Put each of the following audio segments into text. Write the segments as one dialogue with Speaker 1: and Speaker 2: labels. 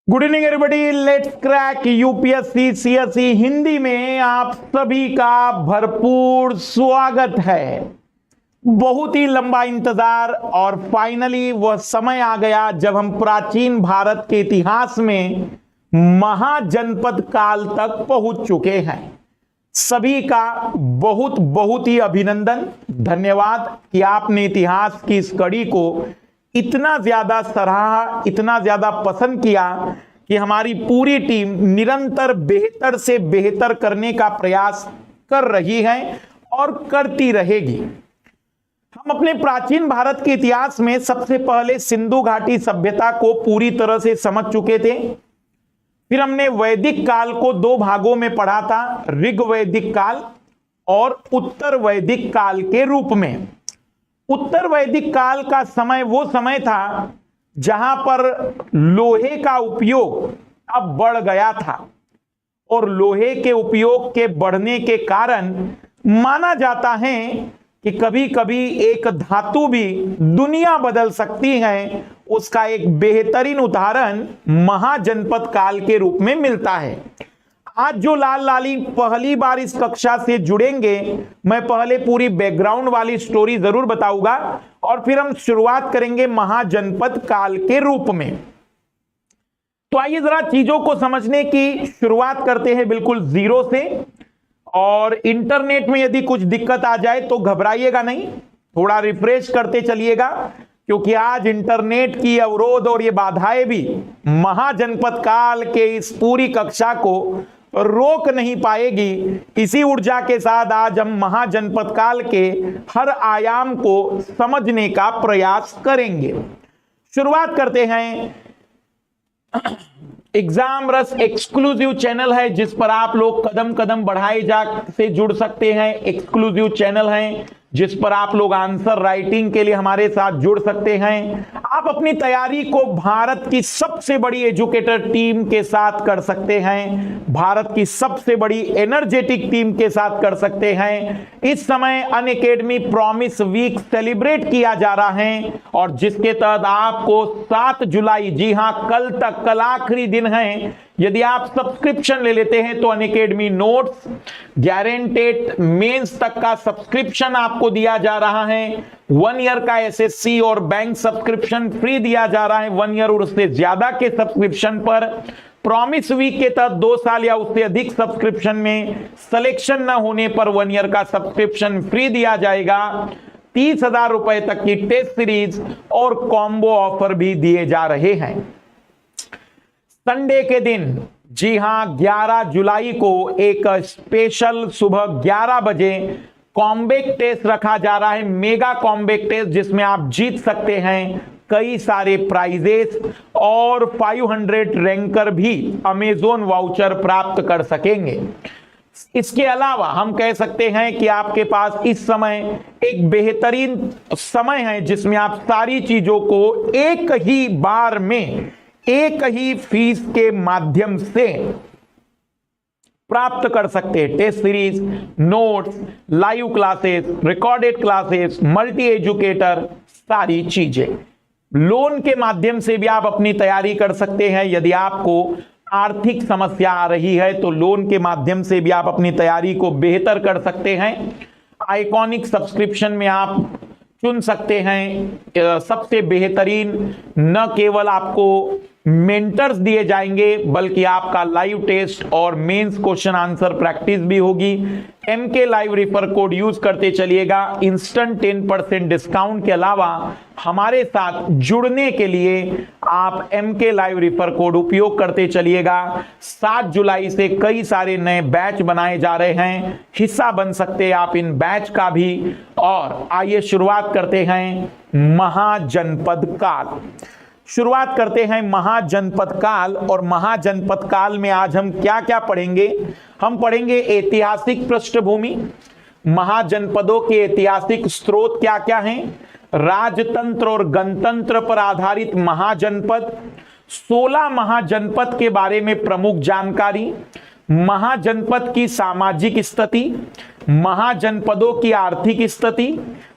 Speaker 1: Good evening everybody, let's crack UPSC CSE Hindi में आप सभी का भरपूर स्वागत है। बहुत ही लंबा इंतजार और फाइनली वह समय आ गया जब हम प्राचीन भारत के इतिहास में महाजनपद काल तक पहुंच चुके हैं। सभी का बहुत बहुत ही अभिनंदन, धन्यवाद कि आपने इतिहास की इस कड़ी को इतना ज्यादा सराहा, इतना ज्यादा पसंद किया कि हमारी पूरी टीम निरंतर बेहतर से बेहतर करने का प्रयास कर रही है और करती रहेगी। हम अपने प्राचीन भारत के इतिहास में सबसे पहले सिंधु घाटी सभ्यता को पूरी तरह से समझ चुके थे। फिर हमने वैदिक काल को दो भागों में पढ़ा था, ऋग वैदिक काल और उत्तर वैदिक काल के रूप में। उत्तर वैदिक काल का समय वो समय था जहां पर लोहे का उपयोग अब बढ़ गया था और लोहे के उपयोग के बढ़ने के कारण माना जाता है कि कभी कभी एक धातु भी दुनिया बदल सकती है। उसका एक बेहतरीन उदाहरण महाजनपद काल के रूप में मिलता है। आज जो लाल लाली पहली बार इस कक्षा से जुड़ेंगे, मैं पहले पूरी बैकग्राउंड वाली स्टोरी जरूर बताऊंगा और फिर हम शुरुआत करेंगे महाजनपद काल के रूप में। तो आइए जरा चीजों को समझने की शुरुआत करते हैं बिल्कुल जीरो से। और इंटरनेट में यदि कुछ दिक्कत आ जाए तो घबराइएगा नहीं, थोड़ा रिफ्रेश करते चलिएगा, क्योंकि आज इंटरनेट की अवरोध और ये बाधाएं भी महाजनपद काल के इस पूरी कक्षा को रोक नहीं पाएगी। इसी ऊर्जा के साथ आज हम महाजनपद काल के हर आयाम को समझने का प्रयास करेंगे। शुरुआत करते हैं। एग्जाम रस एक्सक्लूसिव चैनल है जिस पर आप लोग कदम कदम बढ़ाए जा से जुड़ सकते हैं। एक्सक्लूसिव चैनल है जिस पर आप लोग आंसर राइटिंग के लिए हमारे साथ जुड़ सकते हैं। आप अपनी तैयारी को भारत की सबसे बड़ी एजुकेटर टीम के साथ कर सकते हैं, भारत की सबसे बड़ी एनर्जेटिक टीम के साथ कर सकते हैं। इस समय अनअकैडमी प्रॉमिस वीक सेलिब्रेट किया जा रहा है और जिसके तहत आपको 7 जुलाई, जी हां कल तक, कल आखिरी दिन है, यदि आप सब्सक्रिप्शन ले लेते हैं तो अनअकैडमी नोट्स, गारंटेड मेंस तक का सब्सक्रिप्शन आपको दिया जा रहा है। 1 ईयर का एसएससी और बैंक सब्सक्रिप्शन फ्री दिया जा रहा है। 1 ईयर और उससे ज्यादा के सब्सक्रिप्शन पर प्रॉमिस वीक के तहत 2 साल या उससे अधिक सब्सक्रिप्शन में सिलेक्शन न होने पर 1 ईयर का सब्सक्रिप्शन फ्री दिया जाएगा। 30,000 रुपए तक की टेस्ट सीरीज और कॉम्बो ऑफर भी दिए जा रहे हैं। संडे के दिन, जी हां 11 जुलाई को एक स्पेशल सुबह 11 बजे कॉम्बैक्ट टेस्ट रखा जा रहा है, मेगा कॉम्बैक्ट टेस्ट, जिसमें आप जीत सकते हैं कई सारे प्राइजेस और 500 रैंकर भी अमेजोन वाउचर प्राप्त कर सकेंगे। इसके अलावा हम कह सकते हैं कि आपके पास इस समय एक बेहतरीन समय है जिसमें आप सारी चीजों को एक ही बार में, एक ही फीस के माध्यम से प्राप्त कर सकते हैं। Test series, notes, live classes, recorded classes, multi educator, सारी चीजें। लोन के माध्यम से भी आप अपनी तैयारी कर सकते हैं। यदि आपको आर्थिक समस्या आ रही है तो लोन के माध्यम से भी आप अपनी तैयारी को बेहतर कर सकते हैं। आइकॉनिक सब्सक्रिप्शन में आप चुन सकते हैं सबसे बेहतरीन, न केवल आपको मेंटर्स दिए जाएंगे बल्कि आपका लाइव टेस्ट और मेंस क्वेश्चन आंसर प्रैक्टिस भी होगी। MK live refer code use करते चलिएगा। इंस्टेंट 10% डिस्काउंट के अलावा हमारे साथ जुड़ने के लिए आप एमके लाइव रेफर कोड उपयोग करते चलिएगा। 7 जुलाई से कई सारे नए बैच बनाए जा रहे हैं, हिस्सा बन सकते हैं आप इन बैच का भी। और आइए शुरुआत करते हैं महाजनपद काल। शुरुआत करते हैं महाजनपद काल। और महाजनपद काल में आज हम क्या क्या पढ़ेंगे? हम पढ़ेंगे ऐतिहासिक पृष्ठभूमि, महाजनपदों के ऐतिहासिक स्रोत क्या क्या हैं, राजतंत्र और गणतंत्र पर आधारित महाजनपद, 16 महाजनपद के बारे में प्रमुख जानकारी, महाजनपद की सामाजिक स्थिति, महाजनपदों की आर्थिक स्थिति,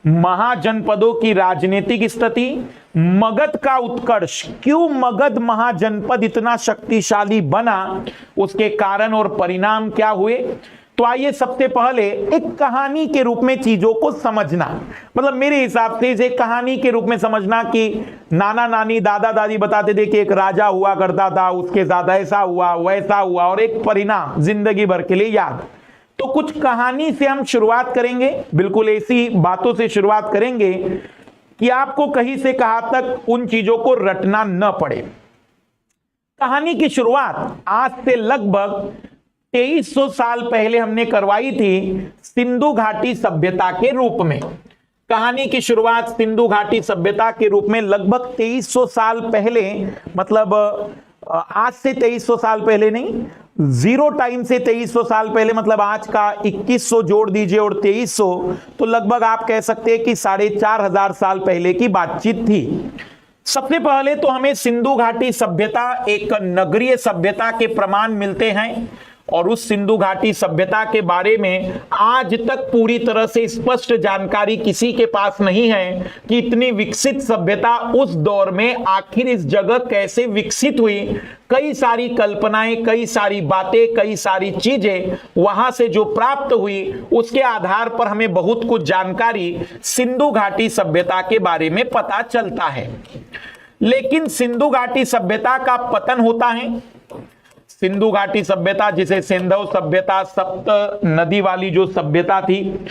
Speaker 1: महाजनपदों की राजनीतिक स्थिति, मगध का उत्कर्ष, क्यों मगध महाजनपद इतना शक्तिशाली बना, उसके कारण और परिणाम क्या हुए। तो आइए सबसे पहले एक कहानी के रूप में चीजों को समझना, मतलब मेरे हिसाब से इसे कहानी के रूप में समझना कि नाना नानी दादा दादी बताते थे कि एक राजा हुआ करता था, उसके साथ ऐसा हुआ वैसा हुआ और एक परिणाम जिंदगी भर के लिए याद। तो कुछ कहानी से हम शुरुआत करेंगे, बिल्कुल ऐसी बातों से शुरुआत करेंगे कि आपको कहीं से कहां तक उन चीजों को रटना न पड़े। कहानी की शुरुआत आज से लगभग 2300 साल पहले हमने करवाई थी सिंधु घाटी सभ्यता के रूप में। कहानी की शुरुआत सिंधु घाटी सभ्यता के रूप में लगभग 2300 साल पहले, मतलब आज से 2300 साल पहले नहीं, जीरो टाइम से 2300 साल पहले, मतलब आज का 2100 जोड़ दीजिए और 2300, तो लगभग आप कह सकते हैं कि 4500 साल पहले की बातचीत थी। सबसे पहले तो हमें सिंधु घाटी सभ्यता एक नगरीय सभ्यता के प्रमाण मिलते हैं और उस सिंधु घाटी सभ्यता के बारे में आज तक पूरी तरह से स्पष्ट जानकारी किसी के पास नहीं है कि इतनी विकसित सभ्यता उस दौर में आखिर इस जगह कैसे विकसित हुई। कई सारी कल्पनाएं, कई सारी बातें, कई सारी चीजें वहां से जो प्राप्त हुई उसके आधार पर हमें बहुत कुछ जानकारी सिंधु घाटी सभ्यता के बारे में पता चलता है। लेकिन सिंधु घाटी सभ्यता का पतन होता है। सिंधु घाटी सभ्यता, जिसे सिंधु सभ्यता, सप्त नदी वाली जो सभ्यता थी,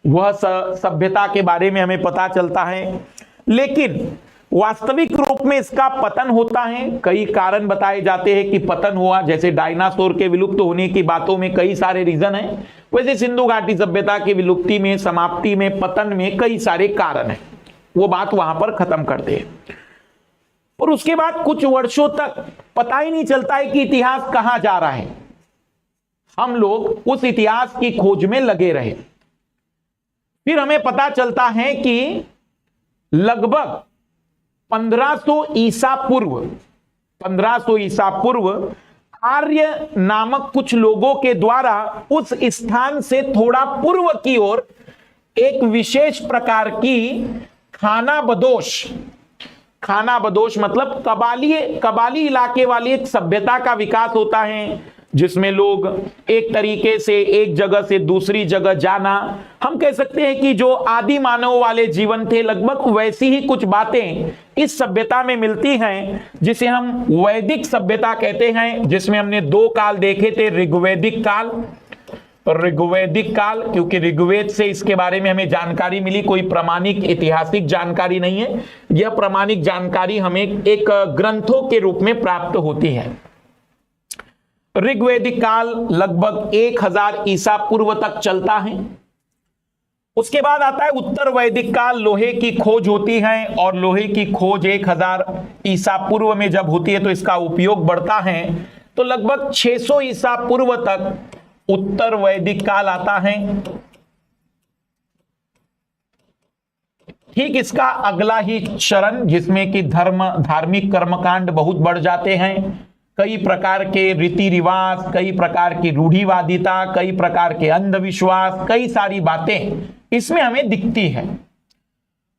Speaker 1: वह सभ्यता के बारे में हमें पता चलता है। लेकिन वास्तविक रूप में इसका पतन होता है। कई कारण बताए जाते हैं कि पतन हुआ, जैसे डायनासोर के विलुप्त होने की बातों में कई सारे रीजन हैं, वैसे सिंधु घाटी सभ्यता की विलुप्ति में, समाप्ति में, पतन में कई सारे कारण हैं। वो बात वहां पर खत्म करते हैं और उसके बाद कुछ वर्षों तक पता ही नहीं चलता है कि इतिहास कहां जा रहा है। हम लोग उस इतिहास की खोज में लगे रहे। फिर हमें पता चलता है कि लगभग 1500 ईसा पूर्व आर्य नामक कुछ लोगों के द्वारा उस स्थान से थोड़ा पूर्व की ओर एक विशेष प्रकार की खानाबदोश मतलब कबाली इलाके वाली एक सभ्यता का विकास होता है, जिसमें लोग एक तरीके से एक जगह से दूसरी जगह जाना, हम कह सकते हैं कि जो आदि मानव वाले जीवन थे लगभग वैसी ही कुछ बातें इस सभ्यता में मिलती हैं, जिसे हम वैदिक सभ्यता कहते हैं, जिसमें हमने 2 काल देखे थे, ऋग्वैदिक काल, क्योंकि ऋग्वेद से इसके बारे में हमें जानकारी मिली, कोई प्रामाणिक ऐतिहासिक जानकारी नहीं है। यह प्रामाणिक जानकारी हमें एक ग्रंथों के रूप में प्राप्त होती है। ऋग्वैदिक काल लगभग 1000 ईसा पूर्व तक चलता है। उसके बाद आता है उत्तर वैदिक काल, लोहे की खोज होती है और लोहे की खोज 1000 ईसा पूर्व में जब होती है तो इसका उपयोग बढ़ता है। तो लगभग 600 ईसा पूर्व तक उत्तर वैदिक काल आता है। ठीक इसका अगला ही चरण, जिसमें कि धार्मिक कर्मकांड बहुत बढ़ जाते हैं, कई प्रकार के रीति रिवाज, कई प्रकार की रूढ़िवादिता, कई प्रकार के अंधविश्वास, कई सारी बातें इसमें हमें दिखती है।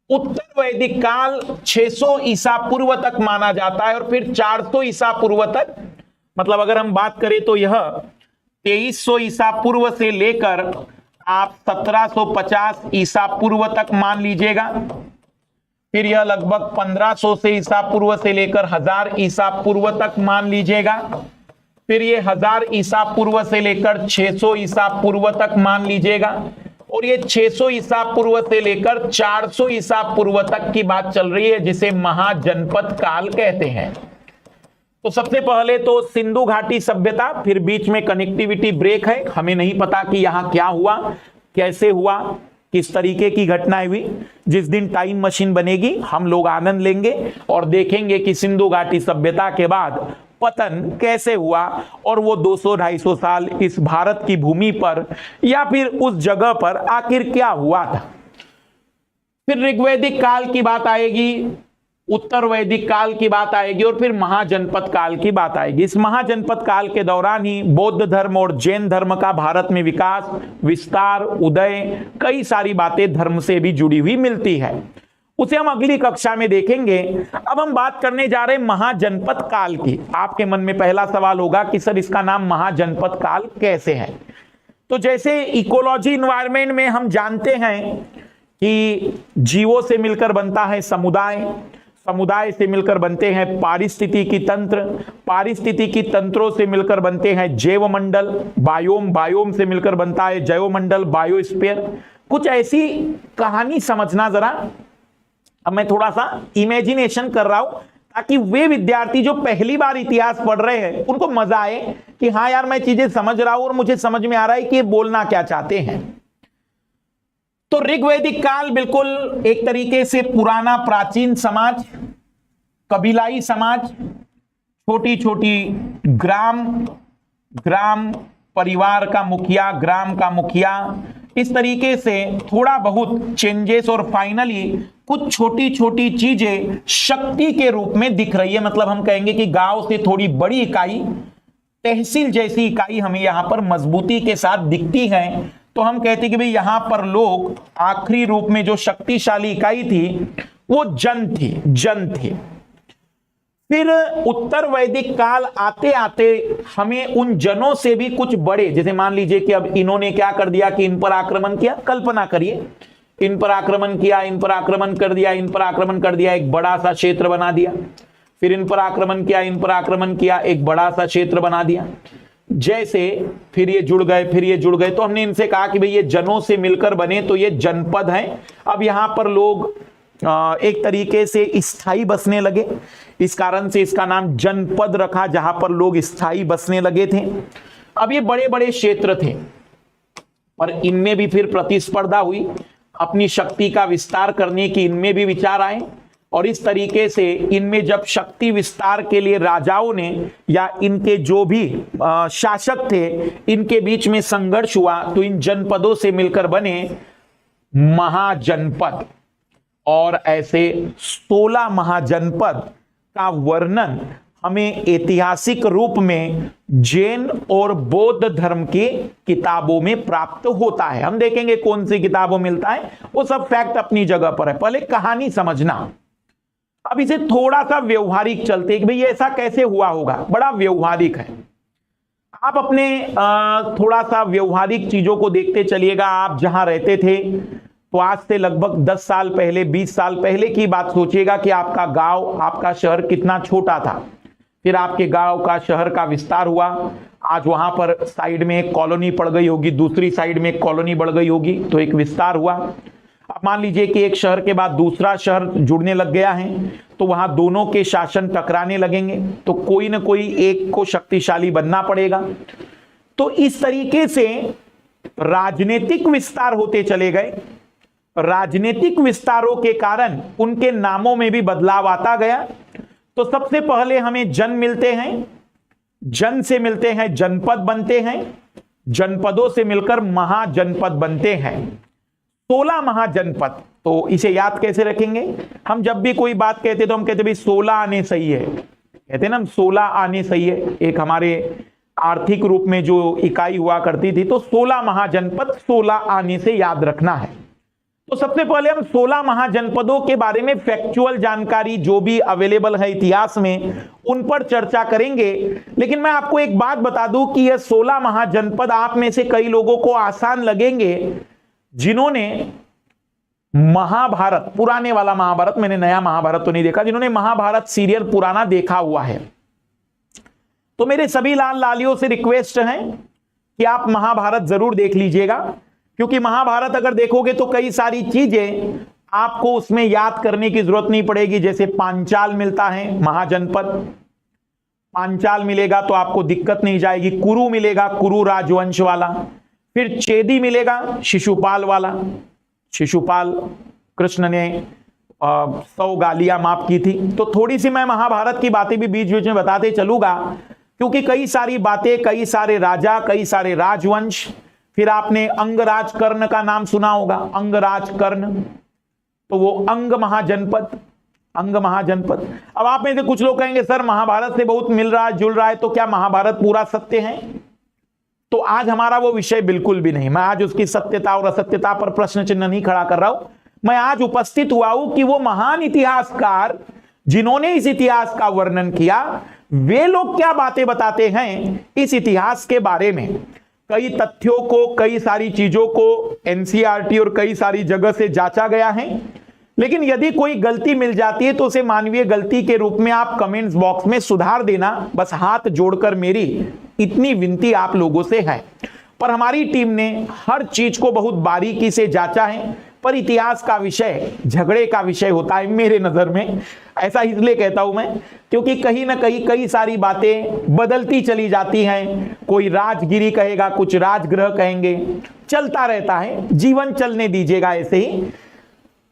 Speaker 1: उत्तर वैदिक काल 600 ईसा पूर्व तक माना जाता है और फिर 400 ईसा पूर्व तक, मतलब अगर हम बात करें तो यह 2300 ईसा पूर्व से लेकर आप 1750 ईसा पूर्व तक मान लीजिएगा। फिर यह लगभग 1500 से ईसा पूर्व से लेकर 1000 ईसा पूर्व तक मान लीजिएगा। फिर ये 1000 ईसा पूर्व से लेकर 600 ईसा पूर्व तक मान लीजिएगा और ये 600 ईसा पूर्व से लेकर 400 ईसा पूर्व तक की बात चल रही है, जिसे महाजनपद काल कहते हैं। तो सबसे पहले तो सिंधु घाटी सभ्यता, फिर बीच में कनेक्टिविटी ब्रेक है, हमें नहीं पता कि यहां क्या हुआ, कैसे हुआ, किस तरीके की घटनाएं हुई। जिस दिन टाइम मशीन बनेगी हम लोग आनंद लेंगे और देखेंगे कि सिंधु घाटी सभ्यता के बाद पतन कैसे हुआ और वो 200-250 साल इस भारत की भूमि पर या फिर उस जगह पर आखिर क्या हुआ था। फिर ऋग्वैदिक काल की बात आएगी, उत्तर वैदिक काल की बात आएगी और फिर महाजनपद काल की बात आएगी। इस महाजनपद काल के दौरान ही बौद्ध धर्म और जैन धर्म का भारत में विकास, विस्तार, उदय, कई सारी बातें धर्म से भी जुड़ी हुई मिलती है, उसे हम अगली कक्षा में देखेंगे। अब हम बात करने जा रहे हैं महाजनपद काल की। आपके मन में पहला सवाल होगा कि सर इसका नाम महाजनपद काल कैसे है? तो जैसे इकोलॉजी इन्वायरमेंट में हम जानते हैं कि जीवों से मिलकर बनता है समुदाय, समुदाय से मिलकर बनते हैं पारिस्थितिकी तंत्र, पारिस्थितिकी तंत्रों से मिलकर बनते हैं जैवमंडल, बायोम, बायोम से मिलकर बनता है जैवमंडल, बायोस्फीयर। कुछ ऐसी कहानी समझना जरा। अब मैं थोड़ा सा इमेजिनेशन कर रहा हूं ताकि वे विद्यार्थी जो पहली बार इतिहास पढ़ रहे हैं उनको मजा आए कि हाँ यार मैं चीजें समझ रहा हूं और मुझे समझ में आ रहा है कि ये बोलना क्या चाहते हैं। तो ऋग्वैदिक काल बिल्कुल एक तरीके से पुराना प्राचीन समाज, कबीलाई समाज, छोटी छोटी ग्राम परिवार का मुखिया, ग्राम का मुखिया, इस तरीके से थोड़ा बहुत चेंजेस और फाइनली कुछ छोटी छोटी चीजें शक्ति के रूप में दिख रही है। मतलब हम कहेंगे कि गांव से थोड़ी बड़ी इकाई, तहसील जैसी इकाई हमें यहां पर मजबूती के साथ दिखती है। तो हम कहते हैं कि भाई यहां पर लोग, आखिरी रूप में जो शक्तिशाली इकाई थी वो जन थी। फिर उत्तर वैदिक काल आते आते हमें उन जनों से भी कुछ बड़े, जैसे मान लीजिए कि अब इन्होंने क्या कर दिया कि इन पर आक्रमण किया, कल्पना करिए इन पर आक्रमण किया, इन पर आक्रमण कर दिया, इन पर आक्रमण कर दिया, एक बड़ा सा क्षेत्र बना दिया। फिर इन पर आक्रमण किया, इन पर आक्रमण किया, एक बड़ा सा क्षेत्र बना दिया। जैसे फिर ये जुड़ गए, फिर ये जुड़ गए, तो हमने इनसे कहा कि भाई ये जनों से मिलकर बने तो ये जनपद हैं। अब यहां पर लोग एक तरीके से स्थायी बसने लगे, इस कारण से इसका नाम जनपद रखा, जहां पर लोग स्थायी बसने लगे थे। अब ये बड़े बड़े क्षेत्र थे और इनमें भी फिर प्रतिस्पर्धा हुई, अपनी शक्ति का विस्तार करने की इनमें भी विचार आए। और इस तरीके से इनमें जब शक्ति विस्तार के लिए राजाओं ने या इनके जो भी शासक थे इनके बीच में संघर्ष हुआ, तो इन जनपदों से मिलकर बने महाजनपद। और ऐसे 16 महाजनपद का वर्णन हमें ऐतिहासिक रूप में जैन और बौद्ध धर्म की किताबों में प्राप्त होता है। हम देखेंगे कौन सी किताबों मिलता है, वो सब फैक्ट अपनी जगह पर है, पहले कहानी समझना। अब इसे थोड़ा सा व्यवहारिक चलते कि भाई ऐसा कैसे हुआ होगा, बड़ा व्यवहारिक है। आप अपने थोड़ा सा व्यवहारिक चीजों को देखते चलिएगा। आप जहां रहते थे तो आज से लगभग 10 साल पहले, 20 साल पहले की बात सोचिएगा कि आपका गांव, आपका शहर कितना छोटा था। फिर आपके गांव का, शहर का विस्तार हुआ। आज वहां पर साइड में एक कॉलोनी पड़ गई होगी, दूसरी साइड में एक कॉलोनी बढ़ गई होगी, तो एक विस्तार हुआ। अब मान लीजिए कि एक शहर के बाद दूसरा शहर जुड़ने लग गया है, तो वहां दोनों के शासन टकराने लगेंगे, तो कोई ना कोई एक को शक्तिशाली बनना पड़ेगा। तो इस तरीके से राजनीतिक विस्तार होते चले गए। राजनीतिक विस्तारों के कारण उनके नामों में भी बदलाव आता गया। तो सबसे पहले हमें जन मिलते हैं, जन से मिलते हैं जनपद बनते हैं, जनपदों से मिलकर महाजनपद बनते हैं। 16 महाजनपद। तो इसे याद कैसे रखेंगे? हम जब भी कोई बात कहते तो हम कहते भाई 16 आने सही है, कहते ना हम 16 आने सही है। एक हमारे आर्थिक रूप में जो इकाई हुआ करती थी, तो 16 महाजनपद, 16 आने से याद रखना है। तो सबसे पहले हम 16 महाजनपदों के बारे में फैक्चुअल जानकारी जो भी अवेलेबल है इतिहास में, उन पर चर्चा करेंगे। लेकिन मैं आपको एक बात बता दूं कि यह 16 महाजनपद आप में से कई लोगों को आसान लगेंगे जिन्होंने महाभारत, पुराने वाला महाभारत, मैंने नया महाभारत तो नहीं देखा, जिन्होंने महाभारत सीरियल पुराना देखा हुआ है। तो मेरे सभी लाल लालियों से रिक्वेस्ट है कि आप महाभारत जरूर देख लीजिएगा, क्योंकि महाभारत अगर देखोगे तो कई सारी चीजें आपको उसमें याद करने की जरूरत नहीं पड़ेगी। जैसे पांचाल मिलता है महाजनपद, पांचाल मिलेगा तो आपको दिक्कत नहीं जाएगी। कुरु मिलेगा, कुरु राजवंश वाला। फिर चेदी मिलेगा, शिशुपाल वाला। शिशुपाल, कृष्ण ने 100 गालियां माफ की थी। तो थोड़ी सी मैं महाभारत की बातें भी बीच बीच में बताते चलूंगा, क्योंकि कई सारी बातें, कई सारे राजा, कई सारे राजवंश। फिर आपने अंगराज कर्ण का नाम सुना होगा, अंगराज कर्ण, तो वो अंग महाजनपद। अंग महाजनपद। अब आप में से कुछ लोग कहेंगे सर महाभारत से बहुत मिल रहा है, जुड़ रहा है, तो क्या महाभारत पूरा सत्य है? तो आज हमारा वो विषय बिल्कुल भी नहीं। मैं आज उसकी सत्यता और असत्यता पर प्रश्न चिन्ह नहीं खड़ा कर रहा हूं। मैं आज उपस्थित हुआ हूं कि वो महान इतिहासकार जिन्होंने इस इतिहास का वर्णन किया, वे लोग क्या बातें बताते हैं इस इतिहास के बारे में। कई तथ्यों को, कई सारी चीजों को एनसीईआरटी और कई सारी जगह से जांचा गया है, लेकिन यदि कोई गलती मिल जाती है तो उसे मानवीय गलती के रूप में आप कमेंट्स बॉक्स में सुधार देना, बस हाथ जोड़कर मेरी इतनी विनती आप लोगों से है। पर हमारी टीम ने हर चीज को बहुत बारीकी से जांचा है। पर इतिहास का विषय झगड़े का विषय होता है मेरे नजर में। ऐसा इसलिए कहता हूं मैं क्योंकि कहीं ना कहीं कई सारी बातें बदलती चली जाती हैं। कोई राजगिरी कहेगा, कुछ राजगृह कहेंगे, चलता रहता है, जीवन चलने दीजिएगा ऐसे ही।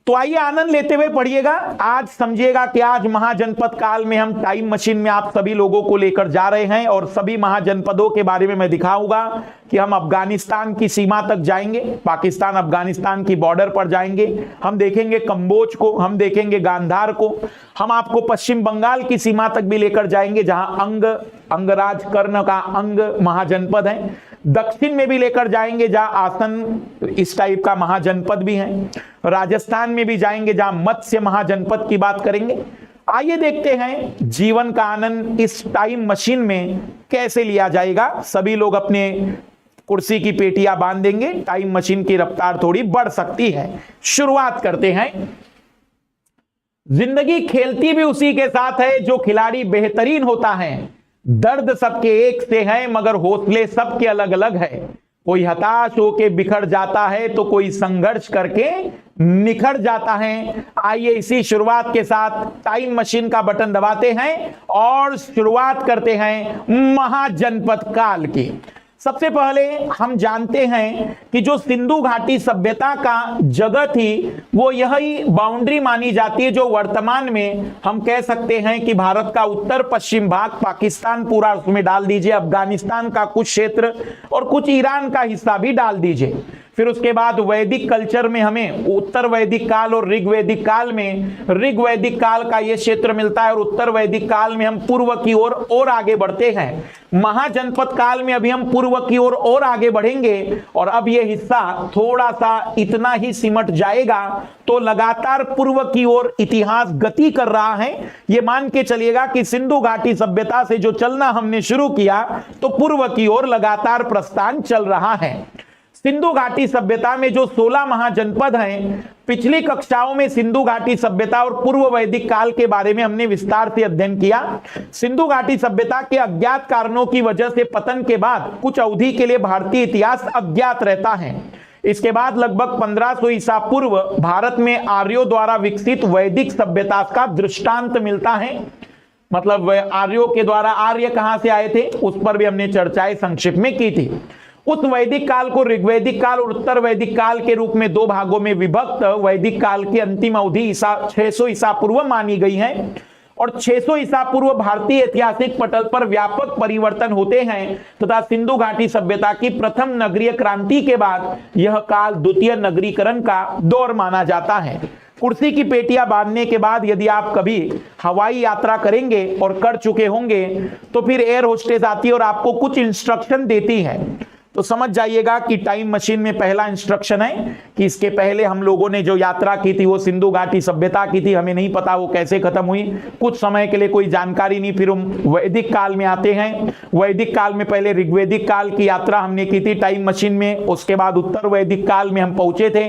Speaker 1: तो आइए आनंद लेते हुए पढ़िएगा। आज समझिएगा कि आज महाजनपद काल में हम टाइम मशीन में आप सभी लोगों को लेकर जा रहे हैं और सभी महाजनपदों के बारे में मैं दिखाऊंगा कि हम अफगानिस्तान की सीमा तक जाएंगे, पाकिस्तान अफगानिस्तान की बॉर्डर पर जाएंगे, हम देखेंगे कंबोज को, हम देखेंगे गांधार को, हम आपको पश्चिम बंगाल की सीमा तक भी लेकर जाएंगे जहां अंगराज कर्ण का अंग महाजनपद है। दक्षिण में भी लेकर जाएंगे जहां आसन इस टाइप का महाजनपद भी है। राजस्थान में भी जाएंगे जहां मत्स्य महाजनपद की बात करेंगे। आइए देखते हैं जीवन का आनंद इस टाइम मशीन में कैसे लिया जाएगा। सभी लोग अपने कुर्सी की पेटियां बांध देंगे, टाइम मशीन की रफ्तार थोड़ी बढ़ सकती है। शुरुआत करते हैं। जिंदगी खेलती भी उसी के साथ है जो खिलाड़ी बेहतरीन होता है। दर्द सबके एक से है मगर हौसले सबके अलग अलग है। कोई हताश होके बिखर जाता है तो कोई संघर्ष करके निखर जाता है। आइए इसी शुरुआत के साथ टाइम मशीन का बटन दबाते हैं और शुरुआत करते हैं महाजनपद काल की। सबसे पहले हम जानते हैं कि जो सिंधु घाटी सभ्यता का जगह थी वो यही बाउंड्री मानी जाती है, जो वर्तमान में हम कह सकते हैं कि भारत का उत्तर पश्चिम भाग, पाकिस्तान पूरा उसमें डाल दीजिए, अफगानिस्तान का कुछ क्षेत्र और कुछ ईरान का हिस्सा भी डाल दीजिए। फिर उसके बाद वैदिक कल्चर में हमें उत्तर वैदिक काल और ऋग्वैदिक काल में ऋग्वैदिक काल का यह क्षेत्र मिलता है और उत्तर वैदिक काल में हम पूर्व की ओर और आगे बढ़ते हैं। महाजनपद काल में अभी हम पूर्व की ओर और आगे बढ़ेंगे और अब यह हिस्सा थोड़ा सा इतना ही सिमट जाएगा। तो लगातार पूर्व की ओर इतिहास गति कर रहा है। यह मान के चलिएगा कि सिंधु घाटी सभ्यता से जो चलना हमने शुरू किया तो पूर्व की ओर लगातार प्रस्थान चल रहा है। सिंधु घाटी सभ्यता में जो 16 महाजनपद हैं, पिछली कक्षाओं में सिंधु घाटी सभ्यता और पूर्व वैदिक काल के बारे में हमने विस्तार से अध्ययन किया। सिंधु घाटी सभ्यता के अज्ञात कारणों की वजह से पतन के बाद कुछ अवधि के लिए भारतीय इतिहास अज्ञात रहता है। इसके बाद लगभग 1500 ईसा पूर्व भारत में आर्यों द्वारा विकसित वैदिक सभ्यता का दृष्टांत मिलता है। मतलब आर्यों के द्वारा, आर्य कहां से आए थे उस पर भी हमने चर्चाएं संक्षिप्त में की थी। उस वैदिक काल को ऋग्वैदिक काल और उत्तर वैदिक काल के रूप में दो भागों में विभक्त वैदिक काल की अंतिम अवधि 600 ईसा पूर्व मानी गई है और 600 ईसा पूर्व भारतीय ऐतिहासिक पटल पर व्यापक परिवर्तन होते हैं तथा सिंधु घाटी सभ्यता की प्रथम नगरीय क्रांति के बाद यह काल द्वितीय नगरीकरण का दौर माना जाता है। कुर्सी की पेटियां बांधने के बाद यदि आप कभी हवाई यात्रा करेंगे और कर चुके होंगे तो फिर एयर होस्टेस आती है और आपको कुछ इंस्ट्रक्शन देती है। तो समझ जाइएगा कि टाइम मशीन में पहला इंस्ट्रक्शन है कि इसके पहले हम लोगों ने जो यात्रा की थी वो सिंधु घाटी सभ्यता की थी, हमें नहीं पता वो कैसे खत्म हुई, कुछ समय के लिए कोई जानकारी नहीं। फिर हम वैदिक काल में आते हैं। वैदिक काल में पहले ऋग्वैदिक काल की यात्रा हमने की थी टाइम मशीन में, उसके बाद उत्तर वैदिक काल में हम पहुंचे थे।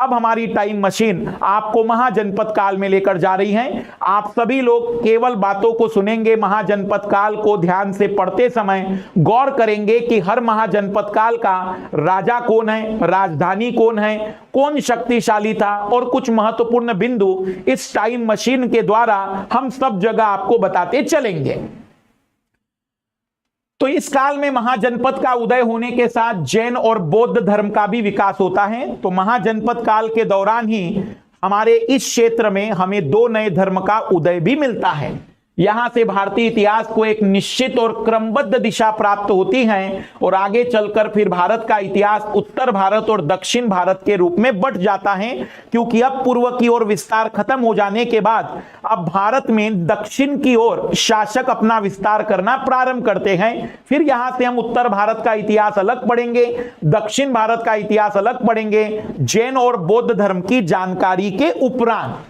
Speaker 1: अब हमारी टाइम मशीन आपको महाजनपद काल में लेकर जा रही है। आप सभी लोग केवल बातों को सुनेंगे, महाजनपद काल को ध्यान से पढ़ते समय गौर करेंगे कि हर महाजनपद काल का राजा कौन है, राजधानी कौन है, कौन शक्तिशाली था और कुछ महत्वपूर्ण बिंदु इस टाइम मशीन के द्वारा हम सब जगह आपको बताते चलेंगे। तो इस काल में महाजनपद का उदय होने के साथ जैन और बौद्ध धर्म का भी विकास होता है। तो महाजनपद काल के दौरान ही हमारे इस क्षेत्र में हमें दो नए धर्म का उदय भी मिलता है। यहां से भारतीय इतिहास को एक निश्चित और क्रमबद्ध दिशा प्राप्त होती है और आगे चलकर फिर भारत का इतिहास उत्तर भारत और दक्षिण भारत के रूप में बंट जाता है, क्योंकि अब पूर्व की ओर विस्तार खत्म हो जाने के बाद अब भारत में दक्षिण की ओर शासक अपना विस्तार करना प्रारंभ करते हैं। फिर यहां से हम उत्तर भारत का इतिहास अलग पढ़ेंगे, दक्षिण भारत का इतिहास अलग पढ़ेंगे, जैन और बौद्ध धर्म की जानकारी के उपरांत।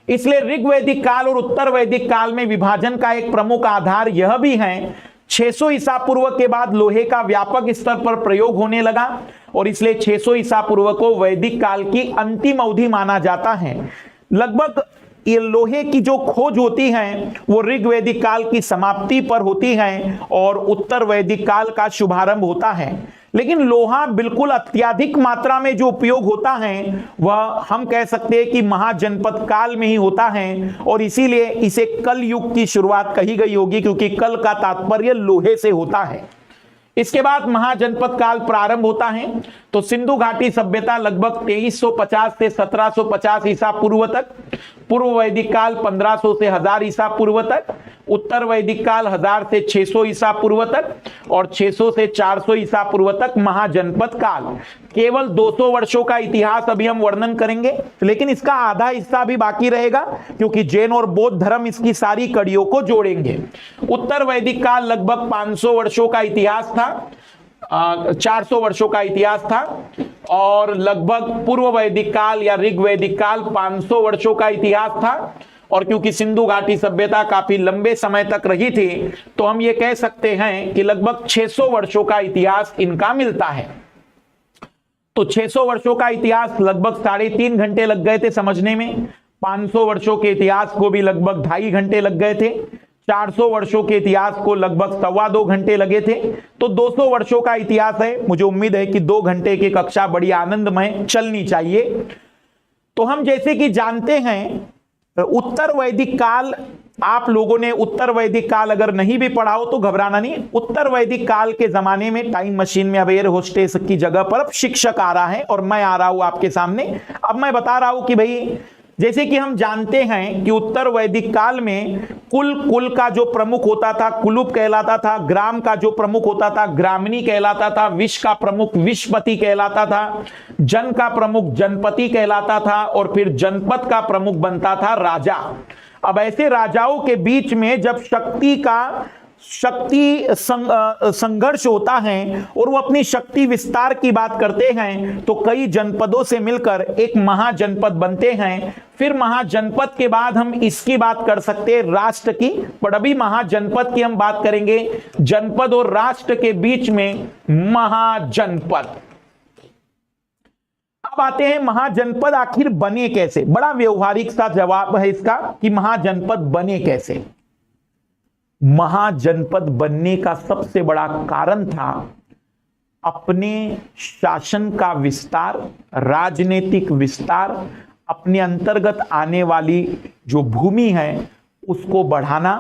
Speaker 1: इसलिए ऋग्वैदिक काल और उत्तर वैदिक काल में विभाजन का एक प्रमुख आधार यह भी है 600 ईसा पूर्व के बाद लोहे का व्यापक स्तर पर प्रयोग होने लगा और इसलिए 600 ईसा पूर्व को वैदिक काल की अंतिम अवधि माना जाता है। लगभग ये लोहे की जो खोज होती है वो ऋग्वैदिक काल की समाप्ति पर होती है और उत्तर वैदिक काल का शुभारंभ होता है। लेकिन लोहा बिल्कुल अत्यधिक मात्रा में जो उपयोग होता है वह हम कह सकते हैं कि महाजनपद काल में ही होता है और इसीलिए इसे कल युग की शुरुआत कही गई होगी, क्योंकि कल का तात्पर्य लोहे से होता है। इसके बाद महाजनपद काल प्रारंभ होता है तो सिंधु घाटी सभ्यता लगभग 2350 से 1750 ईसा पूर्व तक, पूर्व वैदिक काल 1500 से 1000 ईसा पूर्व तक, उत्तर वैदिक काल 1000 से 600 ईसा पूर्व तक और 600 से 400 ईसा पूर्व तक महाजनपद काल। केवल 200 वर्षों का इतिहास अभी हम वर्णन करेंगे, लेकिन इसका आधा हिस्सा भी बाकी रहेगा क्योंकि जैन और बौद्ध धर्म इसकी सारी कड़ियों को जोड़ेंगे। उत्तर वैदिक काल लगभग 500 वर्षों का इतिहास था, 400 वर्षों का इतिहास था और लगभग पूर्व वैदिक काल या ऋग्वैदिक काल 500 वर्षों का इतिहास था। और क्योंकि सिंधु घाटी सभ्यता काफी लंबे समय तक रही थी तो हम ये कह सकते हैं कि लगभग 600 वर्षों का इतिहास इनका मिलता है। तो 600 वर्षों का इतिहास लगभग 3.5 घंटे लग गए थे समझने में, 500 वर्षों के इतिहास को भी लगभग 2.5 घंटे लग गए थे, 400 वर्षों के इतिहास को लगभग 2.25 घंटे लगे थे। तो 200 वर्षों का इतिहास है। मुझे उम्मीद है कि 2 घंटे की कक्षा बड़ी आनंदमय चलनी चाहिए। तो हम जैसे कि जानते हैं उत्तर वैदिक काल, आप लोगों ने उत्तर वैदिक काल अगर नहीं भी पढ़ा हो तो घबराना नहीं। उत्तर वैदिक काल के जमाने में टाइम मशीन में अब एयर होस्टेस की जगह पर अब शिक्षक आ रहा है और मैं आ रहा हूं आपके सामने। अब मैं बता रहा हूं कि भाई जैसे कि हम जानते हैं कि उत्तर वैदिक काल में कुल का जो प्रमुख होता था कुलुप कहलाता था, ग्राम का जो प्रमुख होता था ग्रामणी कहलाता था, विश का प्रमुख विशपति कहलाता था, जन का प्रमुख जनपति कहलाता था और फिर जनपद का प्रमुख बनता था राजा। अब ऐसे राजाओं के बीच में जब शक्ति संघर्ष होता है और वो अपनी शक्ति विस्तार की बात करते हैं तो कई जनपदों से मिलकर एक महाजनपद बनते हैं। फिर महाजनपद के बाद हम इसकी बात कर सकते हैं राष्ट्र की, पर अभी महाजनपद की हम बात करेंगे। जनपद और राष्ट्र के बीच में महाजनपद। अब आते हैं महाजनपद आखिर बने कैसे। बड़ा व्यवहारिक सा जवाब है इसका कि महाजनपद बने कैसे। महाजनपद बनने का सबसे बड़ा कारण था अपने शासन का विस्तार, राजनीतिक विस्तार, अपने अंतर्गत आने वाली जो भूमि है उसको बढ़ाना,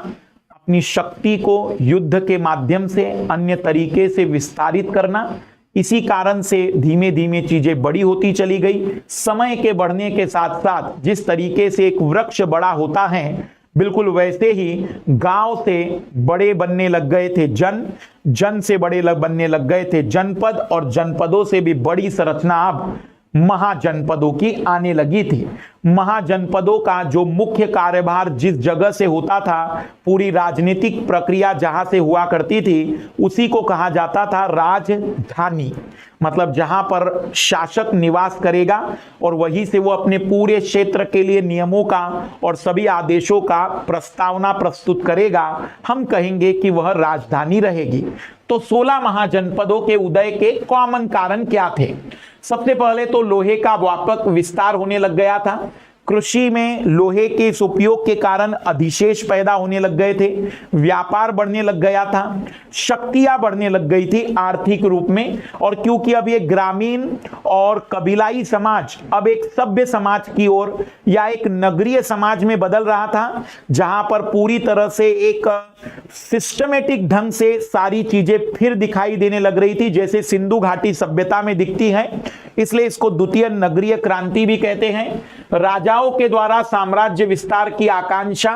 Speaker 1: अपनी शक्ति को युद्ध के माध्यम से अन्य तरीके से विस्तारित करना। इसी कारण से धीमे धीमे चीजें बड़ी होती चली गई। समय के बढ़ने के साथ साथ जिस तरीके से एक वृक्ष बड़ा होता है बिल्कुल वैसे ही गांव से बड़े बनने लग गए थे जन से बड़े बनने लग गए थे जनपद और जनपदों से भी बड़ी संरचना अब महाजनपदों की आने लगी थी। महाजनपदों का जो मुख्य कार्यभार जिस जगह से होता था, पूरी राजनीतिक प्रक्रिया जहां से हुआ करती थी उसी को कहा जाता था राजधानी। मतलब जहां पर शासक निवास करेगा और वहीं से वो अपने पूरे क्षेत्र के लिए नियमों का और सभी आदेशों का प्रस्तावना प्रस्तुत करेगा, हम कहेंगे कि वह राजधानी रहेगी। तो 16 महाजनपदों के उदय के कॉमन कारण क्या थे। सबसे पहले तो लोहे का व्यापक विस्तार होने लग गया था। कृषि में लोहे के इस उपयोग के कारण अधिशेष पैदा होने लग गए थे, व्यापार बढ़ने लग गया था, शक्तियां बढ़ने लग गई थी आर्थिक रूप में। और क्योंकि अब ये ग्रामीण और कबीलाई समाज अब एक सभ्य समाज की ओर या एक नगरीय समाज में बदल रहा था, जहां पर पूरी तरह से एक सिस्टमेटिक ढंग से सारी चीजें फिर दिखाई देने लग रही थी, जैसे सिंधु घाटी सभ्यता में दिखती है। इसलिए इसको द्वितीय नगरीय क्रांति भी कहते हैं। राजाओं के द्वारा साम्राज्य विस्तार की आकांक्षा,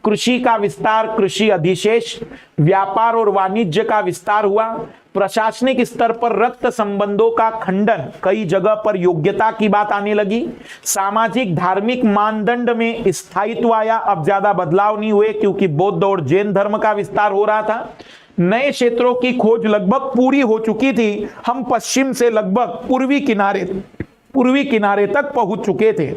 Speaker 1: कृषि का विस्तार, कृषि अधिशेष, व्यापार और वाणिज्य का विस्तार हुआ, प्रशासनिक स्तर पर रक्त संबंधों का खंडन, कई जगह पर योग्यता की बात आने लगी, सामाजिक धार्मिक मानदंड में स्थायित्व आया, अब ज्यादा बदलाव नहीं हुए क्योंकि बौद्ध और जैन धर्म का विस्तार हो रहा था, नए क्षेत्रों की खोज लगभग पूरी हो चुकी थी, हम पश्चिम से लगभग पूर्वी किनारे तक पहुंच चुके थे।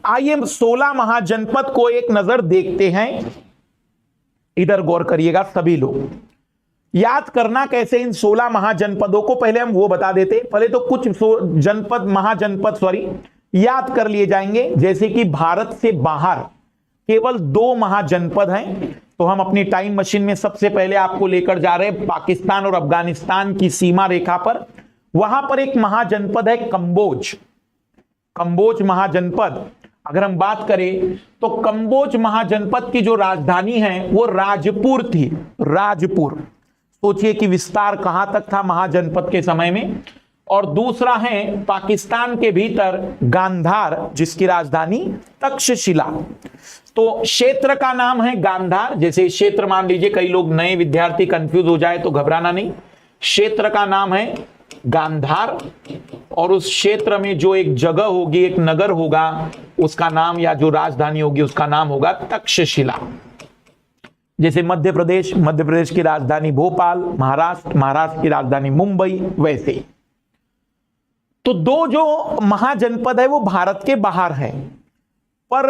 Speaker 1: आइए 16 महाजनपद को एक नजर देखते हैं। इधर गौर करिएगा सभी लोग, याद करना कैसे इन 16 महाजनपदों को, पहले हम वो बता देते, पहले तो कुछ महाजनपद याद कर लिए जाएंगे। जैसे कि भारत से बाहर केवल 2 महाजनपद हैं, तो हम अपनी टाइम मशीन में सबसे पहले आपको लेकर जा रहे हैं पाकिस्तान और अफगानिस्तान की सीमा रेखा पर। वहां पर एक महाजनपद है कंबोज महाजनपद। अगर हम बात करें तो कंबोज महाजनपद की जो राजधानी है वो राजपुर थी। राजपुर, सोचिए कि विस्तार कहां तक था महाजनपद के समय में। और दूसरा है पाकिस्तान के भीतर गांधार, जिसकी राजधानी तक्षशिला। तो क्षेत्र का नाम है गांधार। जैसे क्षेत्र मान लीजिए, कई लोग नए विद्यार्थी कंफ्यूज हो जाए तो घबराना नहीं, क्षेत्र का नाम है गांधार और उस क्षेत्र में जो एक जगह होगी, एक नगर होगा, उसका नाम या जो राजधानी होगी उसका नाम होगा तक्षशिला। जैसे मध्य प्रदेश की राजधानी भोपाल, महाराष्ट्र की राजधानी मुंबई, वैसे। तो 2 जो महाजनपद है वो भारत के बाहर है, पर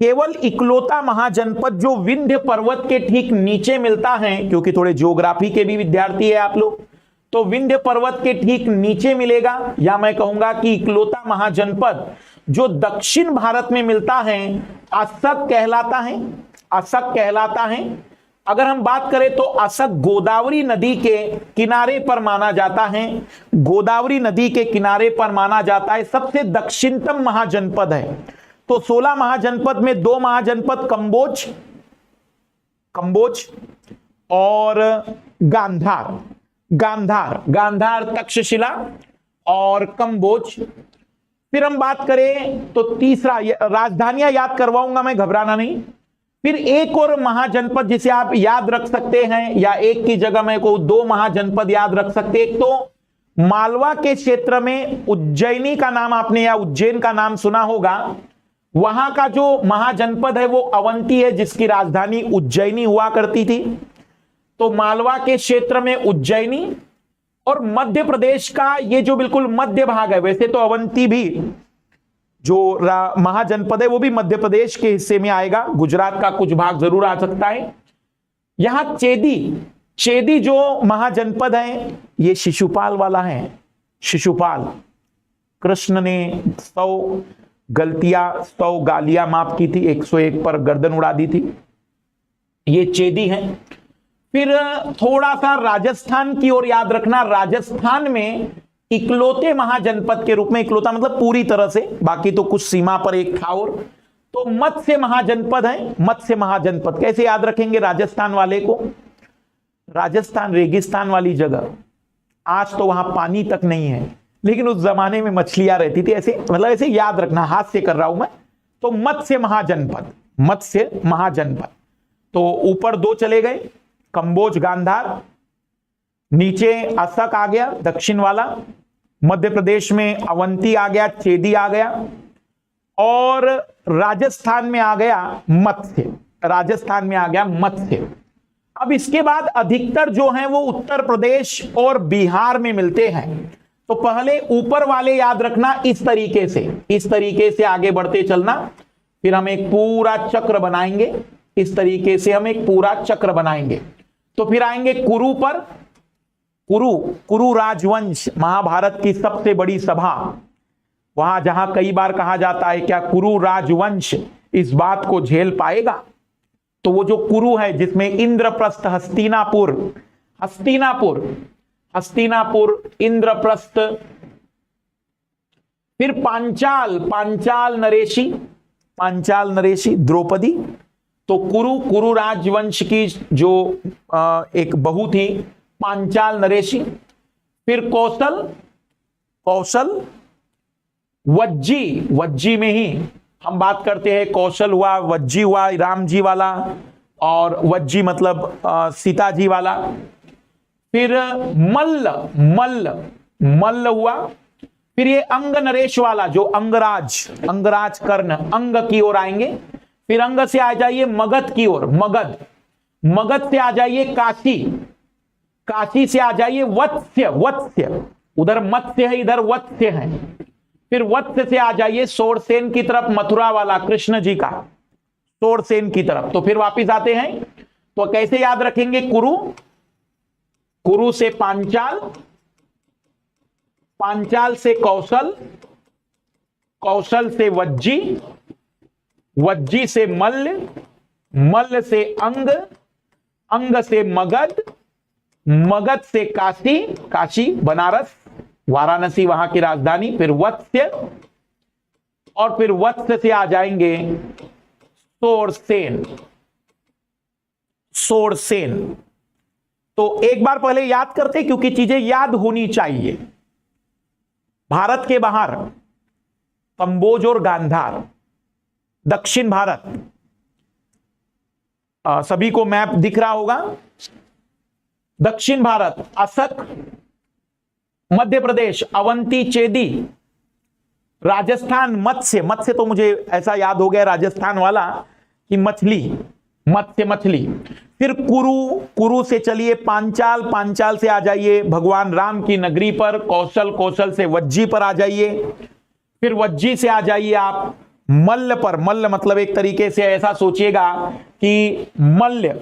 Speaker 1: केवल इकलौता महाजनपद जो विंध्य पर्वत के ठीक नीचे मिलता है, क्योंकि थोड़े ज्योग्राफी के भी विद्यार्थी है आप लोग, तो विंध्य पर्वत के ठीक नीचे मिलेगा, या मैं कहूंगा कि इकलौता महाजनपद जो दक्षिण भारत में मिलता है असक कहलाता है। अगर हम बात करें तो असक गोदावरी नदी के किनारे पर माना जाता है, गोदावरी नदी के किनारे पर माना जाता है, सबसे दक्षिणतम महाजनपद है। तो 16 महाजनपद में 2 महाजनपद कंबोज और गांधार, तक्षशिला और कंबोज। फिर हम बात करें तो तीसरा, राजधानियां याद करवाऊंगा मैं, घबराना नहीं। फिर एक और महाजनपद जिसे आप याद रख सकते हैं, या एक की जगह में को 2 महाजनपद याद रख सकते हैं। एक तो मालवा के क्षेत्र में उज्जैनी का नाम आपने या उज्जैन का नाम सुना होगा, वहां का जो महाजनपद है वो अवंती है, जिसकी राजधानी उज्जैनी हुआ करती थी। तो मालवा के क्षेत्र में उज्जैनी, और मध्य प्रदेश का ये जो बिल्कुल मध्य भाग है, वैसे तो अवंती भी जो महाजनपद है वो भी मध्य प्रदेश के हिस्से में आएगा, गुजरात का कुछ भाग जरूर आ सकता है। यहां चेदी जो महाजनपद है ये शिशुपाल वाला है। शिशुपाल, कृष्ण ने 100 गालियां माफ की थी, 101 पर गर्दन उड़ा दी थी, ये चेदी है। फिर थोड़ा सा राजस्थान की ओर याद रखना, राजस्थान में इकलौते महाजनपद के रूप में, इकलौता मतलब पूरी तरह से, बाकी तो कुछ सीमा पर एक था, और तो मत्स्य महाजनपद है। मत्स्य महाजनपद कैसे याद रखेंगे राजस्थान वाले को? राजस्थान रेगिस्तान वाली जगह, आज तो वहां पानी तक नहीं है, लेकिन उस जमाने में मछलियां रहती थी, ऐसे मतलब ऐसे याद रखना, हाथ से कर रहा हूं मैं। तो मत्स्य महाजनपद। तो ऊपर 2 चले गए, कंबोज गांधार, नीचे असक आ गया दक्षिण वाला, मध्य प्रदेश में अवंती आ गया, चेदी आ गया, और राजस्थान में आ गया मत्स्य। अब इसके बाद अधिकतर जो हैं वो उत्तर प्रदेश और बिहार में मिलते हैं। तो पहले ऊपर वाले याद रखना, इस तरीके से आगे बढ़ते चलना। फिर हम एक पूरा चक्र बनाएंगे, इस तरीके से हम एक पूरा चक्र बनाएंगे। तो फिर आएंगे कुरु पर। कुरु राजवंश, महाभारत की सबसे बड़ी सभा, वहां जहां कई बार कहा जाता है क्या कुरु राजवंश इस बात को झेल पाएगा? तो वो जो कुरु है जिसमें इंद्रप्रस्थ, हस्तिनापुर, इंद्रप्रस्थ, फिर पांचाल नरेशी, द्रौपदी। तो कुरु राजवंश की जो एक बहू थी पांचाल नरेशी। फिर कौशल, कौशल, वज्जी, वज्जी में ही हम बात करते हैं, कौशल हुआ, वज्जी हुआ राम जी वाला, और वज्जी मतलब सीता जी वाला। फिर मल्ल, मल्ल, मल्ल हुआ। फिर ये अंग नरेश वाला जो अंगराज, अंगराज कर्ण, अंग की ओर आएंगे। फिर अंग से आ जाइए मगध की ओर, मगध, मगध से आ जाइए काशी, काशी से आ जाइए वत्स्य, वत्स्य, उधर मत्स्य है इधर वत्स्य है। फिर वत्स्य से आ जाइए शोरसेन की तरफ, मथुरा वाला कृष्ण जी का, शोरसेन की तरफ। तो फिर वापिस आते हैं, तो कैसे याद रखेंगे? कुरु, कुरु से पांचाल, पांचाल से कौशल, कौशल से वज्जी, वज्जी से मल्ल, मल्ल से अंग, अंग से मगध, मगध से काशी, काशी बनारस वाराणसी वहां की राजधानी। फिर वत्स्य, और फिर वत्स्य से आ जाएंगे शोरसेन, शोरसेन। तो एक बार पहले याद करते क्योंकि चीजें याद होनी चाहिए। भारत के बाहर कंबोज और गांधार, दक्षिण भारत, सभी को मैप दिख रहा होगा। दक्षिण भारत असक, मध्य प्रदेश अवंती चेदी, राजस्थान मत्स्य, मत्स्य तो मुझे ऐसा याद हो गया राजस्थान वाला कि मछली, मत्स्य मछली। फिर कुरु, कुरु से चलिए पांचाल, पांचाल से आ जाइए भगवान राम की नगरी पर, कौशल, कौशल से वज्जी पर आ जाइए। फिर वज्जी से आ जाइए आप मल्ल पर, मल्ल मतलब एक तरीके से ऐसा सोचिएगा कि मल्ल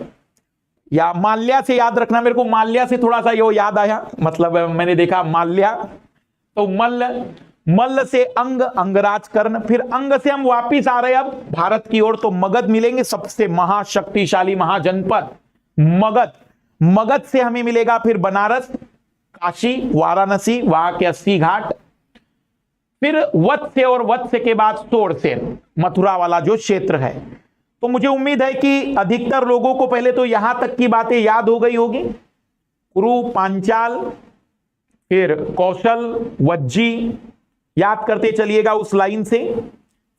Speaker 1: या माल्या से याद रखना, मेरे को माल्या से थोड़ा सा यो याद आया, मतलब मैंने देखा माल्या, तो मल्ल, मल्ल से अंग, अंगराज कर्ण। फिर अंग से हम वापिस आ रहे हैं अब भारत की ओर, तो मगध मिलेंगे, सबसे महाशक्तिशाली महाजनपद मगध। मगध से हमें मिलेगा फिर बनारस, काशी, वाराणसी, वहां के 80 घाट। फिर वत्स्य, और वत्स्य के बाद शोरसेन, मथुरा वाला जो क्षेत्र है। तो मुझे उम्मीद है कि अधिकतर लोगों को पहले तो यहां तक की बातें याद हो गई होगी। कुरु, पांचाल, फिर कौशल, वज्जी, याद करते चलिएगा उस लाइन से।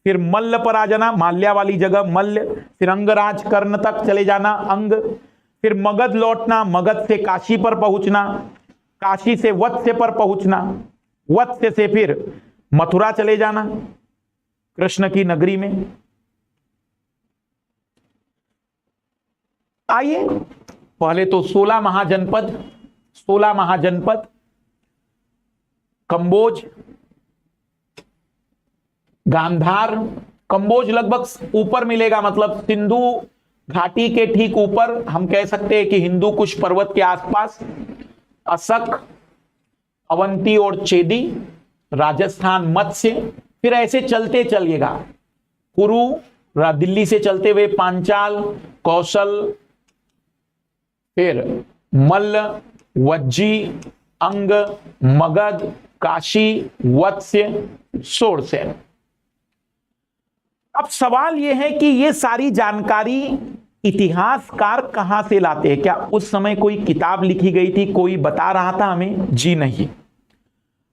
Speaker 1: फिर मल्ल पर आ जाना, माल्या वाली जगह मल्ल। फिर अंगराज कर्ण तक चले जाना, अंग। फिर मगध लौटना, मगध से काशी पर पहुंचना, काशी से वत्स्य पर पहुंचना, वत्स्य से फिर मथुरा चले जाना कृष्ण की नगरी में। आइए पहले तो 16 महाजनपद, 16 महाजनपद, कंबोज, गांधार, कंबोज लगभग ऊपर मिलेगा, मतलब सिंधु घाटी के ठीक ऊपर, हम कह सकते हैं कि हिंदू कुश पर्वत के आसपास। असक, अवंती और चेदी, राजस्थान मत्स्य। फिर ऐसे चलते चलिएगा, कुरु, दिल्ली से चलते हुए पांचाल, कौशल, फिर मल्ल, वज्जी, अंग, मगध, काशी, वत्स्य, शोरसेन। अब सवाल यह है कि यह सारी जानकारी इतिहासकार कहां से लाते हैं? क्या उस समय कोई किताब लिखी गई थी, कोई बता रहा था हमें? जी नहीं,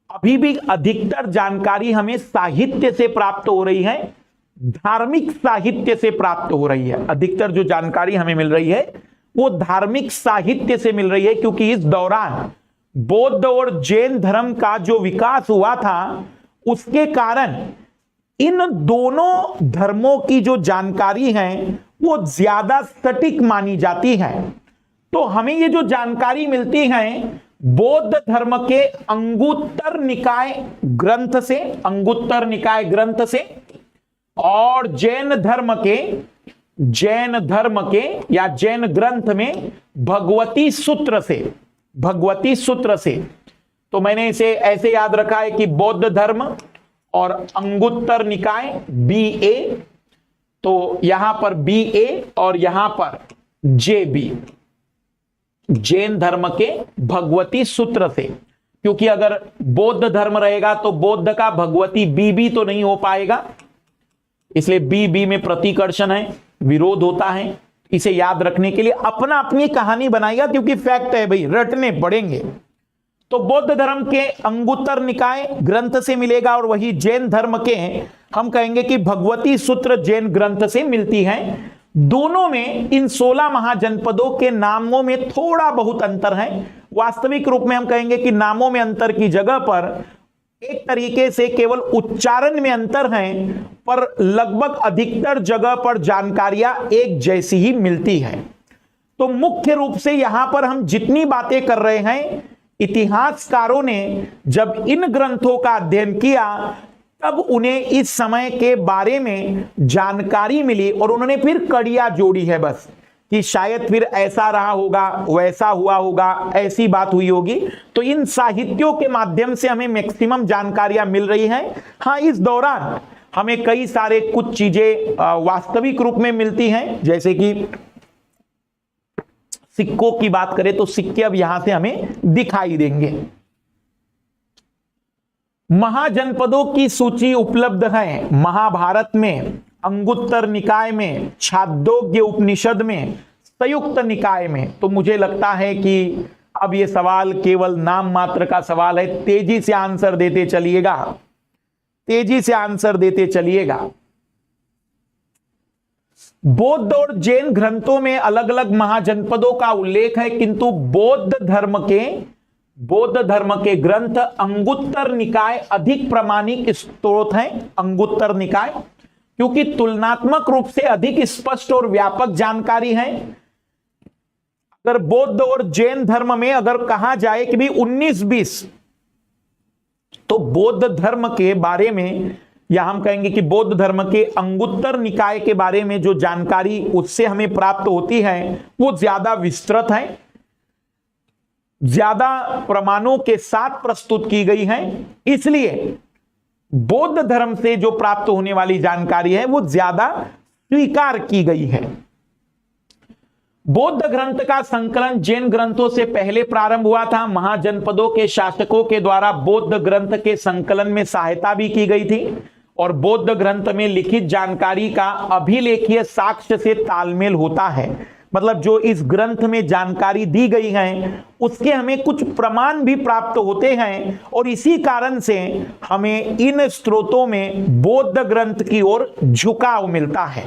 Speaker 1: अभी भी अधिकतर जानकारी हमें साहित्य से प्राप्त हो रही है, धार्मिक साहित्य से प्राप्त हो रही है। अधिकतर जो जानकारी हमें मिल रही है वो धार्मिक साहित्य से मिल रही है, क्योंकि इस दौरान बौद्ध और जैन धर्म का जो विकास हुआ था उसके कारण इन दोनों धर्मों की जो जानकारी है वो ज्यादा सटीक मानी जाती है। तो हमें ये जो जानकारी मिलती है बौद्ध धर्म के अंगुत्तर निकाय ग्रंथ से, अंगुत्तर निकाय ग्रंथ से, और जैन धर्म के या जैन ग्रंथ में भगवती सूत्र से, भगवती सूत्र से। तो मैंने इसे ऐसे याद रखा है कि बौद्ध धर्म और अंगुत्तर निकाय BA, तो यहां पर BA और यहां पर JB, जैन धर्म के भगवती सूत्र से। क्योंकि अगर बौद्ध धर्म रहेगा तो बौद्ध का भगवती BB तो नहीं हो पाएगा, इसलिए BB में प्रतिकर्षण है, विरोध होता है। इसे याद रखने के लिए अपना अपनी कहानी बनाएगा, क्योंकि फैक्ट है भाई, रटने पड़ेंगे। तो बौद्ध धर्म के अंगुत्तर निकाय ग्रंथ से मिलेगा और वही जैन धर्म के हम कहेंगे कि भगवती सूत्र जैन ग्रंथ से मिलती है। दोनों में इन 16 महाजनपदों के नामों में थोड़ा बहुत अंतर है। वास्तविक रूप में हम कहेंगे कि नामों में अंतर की जगह पर एक तरीके से केवल उच्चारण में अंतर है, पर लगभग अधिकतर जगह पर जानकारियां एक जैसी ही मिलती है। तो मुख्य रूप से यहां पर हम जितनी बातें कर रहे हैं, इतिहासकारों ने जब इन ग्रंथों का अध्ययन किया तब उन्हें इस समय के बारे में जानकारी मिली और उन्होंने फिर कड़ियां जोड़ी है बस, कि शायद फिर ऐसा रहा होगा, वैसा हुआ होगा, ऐसी बात हुई होगी। तो इन साहित्यों के माध्यम से हमें मैक्सिमम जानकारियां मिल रही हैं। हाँ, इस दौरान हमें कई सारे कुछ चीजें वास्तविक रूप में मिलती हैं, जैसे कि सिक्कों की बात करें तो सिक्के अब यहां से हमें दिखाई देंगे। महाजनपदों की सूची उपलब्ध है महाभारत में, अंगुत्तर निकाय में, छांदोग्य उपनिषद में, संयुक्त निकाय में। तो मुझे लगता है कि अब यह सवाल केवल नाम मात्र का सवाल है। तेजी से आंसर देते चलिएगा, तेजी से आंसर देते चलिएगा। बौद्ध और जैन ग्रंथों में अलग अलग महाजनपदों का उल्लेख है, किंतु बौद्ध धर्म के ग्रंथ अंगुत्तर निकाय अधिक प्रामाणिक स्रोत हैं। अंगुत्तर निकाय क्योंकि तुलनात्मक रूप से अधिक स्पष्ट और व्यापक जानकारी है। अगर बौद्ध और जैन धर्म में अगर कहा जाए कि भी 19-20, तो बौद्ध धर्म के बारे में, या हम कहेंगे कि बौद्ध धर्म के अंगुत्तर निकाय के बारे में जो जानकारी उससे हमें प्राप्त होती है वो ज्यादा विस्तृत है, ज्यादा प्रमाणों के साथ प्रस्तुत की गई है। इसलिए बौद्ध धर्म से जो प्राप्त होने वाली जानकारी है वो ज्यादा स्वीकार की गई है। बौद्ध ग्रंथ का संकलन जैन ग्रंथों से पहले प्रारंभ हुआ था। महाजनपदों के शासकों के द्वारा बौद्ध ग्रंथ के संकलन में सहायता भी की गई थी और बौद्ध ग्रंथ में लिखित जानकारी का अभिलेखीय साक्ष्य से तालमेल होता है। मतलब जो इस ग्रंथ में जानकारी दी गई है उसके हमें कुछ प्रमाण भी प्राप्त होते हैं और इसी कारण से हमें इन स्रोतों में बौद्ध ग्रंथ की ओर झुकाव मिलता है।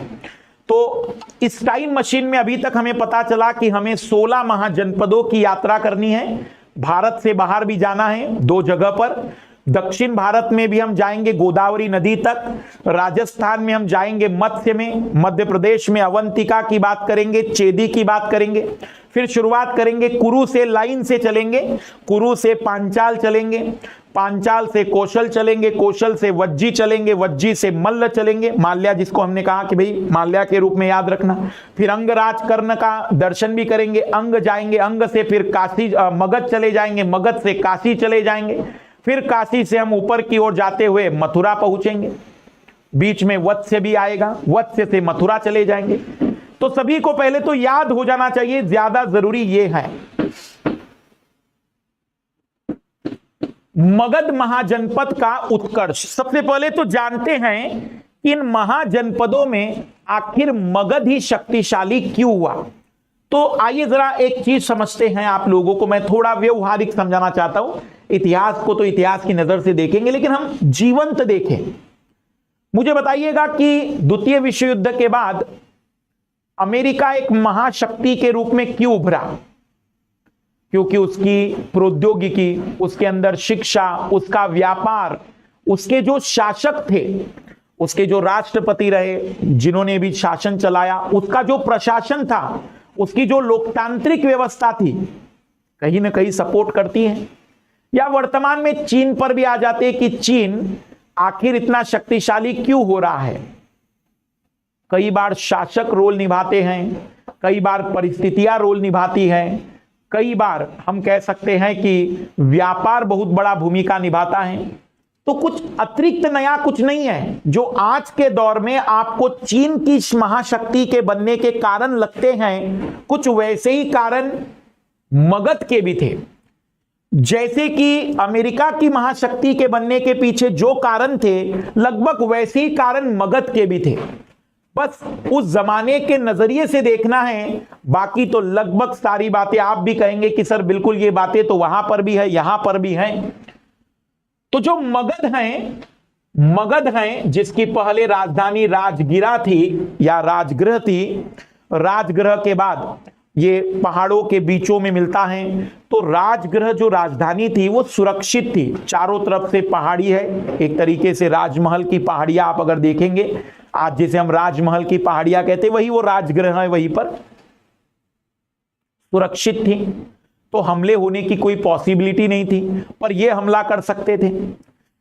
Speaker 1: तो इस टाइम मशीन में अभी तक हमें पता चला कि हमें 16 महाजनपदों की यात्रा करनी है। भारत से बाहर भी जाना है 2 जगह पर। दक्षिण भारत में भी हम जाएंगे गोदावरी नदी तक, राजस्थान में हम जाएंगे मत्स्य में, मध्य प्रदेश में अवंतिका की बात करेंगे, चेदी की बात करेंगे। फिर शुरुआत करेंगे कुरु से, लाइन से चलेंगे, कुरु से पांचाल चलेंगे, पांचाल से कौशल चलेंगे, कौशल से वज्जी चलेंगे, वज्जी से मल्ल चलेंगे, माल्या जिसको हमने कहा कि भाई माल्या के रूप में याद रखना। फिर अंगराज कर्ण का दर्शन भी करेंगे, अंग जाएंगे, अंग से फिर काशी मगध चले जाएंगे, मगध से काशी चले जाएंगे, फिर काशी से हम ऊपर की ओर जाते हुए मथुरा पहुंचेंगे, बीच में वत्स्य भी आएगा, वत्स्य से मथुरा चले जाएंगे। तो सभी को पहले तो याद हो जाना चाहिए, ज्यादा जरूरी ये है। मगध महाजनपद का उत्कर्ष। सबसे पहले तो जानते हैं कि इन महाजनपदों में आखिर मगध ही शक्तिशाली क्यों हुआ। तो आइए जरा एक चीज समझते हैं। आप लोगों को मैं थोड़ा व्यवहारिक समझाना चाहता हूं। इतिहास को तो इतिहास की नजर से देखेंगे, लेकिन हम जीवंत देखें। मुझे बताइएगा कि द्वितीय विश्व युद्ध के बाद अमेरिका एक महाशक्ति के रूप में क्यों उभरा? क्योंकि उसकी प्रौद्योगिकी, उसके अंदर शिक्षा, उसका व्यापार, उसके जो शासक थे, उसके जो राष्ट्रपति रहे जिन्होंने भी शासन चलाया, उसका जो प्रशासन था, उसकी जो लोकतांत्रिक व्यवस्था थी, कहीं ना कहीं सपोर्ट करती है। या वर्तमान में चीन पर भी आ जाते हैं कि चीन आखिर इतना शक्तिशाली क्यों हो रहा है। कई बार शासक रोल निभाते हैं, कई बार परिस्थितियां रोल निभाती हैं, कई बार हम कह सकते हैं कि व्यापार बहुत बड़ा भूमिका निभाता है। तो कुछ अतिरिक्त नया कुछ नहीं है। जो आज के दौर में आपको चीन की महाशक्ति के बनने के कारण लगते हैं, कुछ वैसे ही कारण मगध के भी थे। जैसे कि अमेरिका की महाशक्ति के बनने के पीछे जो कारण थे, लगभग वैसे ही कारण मगध के भी थे। बस उस जमाने के नजरिए से देखना है, बाकी तो लगभग सारी बातें आप भी कहेंगे कि सर बिल्कुल ये बातें तो वहां पर भी है, यहां पर भी है। तो जो मगध हैं जिसकी पहले राजधानी राजगिरा थी या राजगृह थी, राजगृह के बाद ये पहाड़ों के बीचों में मिलता है। तो राजगृह जो राजधानी थी वो सुरक्षित थी, चारों तरफ से पहाड़ी है, एक तरीके से राजमहल की पहाड़ियां आप अगर देखेंगे, आज जिसे हम राजमहल की पहाड़ियां कहते हैं वही वो राजगृह है, वहीं पर सुरक्षित थी। तो हमले होने की कोई पॉसिबिलिटी नहीं थी, पर ये हमला कर सकते थे।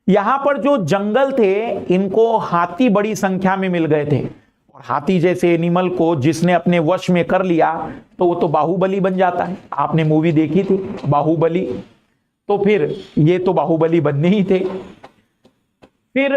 Speaker 1: यहां पर जो जंगल थे इनको हाथी बड़ी संख्या में मिल गए थे, और हाथी जैसे एनिमल को जिसने अपने वश में कर लिया तो वो तो बाहुबली बन जाता है। आपने मूवी देखी थी बाहुबली, तो फिर ये तो बाहुबली बनने ही थे। फिर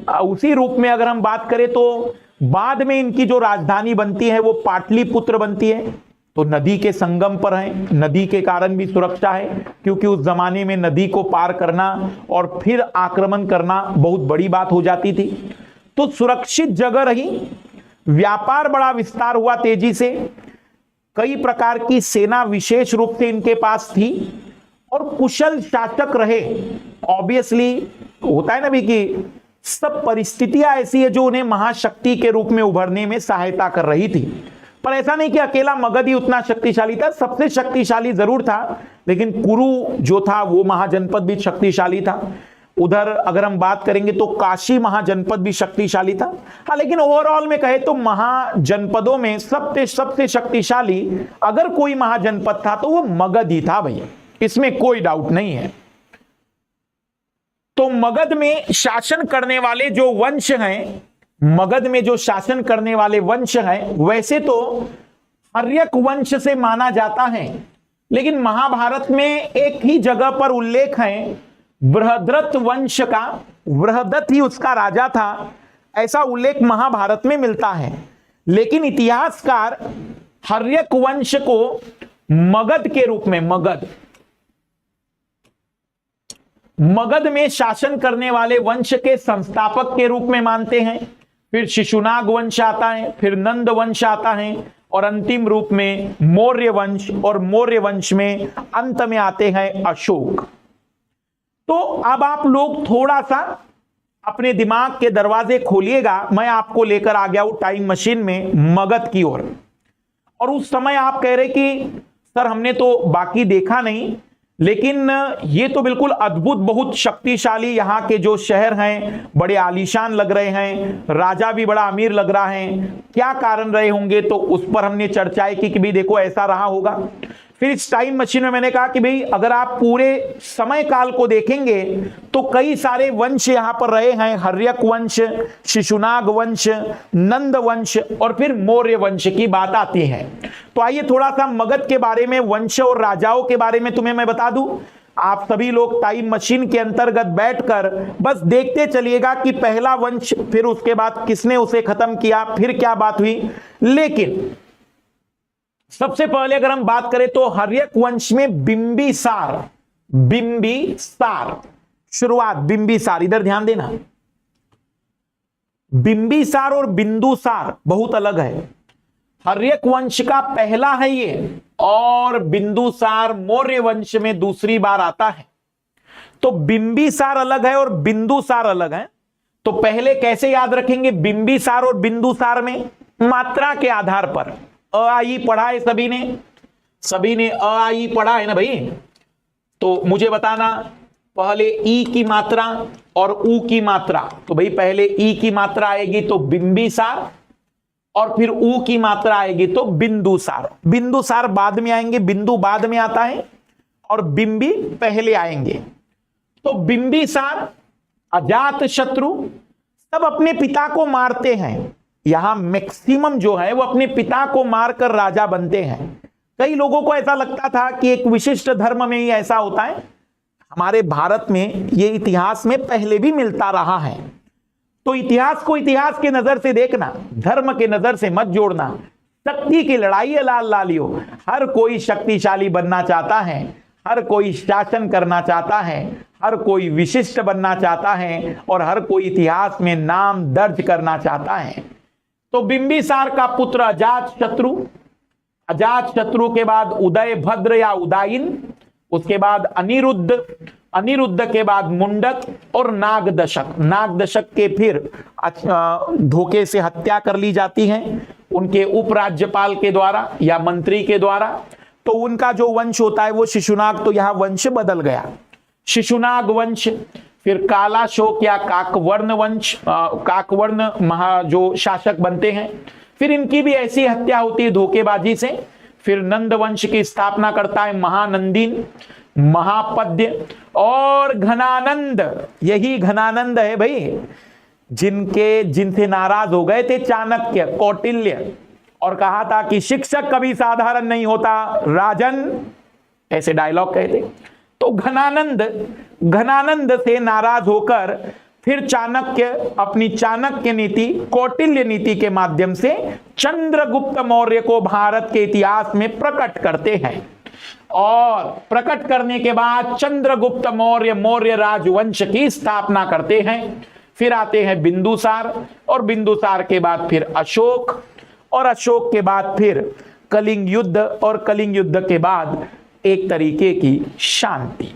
Speaker 1: उसी रूप में अगर हम बात करें तो बाद में इनकी जो राजधानी बनती है वो पाटलिपुत्र बनती है। तो नदी के संगम पर है, नदी के कारण भी सुरक्षा है, क्योंकि उस जमाने में नदी को पार करना और फिर आक्रमण करना बहुत बड़ी बात हो जाती थी। तो सुरक्षित जगह रही, व्यापार बड़ा विस्तार हुआ तेजी से, कई प्रकार की सेना विशेष रूप से इनके पास थी, और कुशल शासक रहे। ऑब्वियसली होता है ना भी कि सब परिस्थितियां ऐसी है जो उन्हें महाशक्ति के रूप में उभरने में सहायता कर रही थी। पर ऐसा नहीं कि अकेला मगध ही उतना शक्तिशाली था, सबसे शक्तिशाली जरूर था, लेकिन कुरु जो था वो महाजनपद भी शक्तिशाली था। उधर अगर हम बात करेंगे तो काशी महाजनपद भी शक्तिशाली था। हाँ, लेकिन ओवरऑल में कहे तो महाजनपदों में सबसे शक्तिशाली अगर कोई महाजनपद था तो वो मगध ही था भैया, इसमें कोई डाउट नहीं है। तो मगध में शासन करने वाले जो वंश हैं, मगध में जो शासन करने वाले वंश हैं, वैसे तो हर्यक वंश से माना जाता है, लेकिन महाभारत में एक ही जगह पर उल्लेख है बृहद्रथ वंश का, बृहदत्त ही उसका राजा था, ऐसा उल्लेख महाभारत में मिलता है। लेकिन इतिहासकार हर्यक वंश को मगध के रूप में, मगध में शासन करने वाले वंश के संस्थापक के रूप में मानते हैं। फिर शिशुनाग वंश आता है, फिर नंद वंश आता है, और अंतिम रूप में मौर्य वंश, और मौर्य वंश में अंत में आते हैं अशोक। तो अब आप लोग थोड़ा सा अपने दिमाग के दरवाजे खोलिएगा, मैं आपको लेकर आ गया हूं टाइम मशीन में मगध की ओर। और उस समय आप कह रहे कि सर हमने तो बाकी देखा नहीं, लेकिन ये तो बिल्कुल अद्भुत, बहुत शक्तिशाली, यहाँ के जो शहर हैं बड़े आलीशान लग रहे हैं, राजा भी बड़ा अमीर लग रहा है, क्या कारण रहे होंगे? तो उस पर हमने चर्चाएं की कि भाई देखो ऐसा रहा होगा। फिर इस टाइम मशीन में मैंने कहा कि भाई अगर आप पूरे समय काल को देखेंगे तो कई सारे वंश यहां पर रहे हैं, हर्यक वंश, शिशुनाग वंश, नंद वंश, और फिर मौर्य वंश की बात आती है। तो आइए थोड़ा सा मगध के बारे में, वंश और राजाओं के बारे में तुम्हें मैं बता दूं। आप सभी लोग टाइम मशीन के अंतर्गत बैठकर बस देखते चलिएगा कि पहला वंश, फिर उसके बाद किसने उसे खत्म किया, फिर क्या बात हुई। लेकिन सबसे पहले अगर हम बात करें तो हर्यक वंश में बिंबिसार, शुरुआत बिंबिसार, इधर ध्यान देना, बिंबिसार और बिंदुसार बहुत अलग है। हर्यक वंश का पहला है ये, और बिंदुसार मौर्य वंश में दूसरी बार आता है। तो बिंबिसार अलग है और बिंदुसार अलग है। तो पहले कैसे याद रखेंगे बिंबिसार और बिंदुसार में? मात्रा के आधार पर। अ आई पढ़ा है सभी ने अ आई पढ़ा है ना भाई? तो मुझे बताना पहले ई की मात्रा और ऊ की मात्रा। तो भाई पहले ई की मात्रा आएगी तो बिंबिसार, और फिर ऊ की मात्रा आएगी तो बिंदुसार। बिंदुसार बाद में आएंगे, बिंदु बाद में आता है, और बिंबी पहले आएंगे। तो बिंबिसार अजात शत्रु सब अपने पिता को मारते हैं। यहां मैक्सिमम जो है वो अपने पिता को मारकर राजा बनते हैं। कई लोगों को ऐसा लगता था कि एक विशिष्ट धर्म में ही ऐसा होता है। हमारे भारत में ये इतिहास में पहले भी मिलता रहा है। तो इतिहास को इतिहास के नजर से देखना, धर्म के नजर से मत जोड़ना। शक्ति की लड़ाई है लाल लालियो, हर कोई शक्तिशाली बनना चाहता है, हर कोई शासन करना चाहता है, हर कोई विशिष्ट बनना चाहता है, और हर कोई इतिहास में नाम दर्ज करना चाहता है। तो बिंबिसार का पुत्र अजातशत्रु, अजातशत्रु के बाद उदयभद्र या उदायन, उसके बाद अनिरुद्ध, अनिरुद्ध के बाद मुंडक और नागदशक। नागदशक के फिर धोखे से हत्या कर ली जाती है उनके उपराज्यपाल के द्वारा या मंत्री के द्वारा। तो उनका जो वंश होता है वो शिशुनाग, तो यहां वंश बदल गया, शिशुनाग वंश। फिर कालाशोक या काकवर्ण वंश, काकवर्ण महा जो शासक बनते हैं। फिर इनकी भी ऐसी हत्या होती है धोखेबाजी से। फिर नंद वंश की स्थापना करता है महानंदीन, महापद्य और घनानंद। यही घनानंद है भाई जिनसे नाराज हो गए थे चाणक्य, कौटिल्य, और कहा था कि शिक्षक कभी साधारण नहीं होता राजन, ऐसे डायलॉग कहते। तो घनानंद से नाराज होकर फिर चाणक्य अपनी चाणक्य नीति, कौटिल्य नीति के माध्यम से चंद्रगुप्त मौर्य को भारत के इतिहास में प्रकट करते हैं। और प्रकट करने के बाद चंद्रगुप्त मौर्य मौर्य राजवंश की स्थापना करते हैं। फिर आते हैं बिंदुसार, और बिंदुसार के बाद फिर अशोक, और अशोक के बाद फिर कलिंग युद्ध, और कलिंग युद्ध के बाद एक तरीके की शांति।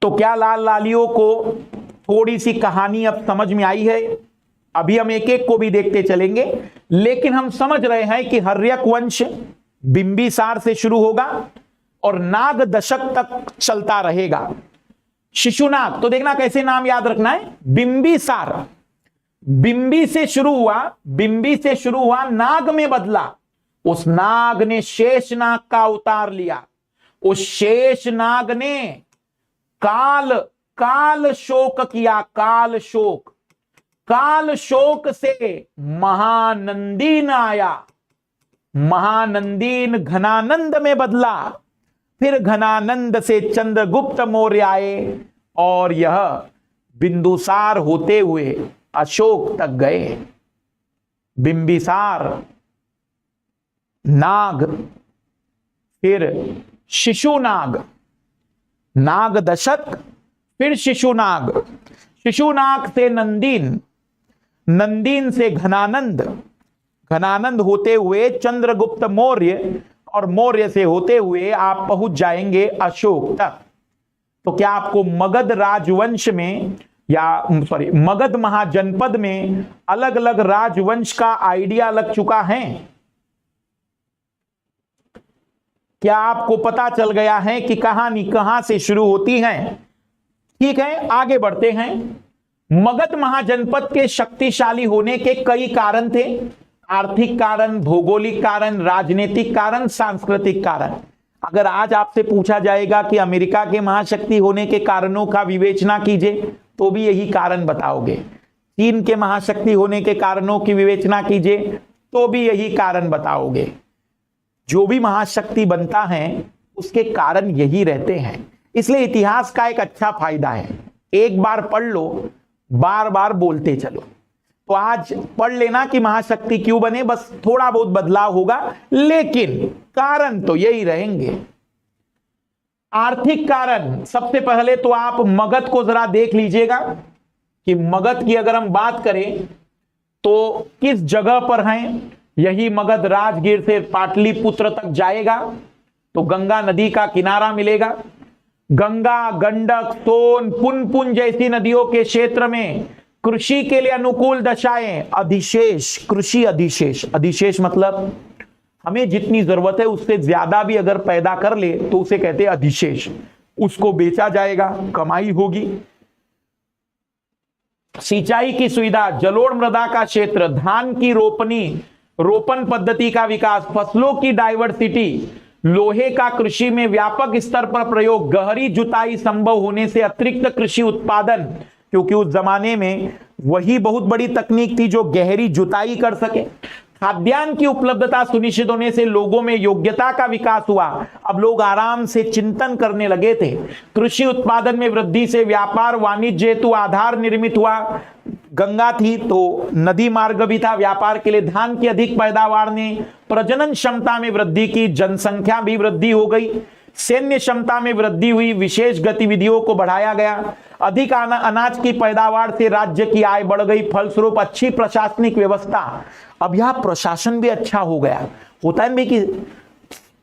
Speaker 1: तो क्या लाल लालियों को थोड़ी सी कहानी अब समझ में आई है? अभी हम एक एक को भी देखते चलेंगे, लेकिन हम समझ रहे हैं कि हर्यक वंश बिंबिसार से शुरू होगा और नाग दशक तक चलता रहेगा। शिशुनाग, तो देखना कैसे नाम याद रखना है, बिंबिसार, बिंबी से शुरू हुआ, बिंबी से शुरू हुआ, नाग में बदला, उस नाग ने शेषनाग का अवतार लिया, उस शेषनाग ने काल शोक किया, काल शोक, काल शोक से महानंदीन आया, महानंदीन घनानंद में बदला, फिर घनानंद से चंद्रगुप्त मौर्य आए, और यह बिंदुसार होते हुए अशोक तक गए। बिंबिसार, नाग, फिर शिशुनाग, नाग दशक, फिर शिशुनाग, शिशुनाग से नंदीन, नंदीन से घनानंद, घनानंद होते हुए चंद्रगुप्त मौर्य, और मौर्य से होते हुए आप पहुंच जाएंगे अशोक तक। तो क्या आपको मगध राजवंश में या मगध महाजनपद में अलग अलग राजवंश का आइडिया लग चुका है? क्या आपको पता चल गया है कि कहानी कहां से शुरू होती है? ठीक है, आगे बढ़ते हैं। मगध महाजनपद के शक्तिशाली होने के कई कारण थे, आर्थिक कारण, भौगोलिक कारण, राजनीतिक कारण, सांस्कृतिक कारण। अगर आज आपसे पूछा जाएगा कि अमेरिका के महाशक्ति होने के कारणों का विवेचना कीजिए, तो भी यही कारण बताओगे। चीन के महाशक्ति होने के कारणों की विवेचना कीजिए, तो भी यही कारण बताओगे। जो भी महाशक्ति बनता है उसके कारण यही रहते हैं। इसलिए इतिहास का एक अच्छा फायदा है, एक बार पढ़ लो, बार बार बोलते चलो। तो आज पढ़ लेना कि महाशक्ति क्यों बने, बस थोड़ा बहुत बदलाव होगा, लेकिन कारण तो यही रहेंगे। आर्थिक कारण, सबसे पहले तो आप मगध को जरा देख लीजिएगा कि मगध की अगर हम बात करें तो किस जगह पर हैं। यही मगध राजगीर से पाटलिपुत्र तक जाएगा तो गंगा नदी का किनारा मिलेगा। गंगा, गंडक, सोन, पुनपुन जैसी नदियों के क्षेत्र में कृषि के लिए अनुकूल दशाएं, अधिशेष, कृषि अधिशेष, अधिशेष मतलब हमें जितनी जरूरत है उससे ज्यादा भी अगर पैदा कर ले तो उसे कहते हैं अधिशेष। उसको बेचा जाएगा, कमाई होगी। सिंचाई की सुविधा, जलोढ़ मृदा का क्षेत्र, धान की रोपण पद्धति का विकास, फसलों की डाइवर्सिटी, लोहे का कृषि में व्यापक स्तर पर प्रयोग, गहरी जुताई संभव होने से अतिरिक्त कृषि उत्पादन, क्योंकि उस जमाने में वही बहुत बड़ी तकनीक थी जो गहरी जुताई कर सके। खाद्यान्न की उपलब्धता सुनिश्चित होने से लोगों में योग्यता का विकास हुआ। अब लोग आराम से चिंतन करने लगे थे। कृषि उत्पादन में वृद्धि से व्यापार वाणिज्य हेतु आधार निर्मित हुआ। गंगा थी तो नदी मार्ग भी था व्यापार के लिए। धान की अधिक पैदावार ने प्रजनन क्षमता में वृद्धि की, जनसंख्या भी वृद्धि हो गई, सैन्य क्षमता में वृद्धि हुई, विशेष गतिविधियों को बढ़ाया गया। अधिक अनाज की पैदावार से राज्य की आय बढ़ गई, फलस्वरूप अच्छी प्रशासनिक व्यवस्था। अब यह प्रशासन भी अच्छा हो गया। होता है कि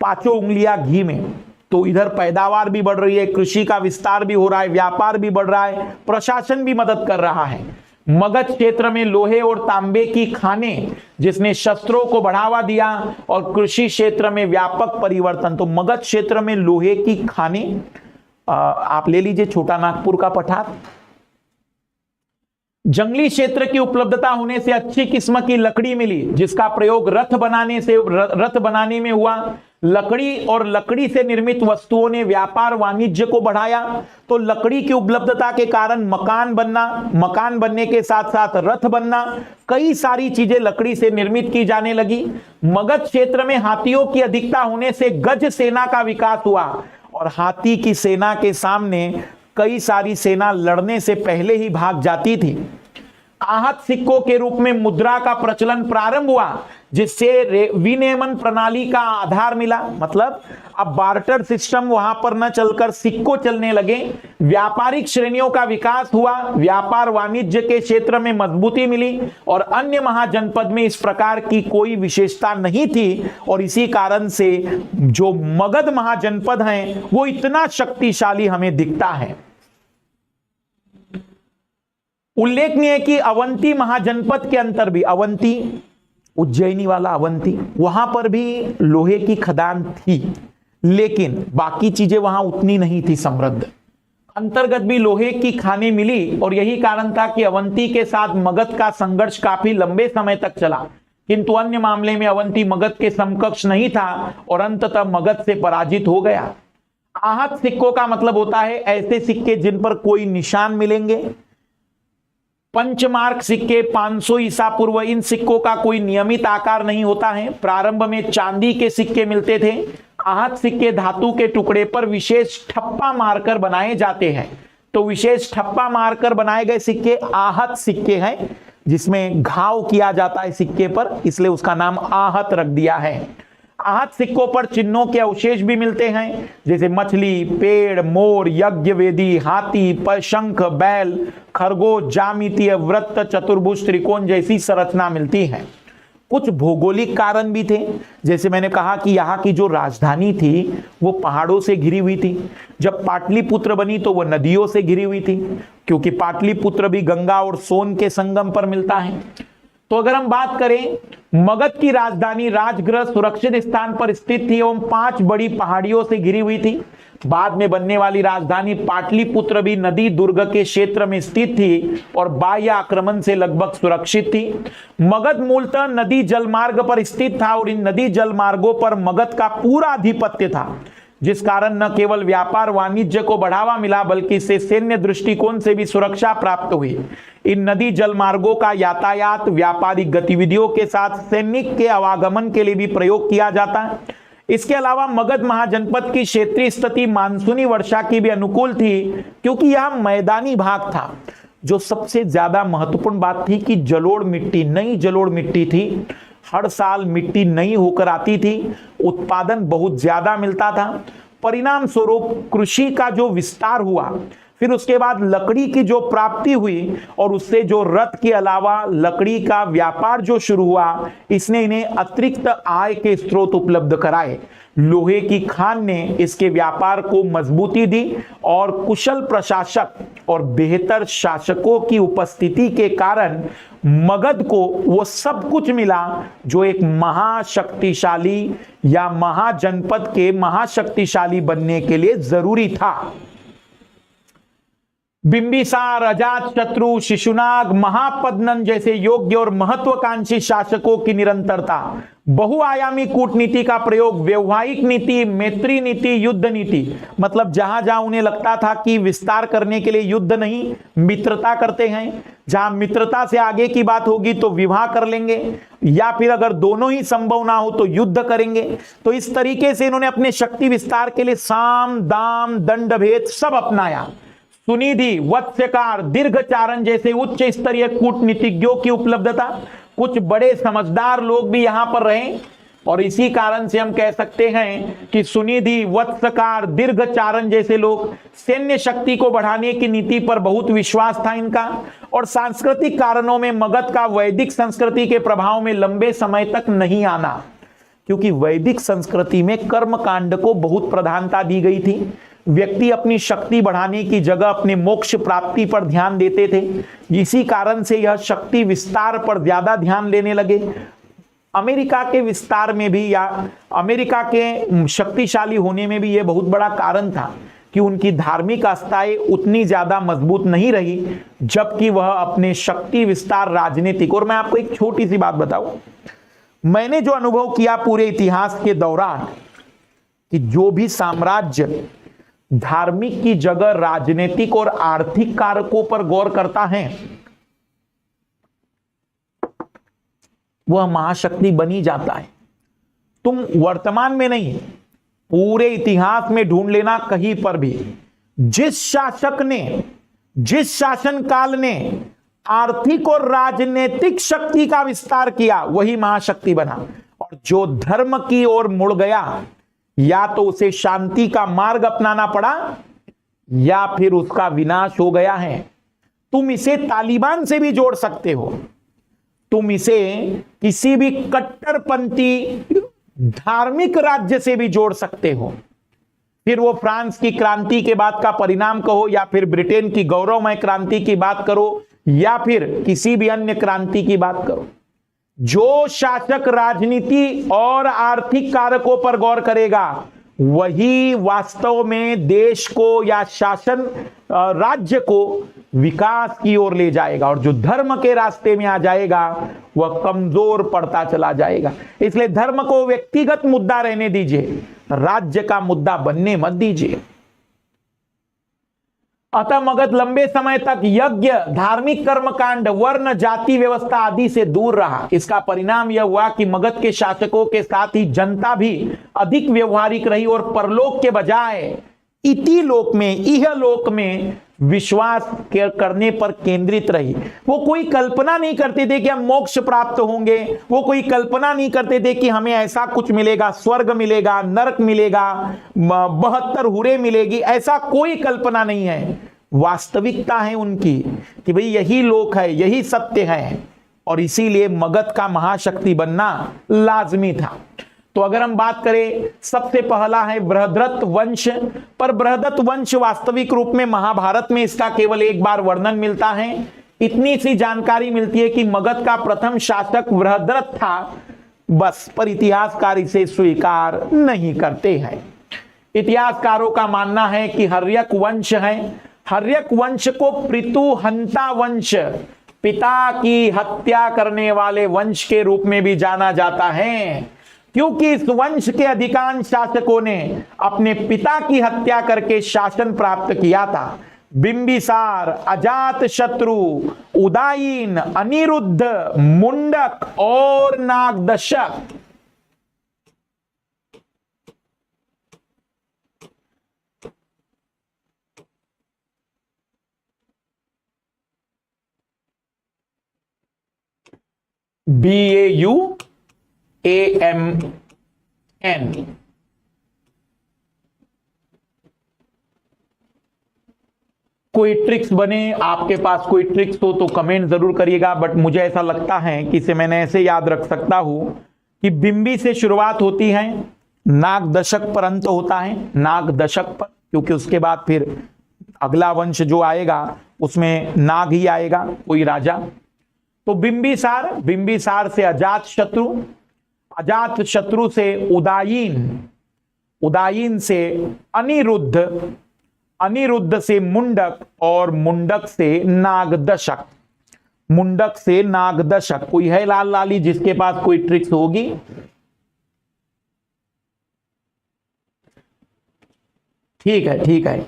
Speaker 1: पांचों उंगलियां घी में, तो इधर पैदावार भी बढ़ रही है, कृषि का विस्तार भी हो रहा है, व्यापार भी बढ़ रहा है, प्रशासन भी मदद कर रहा है। मगध क्षेत्र में लोहे और तांबे की खानें, जिसने शस्त्रों को बढ़ावा दिया, और कृषि क्षेत्र में व्यापक परिवर्तन। तो मगध क्षेत्र में लोहे की खानें, आप ले लीजिए छोटा नागपुर का पठार। जंगली क्षेत्र की उपलब्धता होने से अच्छी किस्म की लकड़ी मिली, जिसका प्रयोग रथ बनाने में हुआ। लकड़ी और लकड़ी से निर्मित वस्तुओं ने व्यापार वाणिज्य को बढ़ाया। तो लकड़ी की उपलब्धता के कारण मकान बनने के साथ साथ रथ बनना, कई सारी चीजें लकड़ी से निर्मित की जाने लगी। मगध क्षेत्र में हाथियों की अधिकता होने से गज सेना का विकास हुआ, और हाथी की सेना के सामने कई सारी सेना लड़ने से पहले ही भाग जाती थी। आहत सिक्कों के रूप में मुद्रा का प्रचलन प्रारंभ हुआ, जिससे विनियमन प्रणाली का आधार मिला। मतलब अब बार्टर सिस्टम वहां पर न चलकर सिक्कों चलने लगे। व्यापारिक श्रेणियों का विकास हुआ, व्यापार वाणिज्य के क्षेत्र में मजबूती मिली, और अन्य महाजनपद में इस प्रकार की कोई विशेषता नहीं थी। और इसी कारण से जो मगध महाजनपद हैं वो इतना शक्तिशाली हमें दिखता है। उल्लेखनीय है कि अवंती महाजनपद के अंतर भी, अवंती उज्जैनी वाला अवंती, वहां पर भी लोहे की खदान थी, लेकिन बाकी चीजें वहां उतनी नहीं थी समृद्ध। अंतर्गत भी लोहे की खानें मिली, और यही कारण था कि अवंती के साथ मगध का संघर्ष काफी लंबे समय तक चला। किंतु अन्य मामले में अवंती मगध के समकक्ष नहीं था, और अंततः मगध से पराजित हो गया। आहत सिक्कों का मतलब होता है ऐसे सिक्के जिन पर कोई निशान मिलेंगे। पंचमार्क सिक्के 500 ईसा पूर्व, इन सिक्कों का कोई नियमित आकार नहीं होता है। प्रारंभ में चांदी के सिक्के मिलते थे। आहत सिक्के धातु के टुकड़े पर विशेष ठप्पा मारकर बनाए जाते हैं। तो विशेष ठप्पा मारकर बनाए गए सिक्के आहत सिक्के हैं, जिसमें घाव किया जाता है सिक्के पर, इसलिए उसका नाम आहत रख दिया है। आहत सिक्कों पर चिन्हों के अवशेष भी मिलते हैं, जैसे मछली, पेड़, मोर, यज्ञ वेदी, हाथी, शंख, बैल, खरगोश, ज्यामितीय वृत्त, चतुर्भुज, त्रिकोण जैसी संरचना मिलती है। कुछ भौगोलिक कारण भी थे, जैसे मैंने कहा कि यहाँ की जो राजधानी थी वो पहाड़ों से घिरी हुई थी। जब पाटलिपुत्र बनी तो वह नदियों से घिरी हुई थी, क्योंकि पाटलिपुत्र भी गंगा और सोन के संगम पर मिलता है। तो अगर हम बात करें, मगध की राजधानी राजगृह सुरक्षित स्थान पर स्थित थी एवं 5 बड़ी पहाड़ियों से घिरी हुई थी। बाद में बनने वाली राजधानी पाटलिपुत्र भी नदी दुर्ग के क्षेत्र में स्थित थी और बाह्य आक्रमण से लगभग सुरक्षित थी। मगध मूलतः नदी जलमार्ग पर स्थित था, और इन नदी जलमार्गों पर मगध का पूरा आधिपत्य था, जिस कारण न केवल व्यापार वाणिज्य को बढ़ावा मिला, बल्कि इससे सैन्य दृष्टिकोण से भी सुरक्षा प्राप्त हुई। इन नदी जलमार्गों का यातायात व्यापारिक गतिविधियों के साथ सैनिक के आवागमन के लिए भी प्रयोग किया जाता है। इसके अलावा मगध महाजनपद की क्षेत्रीय स्थिति मानसूनी वर्षा की भी अनुकूल थी, क्योंकि यह मैदानी भाग था। जो सबसे ज्यादा महत्वपूर्ण बात थी कि जलोढ़ मिट्टी, नई जलोढ़ मिट्टी थी। हर साल मिट्टी नई होकर आती थी, उत्पादन बहुत ज्यादा मिलता था। परिणाम स्वरूप कृषि का जो विस्तार हुआ, फिर उसके बाद लकड़ी की जो प्राप्ति हुई, और उससे जो रथ के अलावा लकड़ी का व्यापार जो शुरू हुआ, इसने इन्हें अतिरिक्त आय के स्रोत उपलब्ध कराए। लोहे की खान ने इसके व्यापार को मजबूती दी, और कुशल प्रशासक और बेहतर शासकों की उपस्थिति के कारण मगध को वो सब कुछ मिला जो एक महाशक्तिशाली या महाजनपद के महाशक्तिशाली बनने के लिए जरूरी था। बिंबिसार, अजातशत्रु, शिशुनाग, महापद्मनंद जैसे योग्य और महत्वाकांक्षी शासकों की निरंतरता, बहुआयामी कूटनीति का प्रयोग, वैवाहिक नीति, मैत्री नीति, युद्ध नीति, मतलब जहां जहां उन्हें लगता था कि विस्तार करने के लिए युद्ध नहीं, मित्रता करते हैं। जहां मित्रता से आगे की बात होगी तो विवाह कर लेंगे, या फिर अगर दोनों ही संभव ना हो तो युद्ध करेंगे। तो इस तरीके से इन्होंने अपने शक्ति विस्तार के लिए साम, दाम, दंड भेद सब अपनाया। सुनिधि, वत्स्यकार, दीर्घचारण जैसे उच्च स्तरीय कूटनीतिज्ञों की उपलब्धता, कुछ बड़े समझदार लोग भी यहां पर रहे। और इसी कारण से हम कह सकते हैं कि सुनिधि, वत्सकार, दीर्घचारण जैसे लोग, सैन्य शक्ति को बढ़ाने की नीति पर बहुत विश्वास था इनका। और सांस्कृतिक कारणों में मगध का वैदिक संस्कृति के प्रभाव में लंबे समय तक नहीं आना, क्योंकि वैदिक संस्कृति में कर्म कांड को बहुत प्रधानता दी गई थी। व्यक्ति अपनी शक्ति बढ़ाने की जगह अपने मोक्ष प्राप्ति पर ध्यान देते थे। इसी कारण से यह शक्ति विस्तार पर ज्यादा ध्यान देने लगे। अमेरिका के विस्तार में भी या अमेरिका के शक्तिशाली होने में भी यह बहुत बड़ा कारण था कि उनकी धार्मिक आस्थाएं उतनी ज्यादा मजबूत नहीं रही, जबकि वह अपने शक्ति विस्तार राजनीतिक। और मैं आपको एक छोटी सी बात बताऊं, मैंने जो अनुभव किया पूरे इतिहास के दौरान कि जो भी साम्राज्य धार्मिक की जगह राजनीतिक और आर्थिक कारकों पर गौर करता है वह महाशक्ति बनी जाता है। तुम वर्तमान में नहीं, पूरे इतिहास में ढूंढ लेना कहीं पर भी, जिस शासक ने, जिस शासन काल ने आर्थिक और राजनीतिक शक्ति का विस्तार किया वही महाशक्ति बना। और जो धर्म की ओर मुड़ गया, या तो उसे शांति का मार्ग अपनाना पड़ा या फिर उसका विनाश हो गया है। तुम इसे तालिबान से भी जोड़ सकते हो, तुम इसे किसी भी कट्टरपंथी धार्मिक राज्य से भी जोड़ सकते हो। फिर वो फ्रांस की क्रांति के बाद का परिणाम कहो, या फिर ब्रिटेन की गौरवमय क्रांति की बात करो, या फिर किसी भी अन्य क्रांति की बात करो। जो शासक राजनीति और आर्थिक कारकों पर गौर करेगा वही वास्तव में देश को या शासन राज्य को विकास की ओर ले जाएगा, और जो धर्म के रास्ते में आ जाएगा वह कमजोर पड़ता चला जाएगा। इसलिए धर्म को व्यक्तिगत मुद्दा रहने दीजिए, राज्य का मुद्दा बनने मत दीजिए। अतः मगध लंबे समय तक यज्ञ, धार्मिक कर्मकांड, वर्ण, जाति व्यवस्था आदि से दूर रहा। इसका परिणाम यह हुआ कि मगध के शासकों के साथ ही जनता भी अधिक व्यवहारिक रही और परलोक के बजाय इतिलोक में, इहलोक में विश्वास करने पर केंद्रित रही। वो कोई कल्पना नहीं करते थे कि हम मोक्ष प्राप्त होंगे, वो कोई कल्पना नहीं करते थे कि हमें ऐसा कुछ मिलेगा, स्वर्ग मिलेगा, नरक मिलेगा, 72 हुरे मिलेगी, ऐसा कोई कल्पना नहीं है। वास्तविकता है उनकी कि भाई यही लोक है, यही सत्य है, और इसीलिए मगध का महाशक्ति बनना लाजमी था। तो अगर हम बात करें, सबसे पहला है बृहद्रथ वंश। पर बृहद्रथ वंश वास्तविक रूप में महाभारत में इसका केवल एक बार वर्णन मिलता है। इतनी सी जानकारी मिलती है कि मगध का प्रथम शासक बृहद्रथ था, बस। पर इतिहासकार इसे स्वीकार नहीं करते हैं। इतिहासकारों का मानना है कि हर्यक वंश है। हर्यक वंश को पृथुहंता वंश, पिता की हत्या करने वाले वंश के रूप में भी जाना जाता है, क्योंकि इस वंश के अधिकांश शासकों ने अपने पिता की हत्या करके शासन प्राप्त किया था। बिंबिसार, अजातशत्रु, उदायीन, अनिरुद्ध, मुंडक और नागदशक। BAUAMN। कोई ट्रिक्स बने, आपके पास कोई ट्रिक्स हो तो कमेंट जरूर करिएगा, बट मुझे ऐसा लगता है कि इसे मैंने ऐसे याद रख सकता हूं कि बिंबी से शुरुआत होती है, नाग दशक पर अंत होता है, नाग दशक पर, क्योंकि उसके बाद फिर अगला वंश जो आएगा उसमें नाग ही आएगा, कोई राजा। तो बिंबिसार, बिंबिसार से अजात शत्रु, अजात शत्रु से उदायीन, उदायीन से अनिरुद्ध, अनिरुद्ध से मुंडक, और मुंडक से नागदशक, मुंडक से नागदशक। कोई है लाल लाली जिसके पास कोई ट्रिक्स होगी? ठीक है, ठीक है।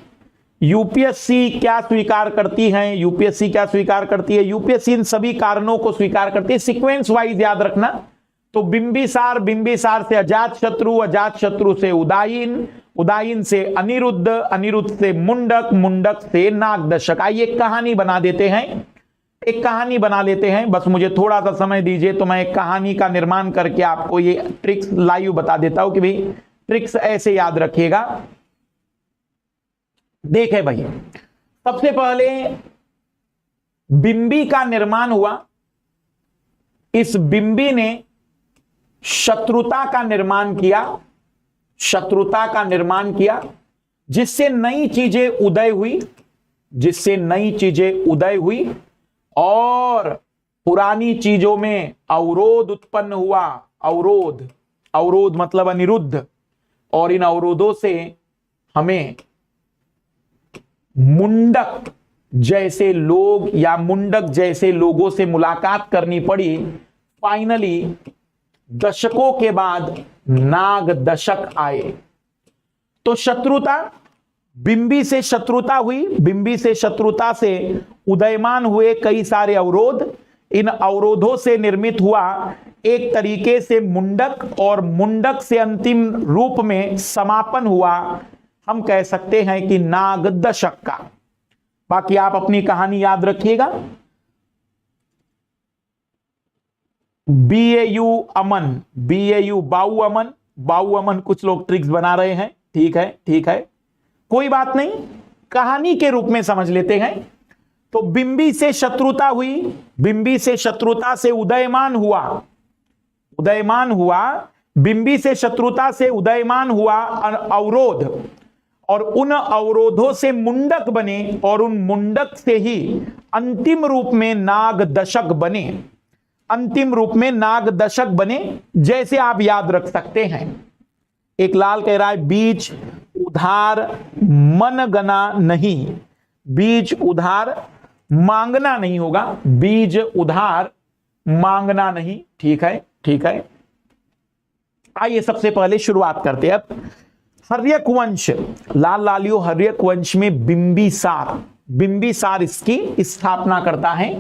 Speaker 1: यूपीएससी क्या स्वीकार करती है? यूपीएससी क्या स्वीकार करती है? यूपीएससी इन सभी कारणों को स्वीकार करती है, सीक्वेंस वाइज याद रखना। तो बिंबिसार, बिंबिसार से अजात शत्रु, अजात शत्रु से उदायीन, उदायीन से अनिरुद्ध, अनिरुद्ध से मुंडक, मुंडक से नागदशक। आइए कहानी बना देते हैं। एक कहानी बना लेते हैं, बस मुझे थोड़ा सा समय दीजिए तो मैं एक कहानी का निर्माण करके आपको ये ट्रिक्स लाइव बता देता हूं कि भाई ट्रिक्स ऐसे याद रखिएगा। देखे भाई, सबसे पहले बिंबी का निर्माण हुआ। इस बिंबी ने शत्रुता का निर्माण किया, शत्रुता का निर्माण किया, जिससे नई चीजें उदय हुई, जिससे नई चीजें उदय हुई और पुरानी चीजों में अवरोध उत्पन्न हुआ। अवरोध, अवरोध मतलब अनिरुद्ध, और इन अवरोधों से हमें मुंडक जैसे लोग या मुंडक जैसे लोगों से मुलाकात करनी पड़ी। फाइनली दशकों के बाद नाग दशक आए। तो शत्रुता, बिंबी से शत्रुता हुई, बिंबी से शत्रुता से उदयमान हुए कई सारे अवरोध। इन अवरोधों से निर्मित हुआ एक तरीके से मुंडक, और मुंडक से अंतिम रूप में समापन हुआ, हम कह सकते हैं कि नाग दशक का। बाकी आप अपनी कहानी याद रखिएगा। BAU अमन, BAU बाऊ अमन, बाऊ अमन कुछ लोग ट्रिक्स बना रहे हैं, ठीक है, ठीक है, कोई बात नहीं, कहानी के रूप में समझ लेते हैं। तो बिंबी से शत्रुता हुई, बिंबी से शत्रुता से उदयमान हुआ, उदयमान हुआ, बिंबी से शत्रुता से उदयमान हुआ अवरोध, और उन अवरोधों से मुंडक बने, और उन मुंडक से ही अंतिम रूप में नाग दशक बने, अंतिम रूप में नाग दशक बने। जैसे आप याद रख सकते हैं, एक लाल कह रहा है बीज उधार मन गना नहीं, बीज उधार मांगना नहीं होगा, बीज उधार मांगना नहीं, ठीक है, ठीक है। आइए सबसे पहले शुरुआत करते हैं। अब हर्यक वंश, लाल लालियो हर्यक वंश में बिंबिसार, बिंबिसार इसकी स्थापना करता है।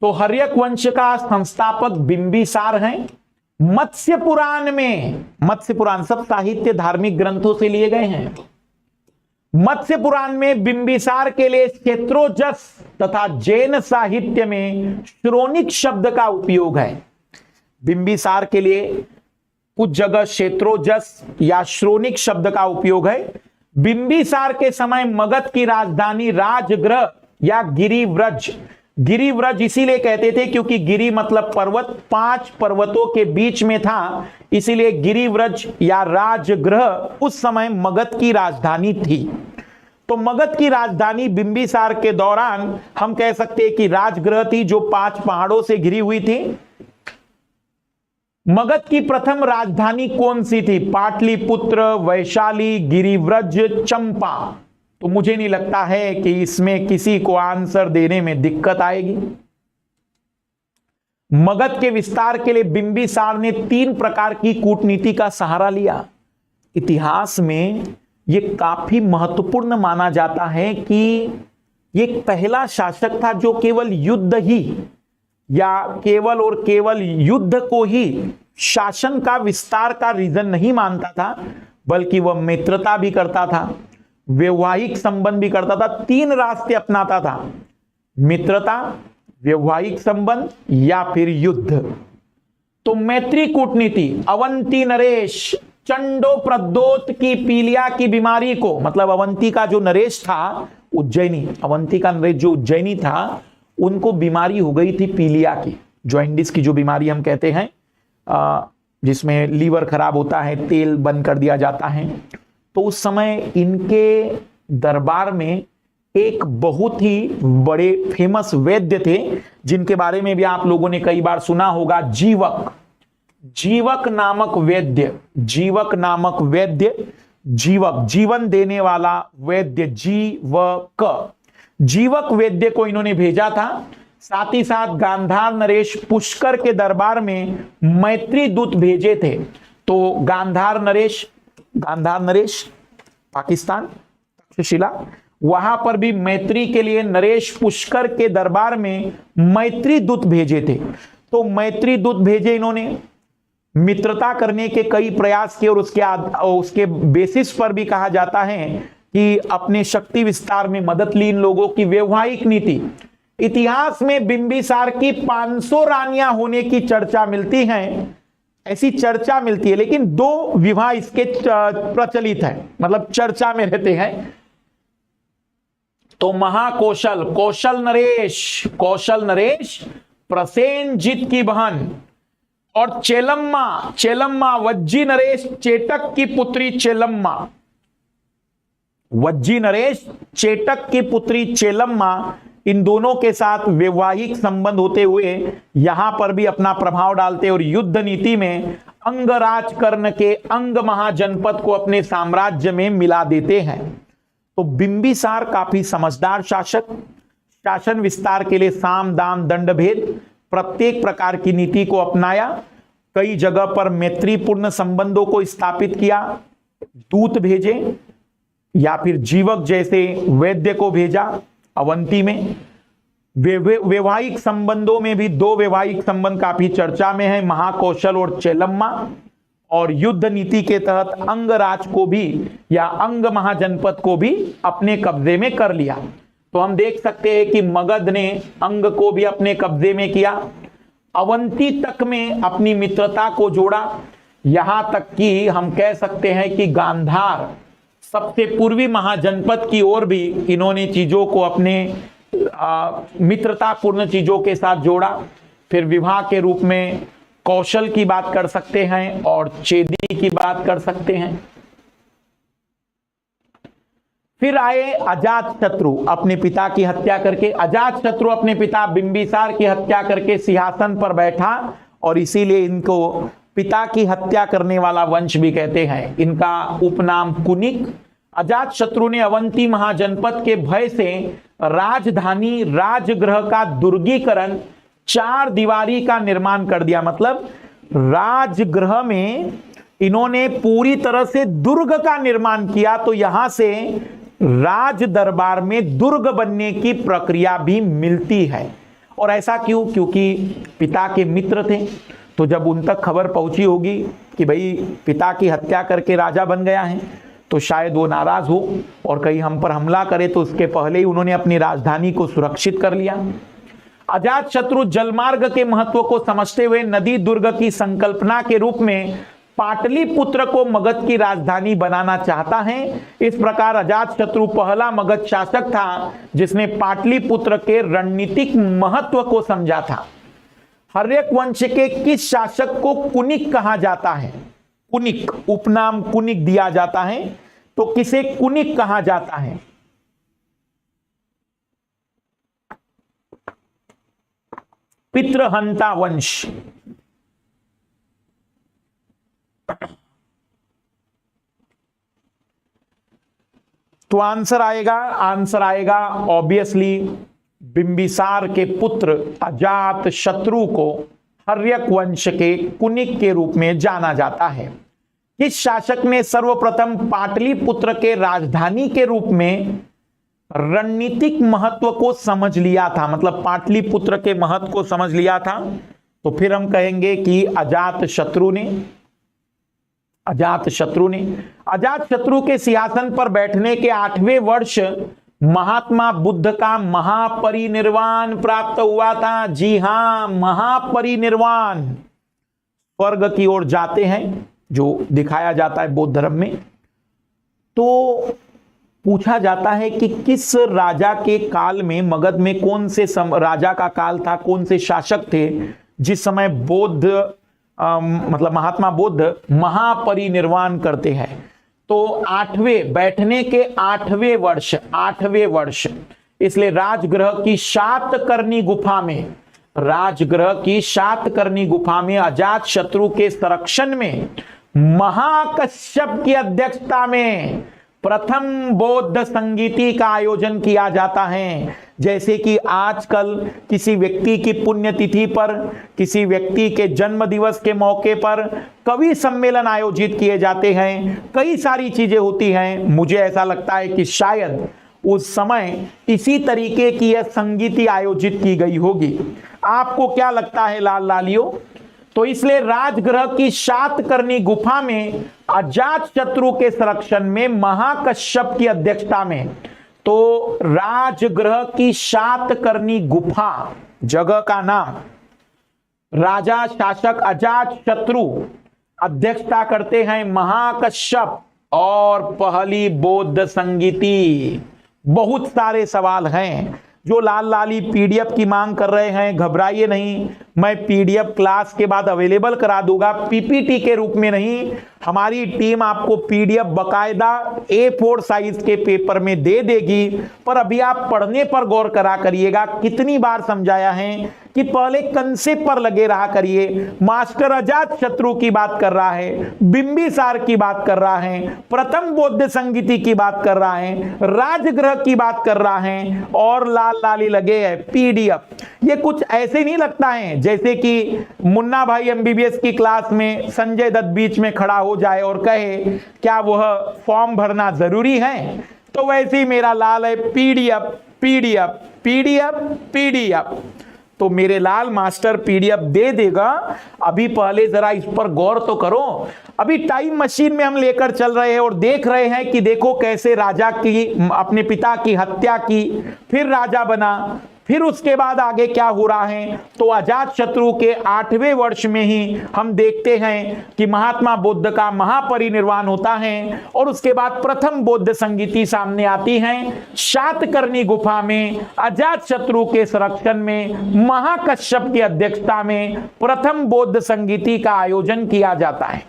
Speaker 1: तो हर्यक वंश का संस्थापक बिंबिसार हैं। मत्स्य पुराण में, मत्स्य पुराण सब साहित्य धार्मिक ग्रंथों से लिए गए हैं। मत्स्य पुराण में बिंबिसार के लिए क्षेत्रोजस तथा जैन साहित्य में श्रोणिक शब्द का उपयोग है। बिंबिसार के लिए कुछ जगह क्षेत्रोजस या श्रोणिक शब्द का उपयोग है। बिंबिसार के समय मगध की राजधानी राजगृह या गिरिव्रज, गिरिव्रज इसीलिए कहते थे क्योंकि गिरि मतलब पर्वत, 5 पर्वतों के बीच में था, इसीलिए गिरिव्रज या राजगृह उस समय मगध की राजधानी थी। तो मगध की राजधानी बिंबिसार के दौरान हम कह सकते हैं कि राजगृह थी, जो 5 पहाड़ों से घिरी हुई थी। मगध की प्रथम राजधानी कौन सी थी? पाटलिपुत्र, वैशाली, गिरिव्रज, चंपा। तो मुझे नहीं लगता है कि इसमें किसी को आंसर देने में दिक्कत आएगी। मगध के विस्तार के लिए बिंबिसार ने 3 प्रकार की कूटनीति का सहारा लिया। इतिहास में यह काफी महत्वपूर्ण माना जाता है कि ये पहला शासक था जो केवल युद्ध ही या केवल और केवल युद्ध को ही शासन का विस्तार का रीजन नहीं मानता था, बल्कि वह मित्रता भी करता था, वैवाहिक संबंध भी करता था। 3 रास्ते अपनाता था, मित्रता, वैवाहिक संबंध या फिर युद्ध। तो मैत्री कूटनीति, अवंती नरेश चंडो प्रद्योत की पीलिया की बीमारी को, मतलब अवंती का जो नरेश था उज्जैनी, अवंती का नरेश जो उज्जैनी था, उनको बीमारी हो गई थी पीलिया की, जॉइंडिस की जो बीमारी हम कहते हैं, जिसमें लीवर खराब होता है, तेल बंद कर दिया जाता है। तो उस समय इनके दरबार में एक बहुत ही बड़े फेमस वैद्य थे, जिनके बारे में भी आप लोगों ने कई बार सुना होगा, जीवक, जीवक नामक वैद्य, जीवक नामक वैद्य, जीवक जीवन देने वाला वैद्य, जीवक, जीवक वैद्य को इन्होंने भेजा था। साथ ही साथ गांधार नरेश पुष्कर के दरबार में मैत्री दूत भेजे थे। तो गांधार नरेश पाकिस्तान, तक्षशिला, वहां पर भी मैत्री के लिए नरेश पुष्कर के दरबार में मैत्री दूत भेजे थे। तो मैत्री दूत भेजे इन्होंने, मित्रता करने के कई प्रयास किए, और उसके बेसिस पर भी कहा जाता है कि अपने शक्ति विस्तार में मदद ली इन लोगों की। वैवाहिक नीति, इतिहास में बिंबिसार की 500 रानियां होने की चर्चा मिलती हैं, ऐसी चर्चा मिलती है, लेकिन 2 विवाह इसके प्रचलित है, मतलब चर्चा में रहते हैं। तो महाकौशल, कौशल नरेश प्रसेनजीत की बहन, और चेलम्मा वज्जी नरेश चेटक की पुत्री चेलम्मा, वज्जी नरेश चेटक की पुत्री चेलम्मा, इन दोनों के साथ वैवाहिक संबंध होते हुए यहां पर भी अपना प्रभाव डालते और युद्ध नीति में अंगराज कर्ण के अंग महाजनपद को अपने साम्राज्य में मिला देते हैं। तो बिंबिसार काफी समझदार शासक, शासन विस्तार के लिए साम दाम दंड भेद प्रत्येक प्रकार की नीति को अपनाया, कई जगह पर मैत्रीपूर्ण संबंधों को स्थापित किया, दूत भेजे या फिर जीवक जैसे वैद्य को भेजा अवंती में। वैवाहिक संबंधों में भी 2 वैवाहिक संबंध काफी चर्चा में है, महाकौशल और चेलम्मा, और युद्ध नीति के तहत अंगराज को भी या अंग महाजनपद को भी अपने कब्जे में कर लिया। तो हम देख सकते हैं कि मगध ने अंग को भी अपने कब्जे में किया, अवंती तक में अपनी मित्रता को जोड़ा, यहां तक कि हम कह सकते हैं कि गांधार सबसे पूर्वी महाजनपद की ओर भी इन्होंने चीजों को अपने मित्रतापूर्ण चीजों के साथ जोड़ा। फिर विवाह के रूप में कौशल की बात कर सकते हैं और चेदी की बात कर सकते हैं। फिर आए अजातशत्रु, अपने पिता की हत्या करके। अजातशत्रु अपने पिता बिंबिसार की हत्या करके सिंहासन पर बैठा और इसीलिए इनको पिता की हत्या करने वाला वंश भी कहते हैं। इनका उपनाम कुनिक। अजातशत्रु ने अवंती महाजनपद के भय से राजधानी राजगृह का दुर्गीकरण 4 दीवारी का निर्माण कर दिया। मतलब राजगृह में इन्होंने पूरी तरह से दुर्ग का निर्माण किया। तो यहां से राज दरबार में दुर्ग बनने की प्रक्रिया भी मिलती है। और ऐसा क्यों? क्योंकि पिता के मित्र थे, तो जब उन तक खबर पहुंची होगी कि भाई पिता की हत्या करके राजा बन गया है, तो शायद वो नाराज हो और कहीं हम पर हमला करे, तो उसके पहले ही उन्होंने अपनी राजधानी को सुरक्षित कर लिया। अजातशत्रु जलमार्ग के महत्व को समझते हुए नदी दुर्ग की संकल्पना के रूप में पाटलिपुत्र को मगध की राजधानी बनाना चाहता है। इस प्रकार अजातशत्रु पहला मगध शासक था जिसने पाटलिपुत्र के रणनीतिक महत्व को समझा था। हर्यक वंश के किस शासक को कुनिक कहा जाता है? कुनिक, उपनाम कुनिक दिया जाता है, तो किसे कुनिक कहा जाता है? पितृहंता वंश। तो आंसर आएगा ऑब्वियसली बिंबिसार के पुत्र अजात शत्रु को हर्यक वंश के कुनिक के रूप में जाना जाता है। इस शासक ने सर्वप्रथम पाटलिपुत्र के राजधानी के रूप में रणनीतिक महत्व को समझ लिया था, मतलब पाटलिपुत्र के महत्व को समझ लिया था। तो फिर हम कहेंगे कि अजातशत्रु के सिंहासन पर बैठने के 8वें वर्ष महात्मा बुद्ध का महापरिनिर्वाण प्राप्त हुआ था। जी हां, महापरिनिर्वाण, स्वर्ग की ओर जाते हैं जो दिखाया जाता है बौद्ध धर्म में। तो पूछा जाता है कि किस राजा के काल में, मगध में कौन से राजा का काल था, कौन से शासक थे जिस समय मतलब महात्मा बुद्ध महापरिनिर्वाण करते हैं? तो 8वें, बैठने के 8वें वर्ष, इसलिए राजगृह की शातकर्णी गुफा में अजातशत्रु के संरक्षण में महाकश्यप की अध्यक्षता में प्रथम बौद्ध संगीति का आयोजन किया जाता है। जैसे कि आजकल किसी व्यक्ति की पुण्यतिथि पर, किसी व्यक्ति के जन्म दिवस के मौके पर कवि सम्मेलन आयोजित किए जाते हैं, कई सारी चीजें होती हैं। मुझे ऐसा लगता है कि शायद उस समय इसी तरीके की यह संगीति आयोजित की गई होगी। आपको क्या लगता है लाल लालियों? तो इसलिए राजगृह की शातकर्णी गुफा में अजातशत्रु के संरक्षण में महाकश्यप की अध्यक्षता में तो राजगृह की सातकर्णी गुफा जगह का नाम, राजा शासक अजातशत्रु, अध्यक्षता करते हैं महाकश्यप, और पहली बौद्ध संगीति। बहुत सारे सवाल हैं। जो लाल लाली पीडीएफ की मांग कर रहे हैं, घबराइए नहीं, मैं पीडीएफ क्लास के बाद अवेलेबल करा दूंगा, पीपीटी के रूप में नहीं। हमारी टीम आपको पीडीएफ बकायदा A4 साइज के पेपर में दे देगी। पर अभी आप पढ़ने पर गौर करा करिएगा। कितनी बार समझाया है कि पहले कंसेप्ट पर लगे रहा करिए। मास्टर अजातशत्रु की बात कर रहा है, बिंबिसार की बात कर रहा है, प्रथम बौद्ध संगीति की बात कर रहा है, राजगृह की बात कर रहा है, और लाल लाली लगे है पीडीएफ। ये कुछ ऐसे नहीं लगता है जैसे कि मुन्ना भाई एमबीबीएस की क्लास में संजय दत्त बीच में खड़ा हो जाए और कहे क्या वह फॉर्म भरना जरूरी है। तो वैसे ही मेरा लाल है पीडीएफ पीडीएफ पीडीएफ पीडीएफ। तो मेरे लाल मास्टर पीडीएफ दे देगा। अभी पहले जरा इस पर गौर तो करो। अभी टाइम मशीन में हम लेकर चल रहे हैं और देख रहे हैं कि देखो कैसे राजा की, अपने पिता की हत्या की, फिर राजा बना, फिर उसके बाद आगे क्या हो रहा है। तो अजातशत्रु के 8वें वर्ष में ही हम देखते हैं कि महात्मा बुद्ध का महापरिनिर्वाण होता है, और उसके बाद प्रथम बौद्ध संगीति सामने आती है। सातकर्णी गुफा में अजातशत्रु के संरक्षण में महाकश्यप की अध्यक्षता में प्रथम बौद्ध संगीति का आयोजन किया जाता है।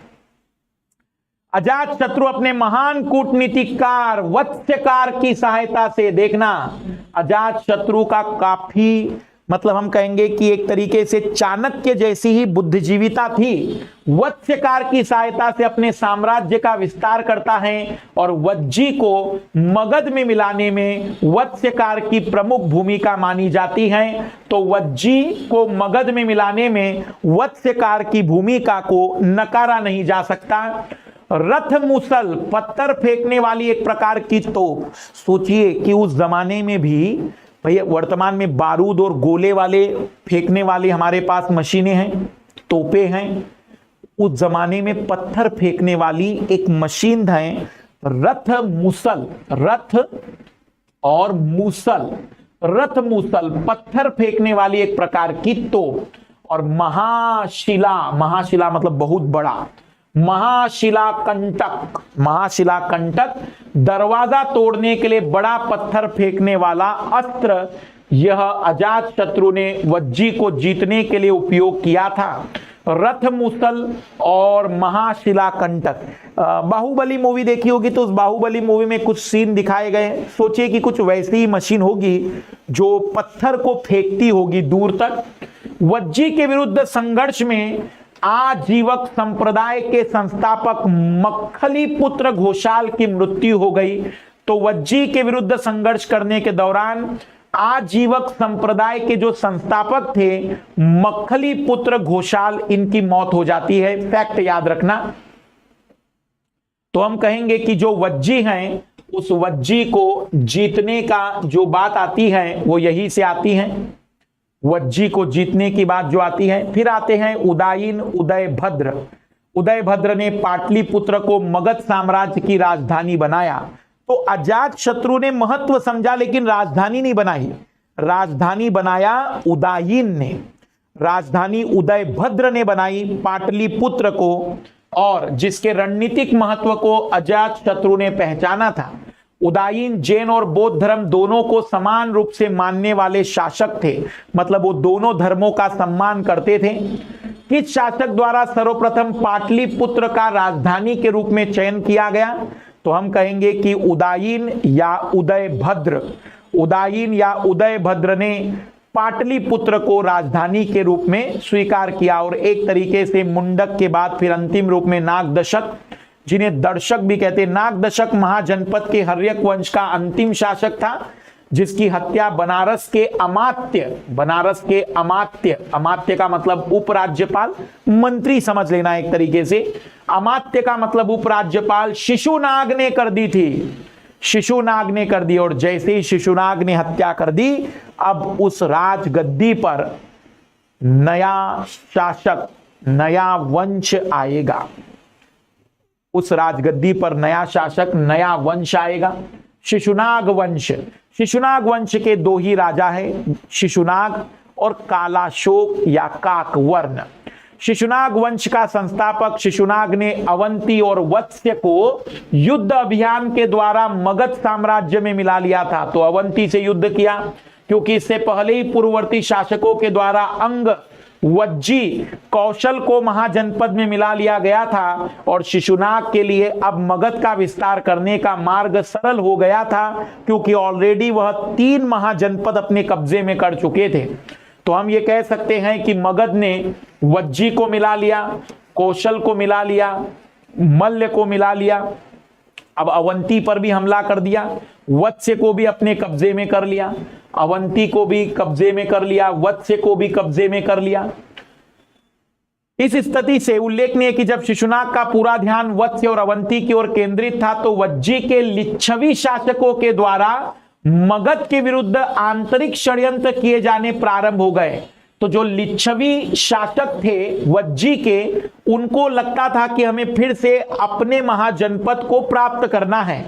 Speaker 1: अजातशत्रु अपने महान कूटनीतिकार वत्स्यकार की सहायता से, देखना अजातशत्रु का काफी, मतलब हम कहेंगे कि एक तरीके से चाणक्य जैसी ही बुद्धिजीविता थी। वत्स्यकार की सहायता से अपने साम्राज्य का विस्तार करता है, और वज्जी को मगध में मिलाने में वत्स्यकार की प्रमुख भूमिका मानी जाती है। तो वज्जी को मगध में मिलाने में वत्स्यकार की भूमिका को नकारा नहीं जा सकता। रथ मुसल, पत्थर फेंकने वाली एक प्रकार की तोप। सोचिए कि उस जमाने में भी, भैया वर्तमान में बारूद और गोले वाले फेंकने वाली हमारे पास मशीनें हैं, तोपे हैं। उस जमाने में पत्थर फेंकने वाली एक मशीन है रथ मुसल। रथ और मूसल, रथ मूसल, पत्थर फेंकने वाली एक प्रकार की तोप। और महाशिला, महाशिला मतलब बहुत बड़ा, महाशिला कंटक, महाशिला कंटक दरवाजा तोड़ने के लिए बड़ा पत्थर फेंकने वाला अस्त्र, यह अजातशत्रु ने वज्जी को जीतने के लिए उपयोग किया था। रथ मुसल और महाशिला कंटक। बाहुबली मूवी देखी होगी तो उस बाहुबली मूवी में कुछ सीन दिखाए गए। सोचिए कि कुछ वैसी ही मशीन होगी जो पत्थर को फेंकती होगी दूर तक। वज्जी के विरुद्ध संघर्ष में आजीवक संप्रदाय के संस्थापक मक्खली पुत्र घोषाल की मृत्यु हो गई। तो वज्जी के विरुद्ध संघर्ष करने के दौरान आजीवक संप्रदाय के जो संस्थापक थे मक्खली पुत्र घोषाल, इनकी मौत हो जाती है। फैक्ट याद रखना। तो हम कहेंगे कि जो वज्जी हैं, उस वज्जी को जीतने का जो बात आती है वो यही से आती है। वज्जी को जीतने की बात जो आती है। फिर आते हैं उदायीन उदयभद्र। उदयभद्र ने पाटलिपुत्र को मगध साम्राज्य की राजधानी बनाया। तो अजातशत्रु ने महत्व समझा लेकिन राजधानी नहीं बनाई, राजधानी बनाया उदायीन ने, राजधानी उदयभद्र ने बनाई पाटलिपुत्र को, और जिसके रणनीतिक महत्व को अजातशत्रु ने पहचाना था। उदायीन जैन और बौद्ध धर्म दोनों को समान रूप से मानने वाले शासक थे, मतलब वो दोनों धर्मों का सम्मान करते थे। किस शासक द्वारा सर्वप्रथम पाटलिपुत्र का राजधानी के रूप में चयन किया गया? तो हम कहेंगे कि उदायीन या उदयभद्र। उदायीन या उदयभद्र ने पाटलिपुत्र को राजधानी के रूप में स्वीकार किया। और एक तरीके से मुंडक के बाद फिर अंतिम रूप में नागदशक, जिन्हें दर्शक भी कहते हैं, नागदशक महाजनपद के हर्यक वंश का अंतिम शासक था, जिसकी हत्या बनारस के अमात्य, बनारस के अमात्य, अमात्य का मतलब उपराज्यपाल, मंत्री समझ लेना एक तरीके से, अमात्य का मतलब उपराज्यपाल शिशुनाग ने कर दी थी। शिशुनाग ने कर दी, और जैसे ही शिशुनाग ने हत्या कर दी, अब उस राजगद्दी पर नया शासक, नया वंश आएगा। उस राजगद्दी पर नया शासक, नया वंश आएगा। शिशुनाग वंश। शिशुनाग वंश के दो ही राजा है, शिशुनाग और कालाशोक या काकवर्ण। शिशुनाग वंश का संस्थापक शिशुनाग ने अवंती और वत्स्य को युद्ध अभियान के द्वारा मगध साम्राज्य में मिला लिया था। तो अवंती से युद्ध किया, क्योंकि इससे पहले ही पूर्ववर्ती शासकों के द्वारा अंग, वज्जी, कौशल को महाजनपद में मिला लिया गया था और शिशुनाग के लिए अब मगध का विस्तार करने का मार्ग सरल हो गया था, क्योंकि ऑलरेडी वह 3 महाजनपद अपने कब्जे में कर चुके थे। तो हम ये कह सकते हैं कि मगध ने वज्जी को मिला लिया, कौशल को मिला लिया, मल्ल को मिला लिया, अब अवंती पर भी हमला कर दिया, वत्स्य को भी अपने कब्जे में कर लिया, अवंती को भी कब्जे में कर लिया, वत्स्य को भी कब्जे में कर लिया। इस स्थिति से उल्लेखनीय है कि जब शिशुनाग का पूरा ध्यान वत्स्य और अवंती की ओर केंद्रित था, तो वज्जी के लिच्छवी शासकों के द्वारा मगध के विरुद्ध आंतरिक षड्यंत्र किए जाने प्रारंभ हो गए। तो जो लिच्छवी शासक थे वज्जी के, उनको लगता था कि हमें फिर से अपने महाजनपद को प्राप्त करना है।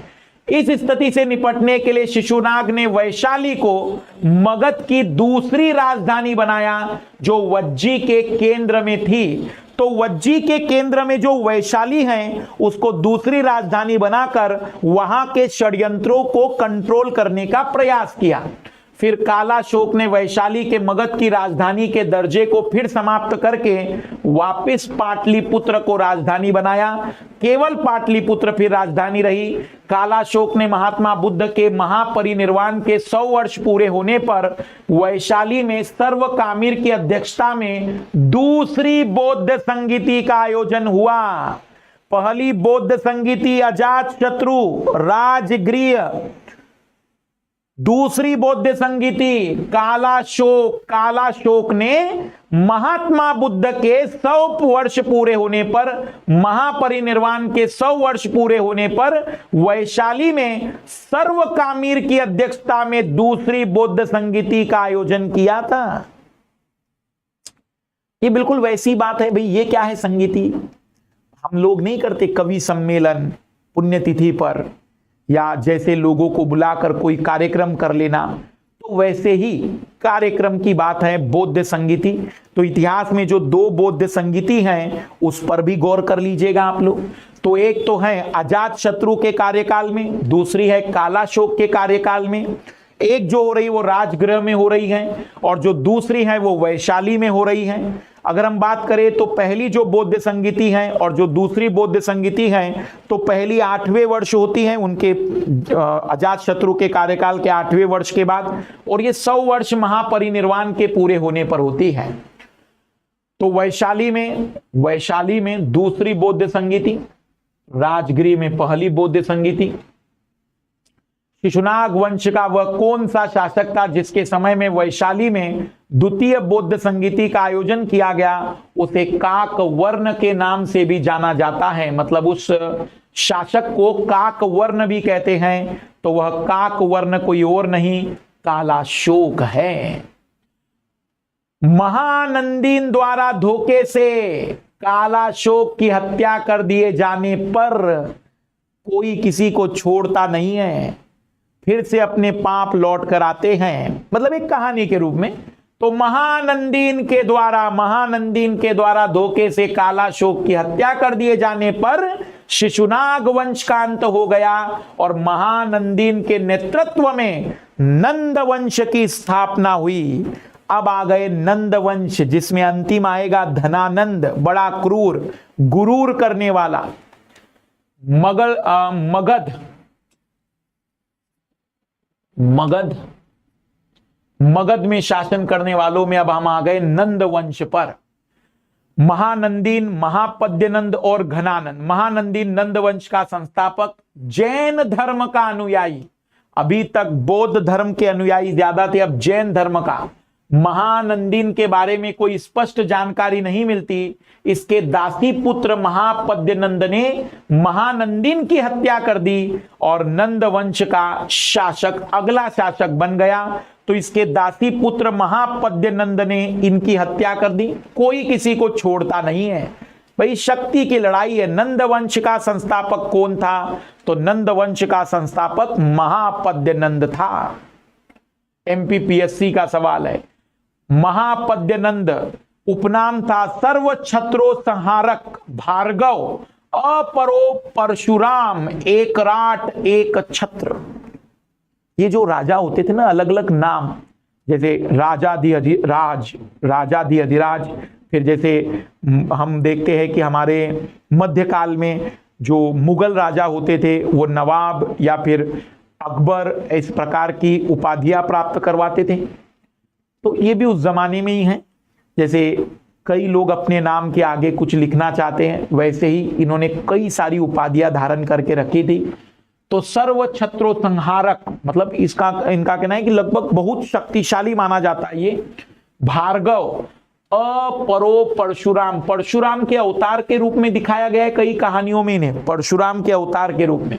Speaker 1: इस स्थिति से निपटने के लिए शिशुनाग ने वैशाली को मगध की दूसरी राजधानी बनाया, जो वज्जी के केंद्र में थी। तो वज्जी के केंद्र में जो वैशाली है, उसको दूसरी राजधानी बनाकर वहां के षड्यंत्रों को कंट्रोल करने का प्रयास किया। फिर कालाशोक ने वैशाली के मगध की राजधानी के दर्जे को फिर समाप्त करके वापस पाटलिपुत्र को राजधानी बनाया। केवल पाटलिपुत्र फिर राजधानी रही। कालाशोक ने महात्मा बुद्ध के महापरिनिर्वाण के 100 वर्ष पूरे होने पर वैशाली में सर्वकामिर की अध्यक्षता में दूसरी बौद्ध संगीति का आयोजन हुआ। पहली बौद्ध संगीति अजातशत्रु राजगृह, दूसरी बौद्ध संगीति कालाशोक। कालाशोक ने महात्मा बुद्ध के 100 वर्ष पूरे होने पर, महापरिनिर्वाण के 100 वर्ष पूरे होने पर वैशाली में सर्वकामिर की अध्यक्षता में दूसरी बौद्ध संगीति का आयोजन किया था। ये बिल्कुल वैसी बात है भाई। ये क्या है संगीति? हम लोग नहीं करते कवि सम्मेलन पुण्यतिथि पर, या जैसे लोगों को बुलाकर कोई कार्यक्रम कर लेना, तो वैसे ही कार्यक्रम की बात है बौद्ध संगीति। तो इतिहास में जो 2 बौद्ध संगीति हैं उस पर भी गौर कर लीजिएगा आप लोग। तो एक तो है अजातशत्रु के कार्यकाल में, दूसरी है कालाशोक के कार्यकाल में। एक जो हो रही वो राजगृह में हो रही है और जो दूसरी है वो वैशाली में हो रही है। अगर हम बात करें तो पहली जो बौद्ध संगीति है और जो दूसरी बौद्ध संगीति है, तो पहली 8वें वर्ष होती है उनके अजातशत्रु के कार्यकाल के 8वें वर्ष के बाद, और ये 100 वर्ष महापरिनिर्वाण के पूरे होने पर होती है। तो वैशाली में दूसरी बौद्ध संगीति, राजगृह में पहली बौद्ध संगीति। शिशुनाग वंश का वह कौन सा शासक था जिसके समय में वैशाली में द्वितीय बौद्ध संगीति का आयोजन किया गया? उसे काकवर्ण के नाम से भी जाना जाता है। मतलब उस शासक को काकवर्ण भी कहते हैं। तो वह काकवर्ण कोई और नहीं, कालाशोक है। महानंदीन द्वारा धोखे से कालाशोक की हत्या कर दिए जाने पर कोई किसी को छोड़ता नहीं है, फिर से अपने पाप लौट कर आते हैं। मतलब एक कहानी के रूप में। तो महानंदीन के द्वारा धोखे से कालाशोक की हत्या कर दिए जाने पर शिशुनाग वंश का अंत हो गया और महानंदीन के नेतृत्व में नंद वंश की स्थापना हुई। अब आ गए नंद वंश, जिसमें अंतिम आएगा धनानंद, बड़ा क्रूर, गुरूर करने वाला। मगध में शासन करने वालों में अब हम आ गए नंद वंश पर। महानंदीन, महापद्यनंद और घनानंद। महानंदीन नंद वंश का संस्थापक, जैन धर्म का अनुयायी। अभी तक बौद्ध धर्म के अनुयायी ज्यादा थे, अब जैन धर्म का। महानंदीन के बारे में कोई स्पष्ट जानकारी नहीं मिलती। इसके दासी पुत्र महापद्यनंद ने महानंदीन की हत्या कर दी और नंद वंश का शासक अगला शासक बन गया। तो इसके दासी पुत्र महापद्यनंद ने इनकी हत्या कर दी। कोई किसी को छोड़ता नहीं है भाई, शक्ति की लड़ाई है। नंद वंश का संस्थापक कौन था? तो नंद वंश का संस्थापक महापद्यनंद था। एमपीपीएससी का सवाल है। महापद्यनंद उपनाम था सर्व छत्रो संहारक भार्गव अपरो परशुराम एक राट एक छत्र। ये जो राजा होते थे ना, अलग अलग नाम, जैसे राजाधिराज, फिर जैसे हम देखते हैं कि हमारे मध्यकाल में जो मुगल राजा होते थे वो नवाब या फिर अकबर, इस प्रकार की उपाधियां प्राप्त करवाते थे। तो ये भी उस जमाने में ही है। जैसे कई लोग अपने नाम के आगे कुछ लिखना चाहते हैं, वैसे ही इन्होंने कई सारी उपाधियां धारण करके रखी थी। तो सर्व छत्रो संहारक मतलब इनका कहना है कि लगभग बहुत शक्तिशाली माना जाता है ये। भार्गव अपरो परशुराम, परशुराम के अवतार के रूप में दिखाया गया है कई कहानियों में इन्हें, परशुराम के अवतार के रूप में।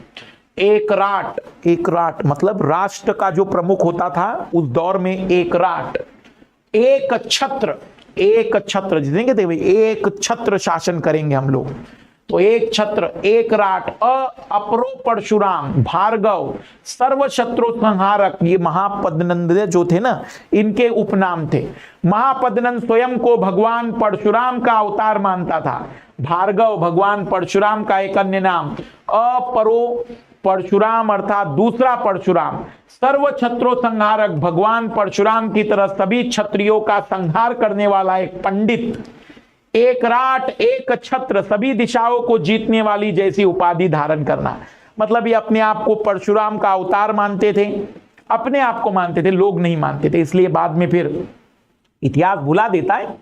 Speaker 1: एक राट मतलब राष्ट्र का जो प्रमुख होता था उस दौर में एक राट, एक छत्र जिसे कहते हैं एक छत्र शासन करेंगे हम लोग। तो एक छत्र, एक राट, अपरो परशुराम, भार्गव, सर्व शत्रु संहारक, ये महापद्यनंद जो थे ना, इनके उपनाम थे। महापद्यनंद स्वयं को भगवान परशुराम का अवतार मानता था। भार्गव भगवान परशुराम का एक अन्य नाम, अपरो परशुराम अर्थात दूसरा परशुराम, सर्व छत्रो संहारक, भगवान परशुराम की तरह सभी क्षत्रियों का संहार करने वाला एक पंडित, एक राट एक छत्र, सभी दिशाओं को जीतने वाली जैसी उपाधि धारण करना। मतलब ये अपने आप को परशुराम का अवतार मानते थे, अपने आप को मानते थे, लोग नहीं मानते थे। इसलिए बाद में फिर इतिहास भुला देता है,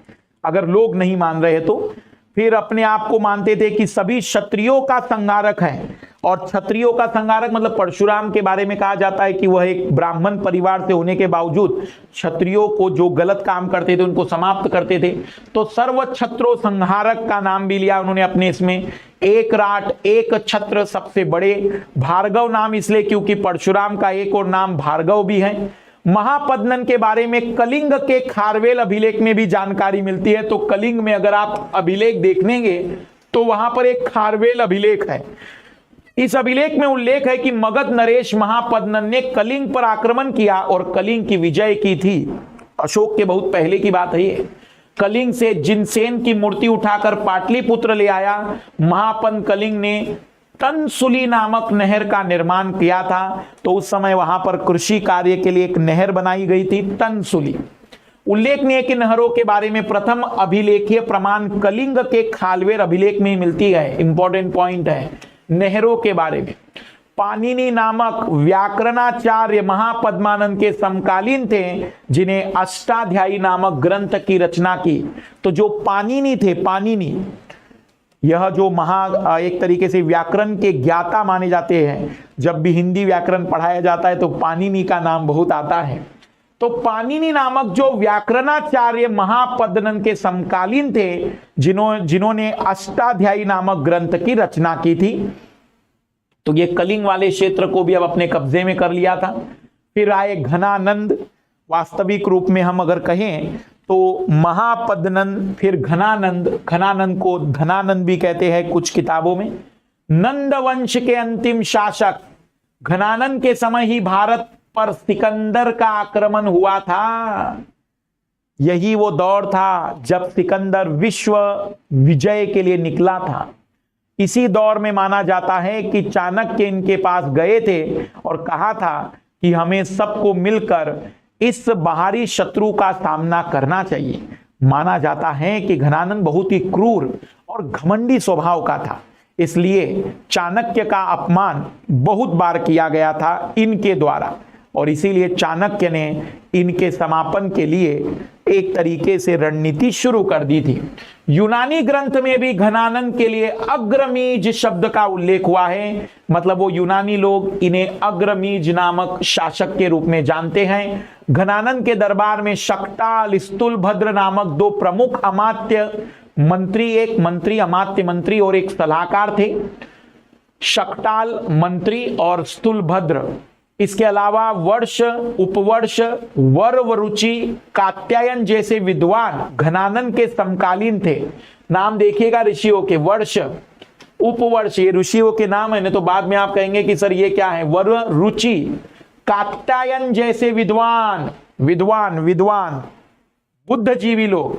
Speaker 1: अगर लोग नहीं मान रहे तो फिर अपने आप को मानते थे कि सभी क्षत्रियों का संहारक है। और क्षत्रियों का संहारक मतलब परशुराम के बारे में कहा जाता है कि वह एक ब्राह्मण परिवार से होने के बावजूद क्षत्रियों को जो गलत काम करते थे उनको समाप्त करते थे। तो सर्व छत्रो संहारक का नाम भी लिया उन्होंने अपने इसमें। एक राट एक छत्र सबसे बड़े, भार्गव नाम इसलिए क्योंकि परशुराम का एक और नाम भार्गव भी है। महापद्यनंद के बारे में कलिंग के खारवेल अभिलेख में भी जानकारी मिलती है। तो कलिंग में अगर आप अभिलेख देखेंगे तो वहां पर एक खारवेल अभिलेख है। इस अभिलेख में उल्लेख है कि मगध नरेश महापद्यनंद ने कलिंग पर आक्रमण किया और कलिंग की विजय की थी। अशोक के बहुत पहले की बात है ये। कलिंग से जिनसेन की मूर्ति उठाकर पाटलिपुत्र ले आया। महापद्य कलिंग ने तनसुली नामक नहर का निर्माण किया था। तो उस समय वहां पर कृषि कार्य के लिए एक नहर बनाई गई थी, तनसुली। उल्लेखनीय है कि नहरों के बारे में प्रथम अभिलेखीय प्रमाण कलिंग के खालवेर अभिलेख में मिलती है। इंपॉर्टेंट पॉइंट है नहरों के बारे में। पाणिनि नामक व्याकरणाचार्य महापद्मानंद के समकालीन थे, जिन्हें अष्टाध्यायी नामक ग्रंथ की रचना की। तो जो पाणिनि थे, पाणिनि यह जो एक तरीके से व्याकरण के ज्ञाता माने जाते हैं। जब भी हिंदी व्याकरण पढ़ाया जाता है तो पाणिनि का नाम बहुत आता है। तो पाणिनि नामक जो व्याकरणाचार्य महापद्यनंद के समकालीन थे, जिन्होंने अष्टाध्यायी नामक ग्रंथ की रचना की थी। तो ये कलिंग वाले क्षेत्र को भी अब अपने कब्जे में कर लिया था। फिर आए घनानंद। वास्तविक रूप में हम अगर कहें तो महापद्यनंद, फिर घनानंद, घनानंद को धनानंद भी कहते हैं कुछ किताबों में। नंद वंश के अंतिम शासक घनानंद के समय ही भारत पर सिकंदर का आक्रमण हुआ था। यही वो दौर था जब सिकंदर विश्व विजय के लिए निकला था। इसी दौर में माना जाता है कि चाणक्य इनके पास गए थे और कहा था कि हमें सबको मिलकर इस बाहरी शत्रु का सामना करना चाहिए। माना जाता है कि घनानंद बहुत ही क्रूर और घमंडी स्वभाव का था, इसलिए चाणक्य का अपमान बहुत बार किया गया था इनके द्वारा। और इसीलिए चाणक्य ने इनके समापन के लिए एक तरीके से रणनीति शुरू कर दी थी। यूनानी ग्रंथ में भी घनानंद के लिए अग्रमीज शब्द का उल्लेख हुआ है। मतलब वो यूनानी लोग इन्हें अग्रमीज नामक शासक के रूप में जानते हैं। घनानंद के दरबार में शक्ताल, स्तुलभद्र नामक दो प्रमुख अमात्य मंत्री, एक मंत्री अमात्य मंत्री और एक सलाहकार थे। शक्ताल मंत्री और स्तुलभद्र। इसके अलावा वर्ष, उपवर्ष, वरवरुचि, कात्यायन जैसे विद्वान घनानंद के समकालीन थे। नाम देखिएगा ऋषियों के, वर्ष, उपवर्ष, ये ऋषियों के नाम है, नहीं तो बाद में आप कहेंगे कि सर ये क्या है। वर रुचि, कात्यायन जैसे विद्वान, विद्वान बुद्धजीवी लोग।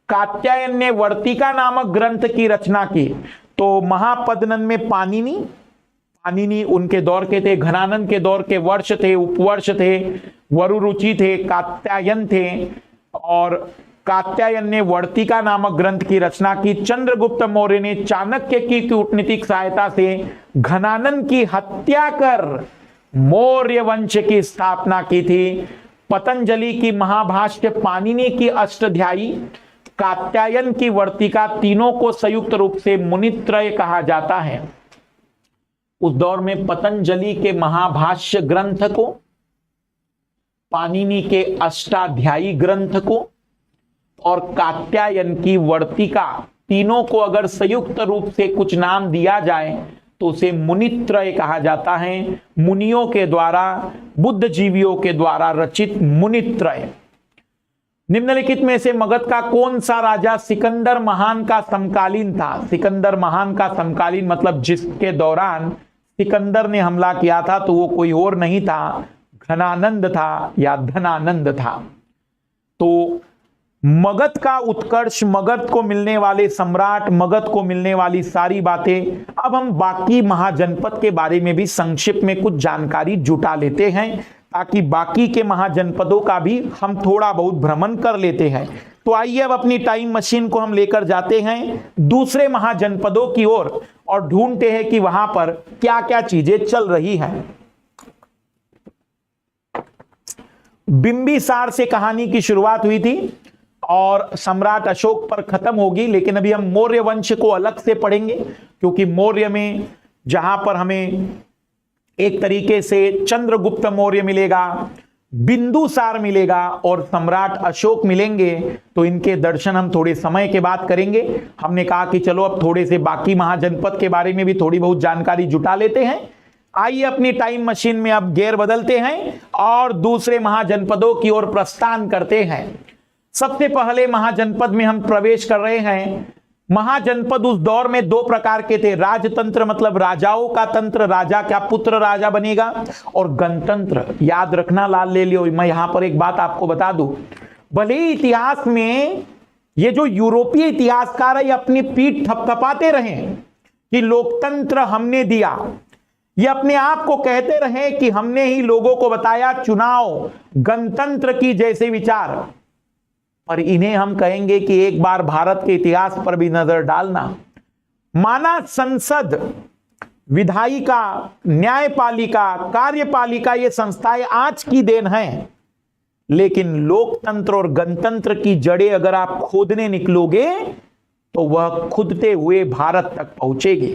Speaker 1: कात्यायन ने वर्तिका नामक ग्रंथ की रचना की। तो महापद्मन में पाणिनि उनके दौर के थे, घनानंद के दौर के वर्ष थे, उपवर्ष थे, वरुरुचि थे, कात्यायन थे। और कात्यायन ने वर्तिका नामक ग्रंथ की रचना की। चंद्रगुप्त मौर्य ने चाणक्य की कूटनीतिक सहायता से घनानंद की हत्या कर मौर्य वंश की स्थापना की थी। पतंजलि की महाभाष्य, पाणिनि की अष्टाध्यायी, कात्यायन की वर्तिका, तीनों को संयुक्त रूप से मुनित्रय कहा जाता है। उस दौर में पतंजलि के महाभाष्य ग्रंथ को, पाणिनि के अष्टाध्यायी ग्रंथ को और कात्यायन की वर्तिका, तीनों को अगर संयुक्त रूप से कुछ नाम दिया जाए तो उसे मुनित्रय कहा जाता है। मुनियों के द्वारा, बुद्धजीवियों के द्वारा रचित मुनित्रय। निम्नलिखित में से मगध का कौन सा राजा सिकंदर महान का समकालीन था? सिकंदर महान का समकालीन मतलब जिसके दौरान सिकंदर ने हमला किया था, तो वो कोई और नहीं था, घनानंद था या धनानंद था। तो मगध का उत्कर्ष, मगध को मिलने वाले सम्राट, मगध को मिलने वाली सारी बातें। अब हम बाकी महाजनपद के बारे में भी संक्षिप्त में कुछ जानकारी जुटा लेते हैं, ताकि बाकी के महाजनपदों का भी हम थोड़ा बहुत भ्रमण कर लेते हैं। तो आइए अब अपनी टाइम मशीन को हम लेकर जाते हैं दूसरे महाजनपदों की ओर और ढूंढते हैं कि वहां पर क्या क्या चीजें चल रही हैं। बिंबिसार से कहानी की शुरुआत हुई थी और सम्राट अशोक पर खत्म होगी, लेकिन अभी हम मौर्य वंश को अलग से पढ़ेंगे, क्योंकि मौर्य में जहां पर हमें एक तरीके से चंद्रगुप्त मौर्य मिलेगा, बिंदुसार मिलेगा और सम्राट अशोक मिलेंगे, तो इनके दर्शन हम थोड़े समय के बाद करेंगे। हमने कहा कि चलो अब थोड़े से बाकी महाजनपद के बारे में भी थोड़ी बहुत जानकारी जुटा लेते हैं। आइए अपनी टाइम मशीन में अब गियर बदलते हैं और दूसरे महाजनपदों की ओर प्रस्थान करते हैं। सबसे पहले महाजनपद में हम प्रवेश कर रहे हैं। महाजनपद उस दौर में दो प्रकार के थे। राजतंत्र मतलब राजाओं का तंत्र, राजा का पुत्र राजा बनेगा, और गणतंत्र। याद रखना, लाल ले लियो। मैं यहां पर एक बात आपको बता दूं, भले ही इतिहास में ये जो यूरोपीय इतिहासकार है ये अपनी पीठ थपथपाते रहे कि लोकतंत्र हमने दिया, ये अपने आप को कहते रहे कि हमने ही लोगों को बताया चुनाव गणतंत्र की जैसे विचार, और इन्हें हम कहेंगे कि एक बार भारत के इतिहास पर भी नजर डालना। माना संसद, विधायिका, न्यायपालिका, कार्यपालिका ये संस्थाएं आज की देन हैं, लेकिन लोकतंत्र और गणतंत्र की जड़ें अगर आप खोदने निकलोगे तो वह खुदते हुए भारत तक पहुंचेगी।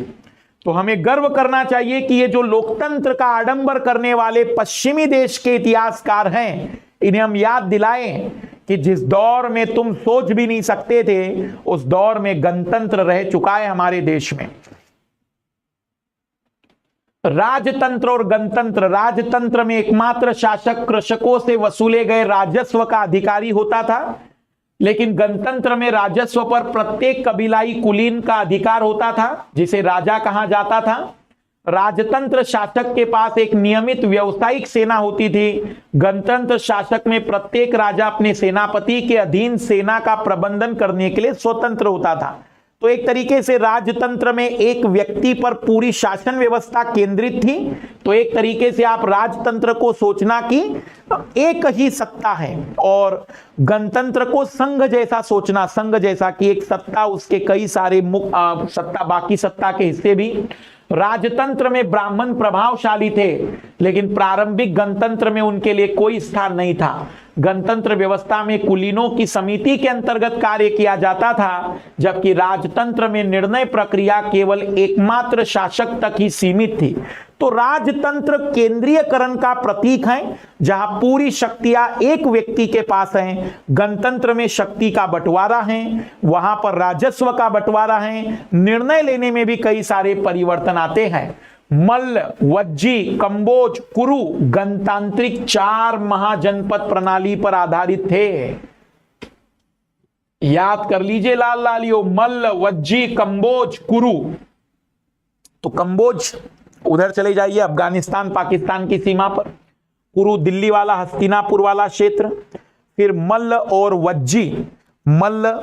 Speaker 1: तो हमें गर्व करना चाहिए कि ये जो लोकतंत्र का आडंबर करने वाले पश्चिमी देश के इतिहासकार हैं, इन्हें हम याद दिलाएं कि जिस दौर में तुम सोच भी नहीं सकते थे, उस दौर में गणतंत्र रह चुका है हमारे देश में। राजतंत्र और गणतंत्र। राजतंत्र में एकमात्र शासक कृषकों से वसूले गए राजस्व का अधिकारी होता था, लेकिन गणतंत्र में राजस्व पर प्रत्येक कबीलाई कुलीन का अधिकार होता था, जिसे राजा कहा जाता था। राजतंत्र शासक के पास एक नियमित व्यावसायिक सेना होती थी। गणतंत्र शासक में प्रत्येक राजा अपने सेनापति के अधीन सेना का प्रबंधन करने के लिए स्वतंत्र होता था। तो एक तरीके से राजतंत्र में एक व्यक्ति पर पूरी शासन व्यवस्था केंद्रित थी। तो एक तरीके से आप राजतंत्र को सोचना कि एक ही सत्ता है, और गणतंत्र को संघ जैसा सोचना, संघ जैसा कि एक सत्ता, उसके कई सारे सत्ता, बाकी सत्ता के हिस्से भी। राजतंत्र में ब्राह्मण प्रभावशाली थे, लेकिन प्रारंभिक गणतंत्र में उनके लिए कोई स्थान नहीं था। गणतंत्र व्यवस्था में कुलीनों की समिति के अंतर्गत कार्य किया जाता था, जबकि राजतंत्र में निर्णय प्रक्रिया केवल एकमात्र शासक तक ही सीमित थी। तो राजतंत्र केंद्रीयकरण का प्रतीक है, जहां पूरी शक्तियां एक व्यक्ति के पास हैं। गणतंत्र में शक्ति का बंटवारा है, वहां पर राजस्व का बंटवारा है, निर्णय लेने में भी कई सारे परिवर्तन आते हैं। मल्ल, वज्जी, कंबोज, कुरु गणतांत्रिक 4 महाजनपद प्रणाली पर आधारित थे। याद कर लीजिए लाल लालियो, मल्ल, वज्जी, कंबोज, कुरु। तो कंबोज उधर चले जाइए, अफगानिस्तान पाकिस्तान की सीमा पर, कुरु दिल्ली वाला हस्तिनापुर वाला क्षेत्र। फिर मल्ल और वज्जी, मल्ल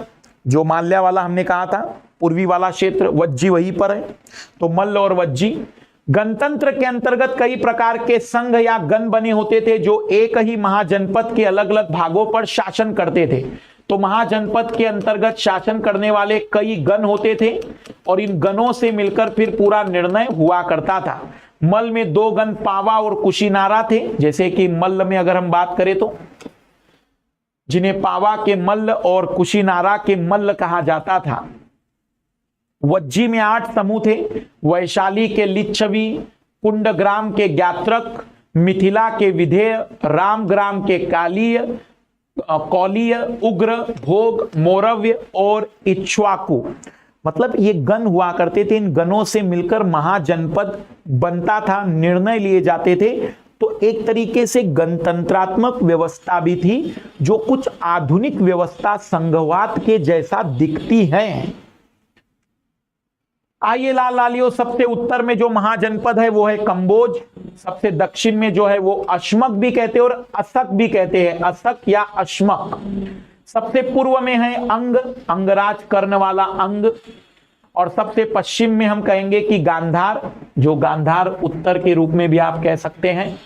Speaker 1: जो माल्या वाला हमने कहा था पूर्वी वाला क्षेत्र, वज्जी वहीं पर है। तो मल्ल और वज्जी। गणतंत्र के अंतर्गत कई प्रकार के संघ या गण बने होते थे जो एक ही महाजनपद के अलग अलग भागों पर शासन करते थे। तो महाजनपद के अंतर्गत शासन करने वाले कई गण होते थे और इन गणों से मिलकर फिर पूरा निर्णय हुआ करता था। मल्ल में 2 गण पावा और कुशीनारा थे, जैसे कि मल्ल में अगर हम बात करें तो जिन्हें पावा के मल्ल और कुशीनारा के मल्ल कहा जाता था। वज्जी में 8 समूह थे, वैशाली के लिच्छवी, कुंडग्राम के ज्ञात्रक, मिथिला के विधेय, रामग्राम के कालीय, कौलीय, उग्र, भोग, मौरव्य और इक्ष्वाकु। मतलब ये गण हुआ करते थे, इन गणों से मिलकर महाजनपद बनता था, निर्णय लिए जाते थे। तो एक तरीके से गणतंत्रात्मक व्यवस्था भी थी जो कुछ आधुनिक व्यवस्था संघवाद के जैसा दिखती है। आइए लाल लालियो, सबसे उत्तर में जो महाजनपद है वो है कंबोज, सबसे दक्षिण में जो है वो अश्मक भी कहते हैं और असक भी कहते हैं, असक या अश्मक। सबसे पूर्व में है अंग, अंगराज कर्ण वाला अंग, और सबसे पश्चिम में हम कहेंगे कि गांधार, जो गांधार उत्तर के रूप में भी आप कह सकते हैं,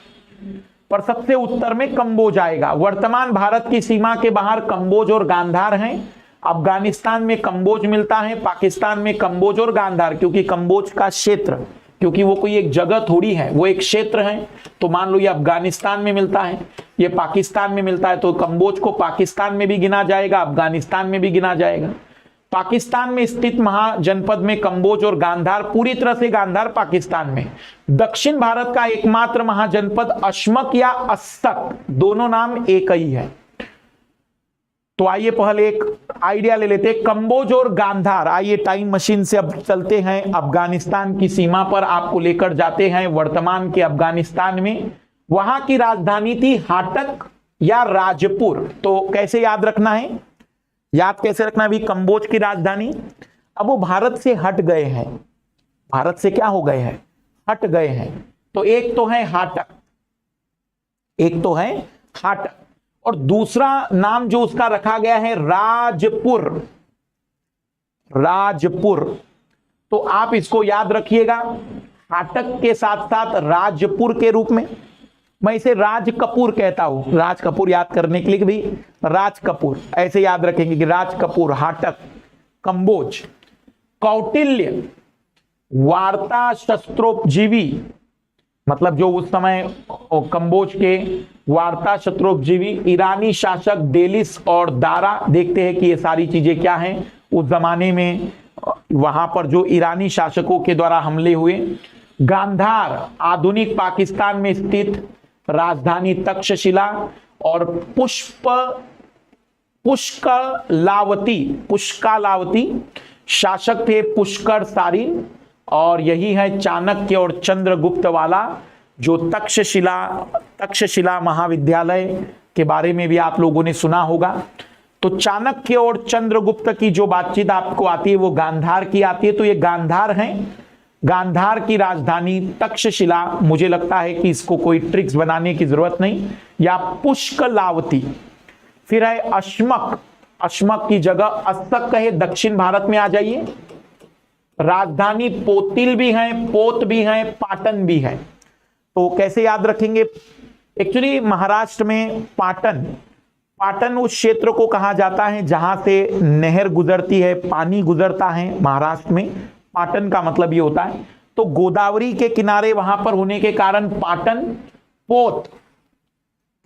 Speaker 1: पर सबसे उत्तर में कंबोज आएगा। वर्तमान भारत की सीमा के बाहर कंबोज और गांधार हैं। अफगानिस्तान में कंबोज मिलता है, पाकिस्तान में कंबोज और गांधार, क्योंकि कंबोज का क्षेत्र, क्योंकि वो कोई एक जगह थोड़ी है, वो एक क्षेत्र है। तो मान लो ये अफगानिस्तान में मिलता है, ये पाकिस्तान में मिलता है, तो कंबोज को पाकिस्तान में भी गिना जाएगा, अफगानिस्तान में भी गिना जाएगा। पाकिस्तान में स्थित महाजनपद में कंबोज और गांधार, पूरी तरह से गांधार पाकिस्तान में। दक्षिण भारत का एकमात्र महाजनपद अश्मक या अस्सक, दोनों नाम एक ही है। तो आइए पहले एक आइडिया ले लेते हैं, कंबोज और गांधार। आइए टाइम मशीन से अब चलते हैं, अफगानिस्तान की सीमा पर आपको लेकर जाते हैं, वर्तमान के अफगानिस्तान में। वहां की राजधानी थी हाटक या राजपुर। तो कैसे याद रखना है, याद कैसे रखना है भी, कंबोज की राजधानी। अब वो भारत से हट गए हैं, भारत से क्या हो गए हैं, हट गए हैं। तो एक तो है हाटक, एक तो है हाटक, और दूसरा नाम जो उसका रखा गया है राजपुर, राजपुर। तो आप इसको याद रखिएगा, हाटक के साथ साथ राजपुर के रूप में। मैं इसे राज कपूर कहता हूं, राज कपूर याद करने के लिए भी राज कपूर ऐसे याद रखेंगे कि राज कपूर, हाटक, कंबोज। कौटिल्य वार्ता शस्त्रोपजीवी, मतलब जो उस समय कंबोज के वार्ता शस्त्रोपजीवी, ईरानी शासक डेलिस और दारा। देखते हैं कि ये सारी चीजें क्या हैं उस जमाने में, वहां पर जो ईरानी शासकों के द्वारा हमले हुए। गांधार आधुनिक पाकिस्तान में स्थित राजधानी तक्षशिला, और पुष्कलावती शासक थे पुष्कर सारिन, और यही है चाणक्य और चंद्रगुप्त वाला जो तक्षशिला महाविद्यालय के बारे में भी आप लोगों ने सुना होगा। तो चाणक्य और चंद्रगुप्त की जो बातचीत आपको आती है वो गांधार की आती है। तो ये गांधार है, गांधार की राजधानी तक्षशिला। मुझे लगता है कि इसको कोई ट्रिक्स बनाने की जरूरत नहीं, या पुष्कलावती। फिर है अश्मक, अश्मक की जगह अस्सक कहे, दक्षिण भारत में आ जाइए। राजधानी पोतिल भी है, पोत भी है, पाटन भी है। तो कैसे याद रखेंगे, एक्चुअली महाराष्ट्र में पाटन, पाटन उस क्षेत्र को कहा जाता है जहां से नहर गुजरती है, पानी गुजरता है महाराष्ट्र में, पाटन का मतलब ये होता है। तो गोदावरी के किनारे वहां पर होने के कारण पाटन, पोत,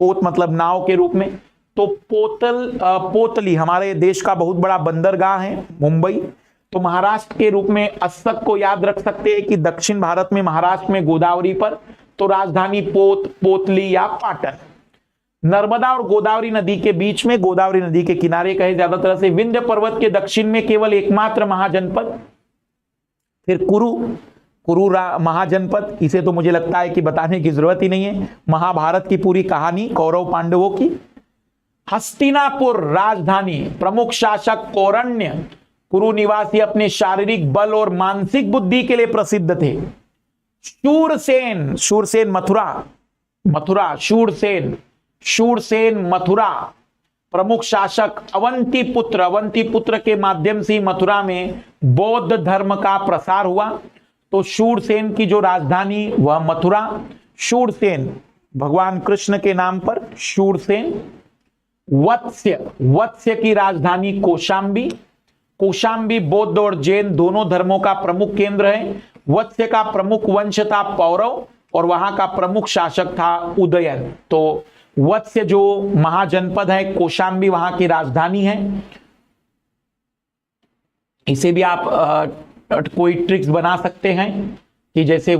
Speaker 1: पोत मतलब नाव के रूप में। तो पोतली हमारे देश का बहुत बड़ा बंदरगाह है, मुंबई। तो महाराष्ट्र के रूप में अस्सक को याद रख सकते हैं कि दक्षिण भारत में महाराष्ट्र में गोदावरी पर, तो राजधानी पोत, पोतली या पाटन। नर्मदा और गोदावरी नदी के बीच में, गोदावरी नदी के किनारे कहे ज्यादा तरह से। विंध्य पर्वत के दक्षिण में केवल एकमात्र महाजनपद। फिर कुरु महाजनपद, इसे तो मुझे लगता है कि बताने की जरूरत ही नहीं है, महाभारत की पूरी कहानी कौरव पांडवों की। हस्तिनापुर राजधानी, प्रमुख शासक कौरण्य, कुरु निवासी अपने शारीरिक बल और मानसिक बुद्धि के लिए प्रसिद्ध थे। शूरसेन, शूरसेन मथुरा, शूरसेन मथुरा प्रमुख शासक। अवंती पुत्र के माध्यम से मथुरा में बौद्ध धर्म का प्रसार हुआ। तो शूरसेन की जो राजधानी वह मथुरा। शूरसेन भगवान कृष्ण के नाम पर शूरसेन। वत्स्य की राजधानी कौशाम्बी बौद्ध और जैन दोनों धर्मों का प्रमुख केंद्र है। वत्स्य का प्रमुख वंश था पौरव और वहां का प्रमुख शासक था उदयन। तो वत्स्य जो महाजनपद है, कौशाम्बी वहां की राजधानी है। इसे भी आप कोई ट्रिक्स बना सकते हैं कि जैसे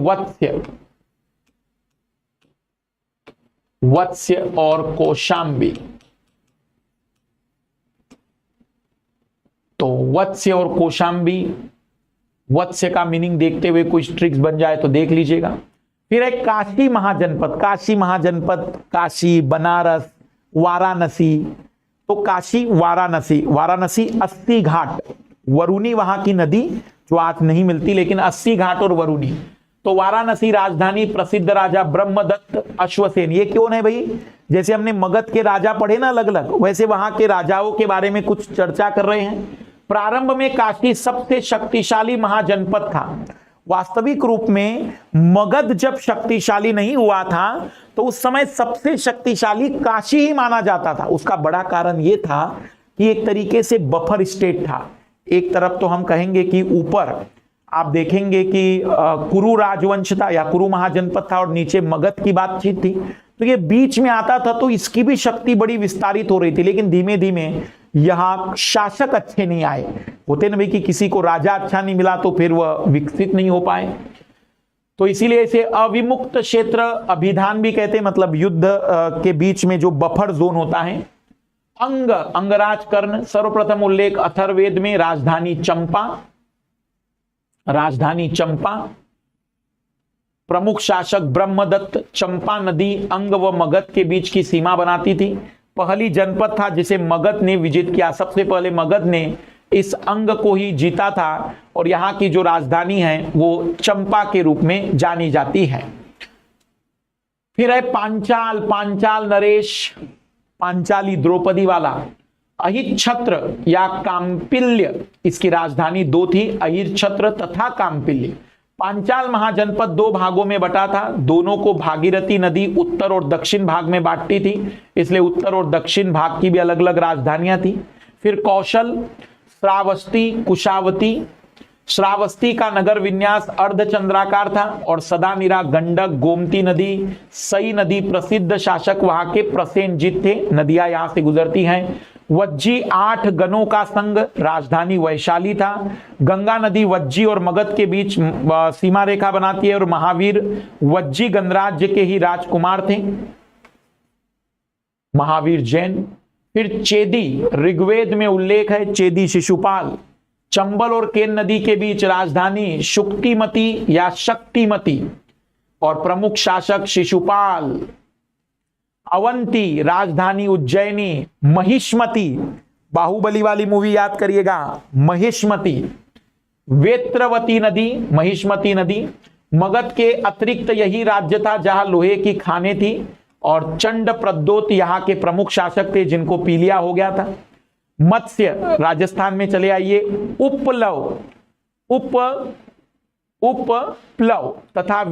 Speaker 1: वत्स्य और कौशाम्बी। तो वत्स्य और कौशाम्बी, वत्स्य का मीनिंग देखते हुए कुछ ट्रिक्स बन जाए तो देख लीजिएगा। फिर एक काशी महाजनपद, काशी, बनारस, वाराणसी। तो काशी, वाराणसी 80 घाट, वरुणी वहां की नदी जो आज नहीं मिलती, लेकिन 80 घाट और वरुणी। तो वाराणसी राजधानी प्रसिद्ध राजा ब्रह्मदत्त अश्वसेन। ये क्यों है भाई? जैसे हमने मगध के राजा पढ़े ना अलग अलग, वैसे वहां के राजाओं के बारे में कुछ चर्चा कर रहे हैं। प्रारंभ में काशी सबसे शक्तिशाली महाजनपद था। वास्तविक रूप में मगध जब शक्तिशाली नहीं हुआ था तो उस समय सबसे शक्तिशाली काशी ही माना जाता था। उसका बड़ा कारण यह था कि एक तरीके से बफर स्टेट था। एक तरफ तो हम कहेंगे कि ऊपर आप देखेंगे कि कुरु राजवंश था या कुरु महाजनपद था और नीचे मगध की बातचीत थी, तो ये बीच में आता था, तो इसकी भी शक्ति बड़ी विस्तारित हो रही थी। लेकिन धीमे धीमे यहां शासक अच्छे नहीं आए। होते ना भाई कि किसी को राजा अच्छा नहीं मिला तो फिर वह विकसित नहीं हो पाए। तो इसीलिए इसे अविमुक्त क्षेत्र अभिधान भी कहते हैं, मतलब युद्ध के बीच में जो बफर जोन होता है। अंगराज कर्ण, सर्वप्रथम उल्लेख अथर्ववेद में। राजधानी चंपा। प्रमुख शासक ब्रह्मदत्त। चंपा नदी अंग व मगध के बीच की सीमा बनाती थी। पहली जनपद था जिसे मगध ने विजित किया। सबसे पहले मगध ने इस अंग को ही जीता था और यहां की जो राजधानी है वो चंपा के रूप में जानी जाती है। फिर है पांचाल नरेश, पांचाली द्रौपदी वाला। अहिच्छत्र या काम्पिल्य, इसकी राजधानी दो थी, अहिच्छत्र तथा काम्पिल्य। पांचाल महाजनपद दो भागों में बटा था। दोनों को भागीरथी नदी उत्तर और दक्षिण भाग में बांटती थी, इसलिए उत्तर और दक्षिण भाग की भी अलग अलग राजधानियां थी। फिर कौशल, श्रावस्ती, कुशावती। श्रावस्ती का नगर विन्यास अर्धचंद्राकार था और सदानिरा, गंडक, गोमती नदी, सई नदी प्रसिद्ध शासक वहां के प्रसेनजित थे। नदियां यहां से गुजरती हैं। वज्जी 8 गणों का संघ, राजधानी वैशाली था। गंगा नदी वज्जी और मगध के बीच सीमा रेखा बनाती है और महावीर वज्जी गणराज्य के ही राजकुमार थे। महावीर जैन। फिर चेदी, ऋग्वेद में उल्लेख है, चेदी शिशुपाल। चंबल और केन नदी के बीच राजधानी शुक्तिमती या शक्तिमती और प्रमुख शासक शिशुपाल। अवंती, राजधानी उज्जैनी। महिष्मती, बाहुबली वाली मूवी याद करिएगा, महिष्मती। वेत्रवती नदी, महिष्मती नदी। मगध के अतिरिक्त यही राज्य था जहां लोहे की खानें थी और चंड प्रद्योत यहां के प्रमुख शासक थे जिनको पीलिया हो गया था। मत्स्य, राजस्थान में चले आइए। उपप्लव तथा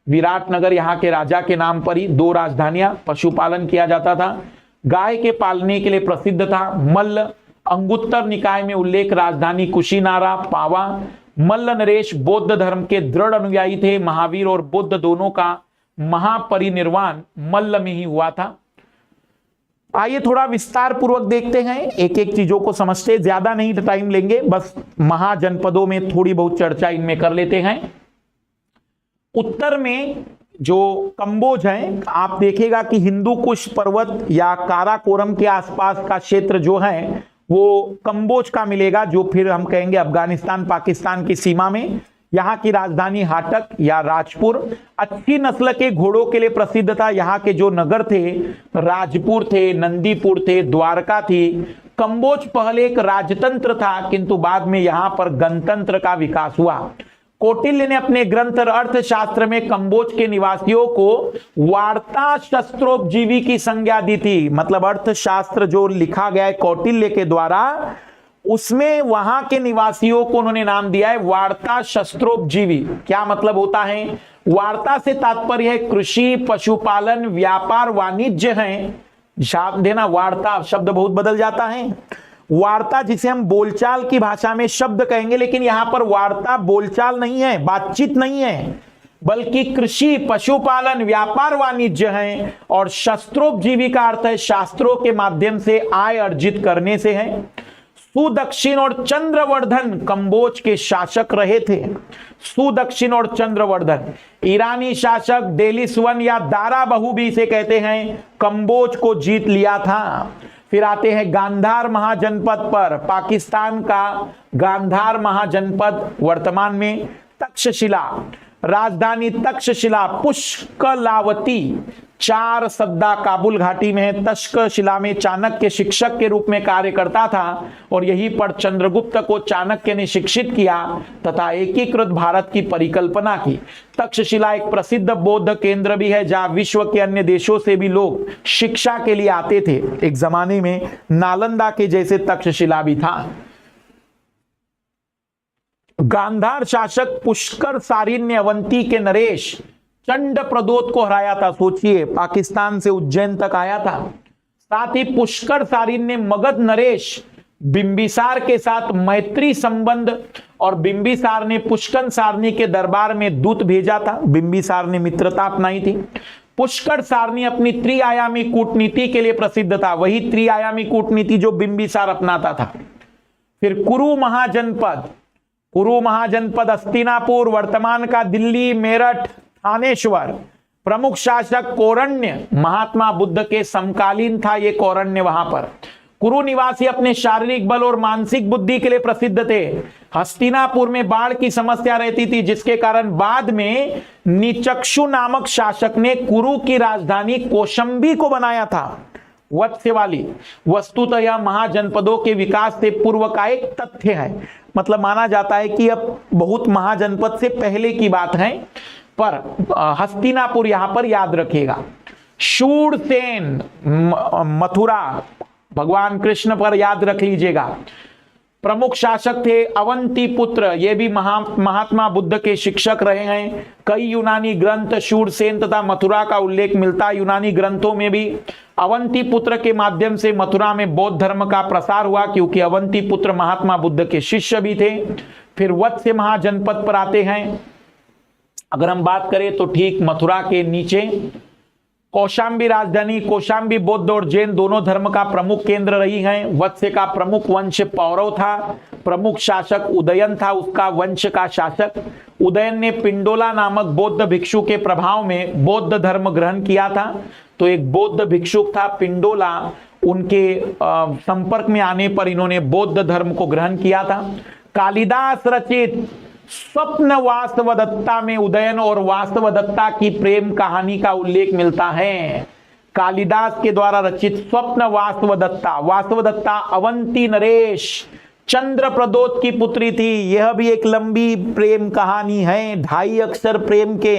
Speaker 1: विराटनगर यहां के राजा के नाम पर ही 2 राजधानियां। पशुपालन किया जाता था, गाय के पालने के लिए प्रसिद्ध था। मल्ल, अंगुत्तर निकाय में उल्लेख, राजधानी कुशीनारा, पावा। मल्ल नरेश बौद्ध धर्म के दृढ़ अनुयायी थे। महावीर और बुद्ध दोनों का महापरिनिर्वाण मल्ल में ही हुआ था। आइए थोड़ा विस्तार पूर्वक देखते हैं, एक एक चीजों को समझते, ज्यादा नहीं टाइम लेंगे, बस महाजनपदों में थोड़ी बहुत चर्चा इनमें कर लेते हैं। उत्तर में जो कंबोज है, आप देखेगा कि हिंदू कुश पर्वत या काराकोरम के आसपास का क्षेत्र जो है वो कंबोज का मिलेगा, जो फिर हम कहेंगे अफगानिस्तान पाकिस्तान की सीमा में। यहाँ की राजधानी हाटक या राजपुर। अच्छी नस्ल के घोड़ों के लिए प्रसिद्ध था। यहाँ के जो नगर थे, राजपुर थे, नंदीपुर थे, द्वारका थी, कंबोज पहले एक राजतंत्र था, किंतु बाद में यहां पर गणतंत्र का विकास हुआ। कौटिल्य ने अपने ग्रंथ अर्थशास्त्र में कंबोज के निवासियों को वार्ता शस्त्रोपजीवी की संज्ञा दी थी। मतलब अर्थशास्त्र जो लिखा गया है कौटिल्य के द्वारा, उसमें वहां के निवासियों को उन्होंने नाम दिया है वार्ता शस्त्रोपजीवी। क्या मतलब होता है? वार्ता से तात्पर्य है कृषि, पशुपालन, व्यापार, वाणिज्य है। ध्यान देना, वार्ता शब्द बहुत बदल जाता है। वार्ता जिसे हम बोलचाल की भाषा में शब्द कहेंगे, लेकिन यहां पर वार्ता बोलचाल नहीं है, बातचीत नहीं है, बल्कि कृषि, पशुपालन, व्यापार, वाणिज्य है। और शस्त्रोपजीवी का अर्थ है शास्त्रों के माध्यम से आय अर्जित करने से है। सुदक्षिण और चंद्रवर्धन कंबोज के शासक रहे थे। सुदक्षिण और चंद्रवर्धन ईरानी शासक डेलिसवन या दारा बहु भी इसे कहते हैं, कंबोज को जीत लिया था। फिर आते हैं गांधार महाजनपद पर। पाकिस्तान का गांधार महाजनपद वर्तमान में तक्षशिला, राजधानी तक्षशिला, पुष्कलावती, 4 सद्दा काबुल घाटी में है। तक्षशिला में चाणक्य शिक्षक के रूप में कार्य करता था और यहीं पर चंद्रगुप्त को चाणक्य ने शिक्षित किया तथा एकीकृत भारत की परिकल्पना की। तक्षशिला एक प्रसिद्ध बौद्ध केंद्र भी है, जहां विश्व के अन्य देशों से भी लोग शिक्षा के लिए आते थे। एक जमाने में नालंदा के जैसे तक्षशिला भी था। गांधार शासक पुष्कर सारिन ने अवंती के नरेश चंड प्रदोत को हराया था। सोचिए, पाकिस्तान से उज्जैन तक आया था। साथ ही पुष्कर सारिन ने मगध नरेश बिंबिसार के साथ मैत्री संबंध, और बिंबिसार ने पुष्कर सारनी के दरबार में दूत भेजा था। बिंबिसार ने मित्रता अपनाई थी। पुष्कर सारनी अपनी त्रिआयामी कूटनीति के लिए प्रसिद्ध था, वही त्रिआयामी कूटनीति जो बिंबिसार अपनाता था। फिर कुरु महाजनपद, कुरु महाजनपद हस्तिनापुर, वर्तमान का दिल्ली, मेरठ, थानेश्वर। प्रमुख शासक कौरण्य, महात्मा बुद्ध के समकालीन था ये कौरण्य। वहां पर कुरु निवासी अपने शारीरिक बल और मानसिक बुद्धि के लिए प्रसिद्ध थे। हस्तिनापुर में बाढ़ की समस्या रहती थी, जिसके कारण बाद में निचक्षु नामक शासक ने कुरु की राजधानी कौशंबी को बनाया था। वत्स्यवाली वस्तुतः यह महाजनपदों के विकास से पूर्व का एक तथ्य है। मतलब माना जाता है कि अब बहुत महाजनपद से पहले की बात है, पर हस्तिनापुर यहां पर याद रखिएगा। शूरसेन मथुरा, भगवान कृष्ण पर याद रख लीजिएगा। प्रमुख शासक थे अवंती पुत्र, ये भी महात्मा बुद्ध के शिक्षक रहे हैं। कई यूनानी ग्रंथ शूरसेन तथा मथुरा का उल्लेख मिलता है। यूनानी ग्रंथों में भी अवंती पुत्र के माध्यम से मथुरा में बौद्ध धर्म का प्रसार हुआ, क्योंकि अवंती पुत्र महात्मा बुद्ध के शिष्य भी थे। फिर वत्स्य महाजनपद पर आते हैं। अगर हम बात करें तो ठीक मथुरा के नीचे कौशांबी राजधानी, कौशांबी बौद्ध और जैन दोनों धर्म का प्रमुख केंद्र रही है। वत्स्य का प्रमुख वंश पौरव था। प्रमुख शासक उदयन था, उसका वंश का शासक। उदयन ने पिंडोला नामक बौद्ध भिक्षु के प्रभाव में बौद्ध धर्म ग्रहण किया था। तो एक बौद्ध भिक्षुक था पिंडोला, उनके संपर्क में आने पर इन्होंने बौद्ध धर्म को ग्रहण किया था। कालिदास रचित स्वप्न वास्तवदत्ता में उदयन और वास्तवदत्ता की प्रेम कहानी का उल्लेख मिलता है। कालिदास के द्वारा रचित स्वप्न वास्तवदत्ता, वास्तवदत्ता अवंती नरेश चंद्र प्रदोत की पुत्री थी। यह भी एक लंबी प्रेम कहानी है, 2.5 अक्षर प्रेम के।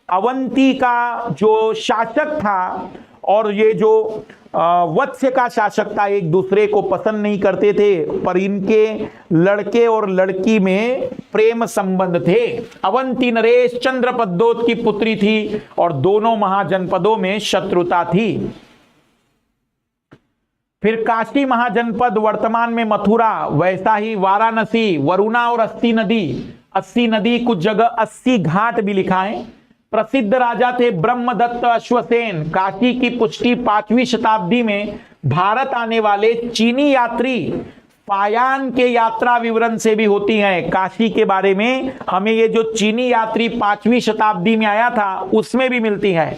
Speaker 1: अवंती का जो शासक था और ये जो वत्स्य का शासक था, एक दूसरे को पसंद नहीं करते थे, पर इनके लड़के और लड़की में प्रेम संबंध थे। अवंती नरेश चंद्र प्रदोत की पुत्री थी और दोनों महाजनपदों में शत्रुता थी। फिर काशी महाजनपद, वर्तमान में मथुरा, वैसा ही वाराणसी, वरुणा और अस्सी नदी, कुछ जगह 80 घाट भी लिखा है। प्रसिद्ध राजा थे ब्रह्मदत्त अश्वसेन। काशी की पुष्टि 5वीं शताब्दी में भारत आने वाले चीनी यात्री पायान के यात्रा विवरण से भी होती है। काशी के बारे में हमें ये जो चीनी यात्री 5वीं शताब्दी में आया था उसमें भी मिलती है।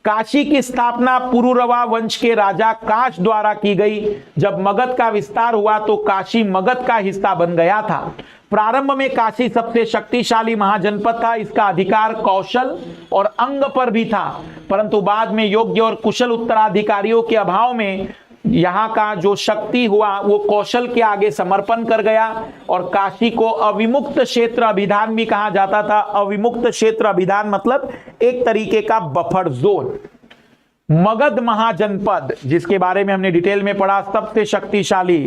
Speaker 1: काशी की स्थापना पुरुरवा वंश के राजा काश द्वारा की गई। जब मगध का विस्तार हुआ तो काशी मगध का हिस्सा बन गया था। प्रारंभ में काशी सबसे शक्तिशाली महाजनपद था। इसका अधिकार कौशल और अंग पर भी था, परंतु बाद में योग्य और कुशल उत्तराधिकारियों के अभाव में यहाँ का जो शक्ति हुआ वो कौशल के आगे समर्पण कर गया, और काशी को अविमुक्त क्षेत्र अभिधान भी कहा जाता था। अविमुक्त क्षेत्र अभिधान मतलब एक तरीके का बफर जोन। मगध महाजनपद, जिसके बारे में हमने डिटेल में पढ़ा, सबसे शक्तिशाली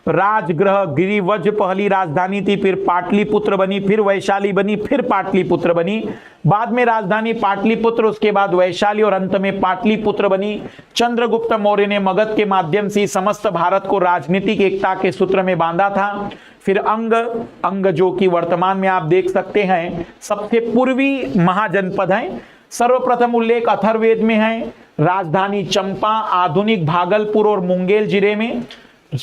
Speaker 1: राजगृह गिरिवज्र पहली राजधानी थी, फिर पाटलिपुत्र बनी, फिर वैशाली बनी, फिर पाटलिपुत्र बनी, बाद में राजधानी पाटलिपुत्र, उसके बाद वैशाली और अंत में पाटलिपुत्र बनी। चंद्रगुप्त मौर्य ने मगध के माध्यम से समस्त भारत को राजनीतिक एकता के सूत्र में बांधा था। फिर अंग जो कि वर्तमान में आप देख सकते हैं सबसे पूर्वी महाजनपद है। सर्वप्रथम उल्लेख अथर्ववेद में है। राजधानी चंपा आधुनिक भागलपुर और मुंगेर जिले में।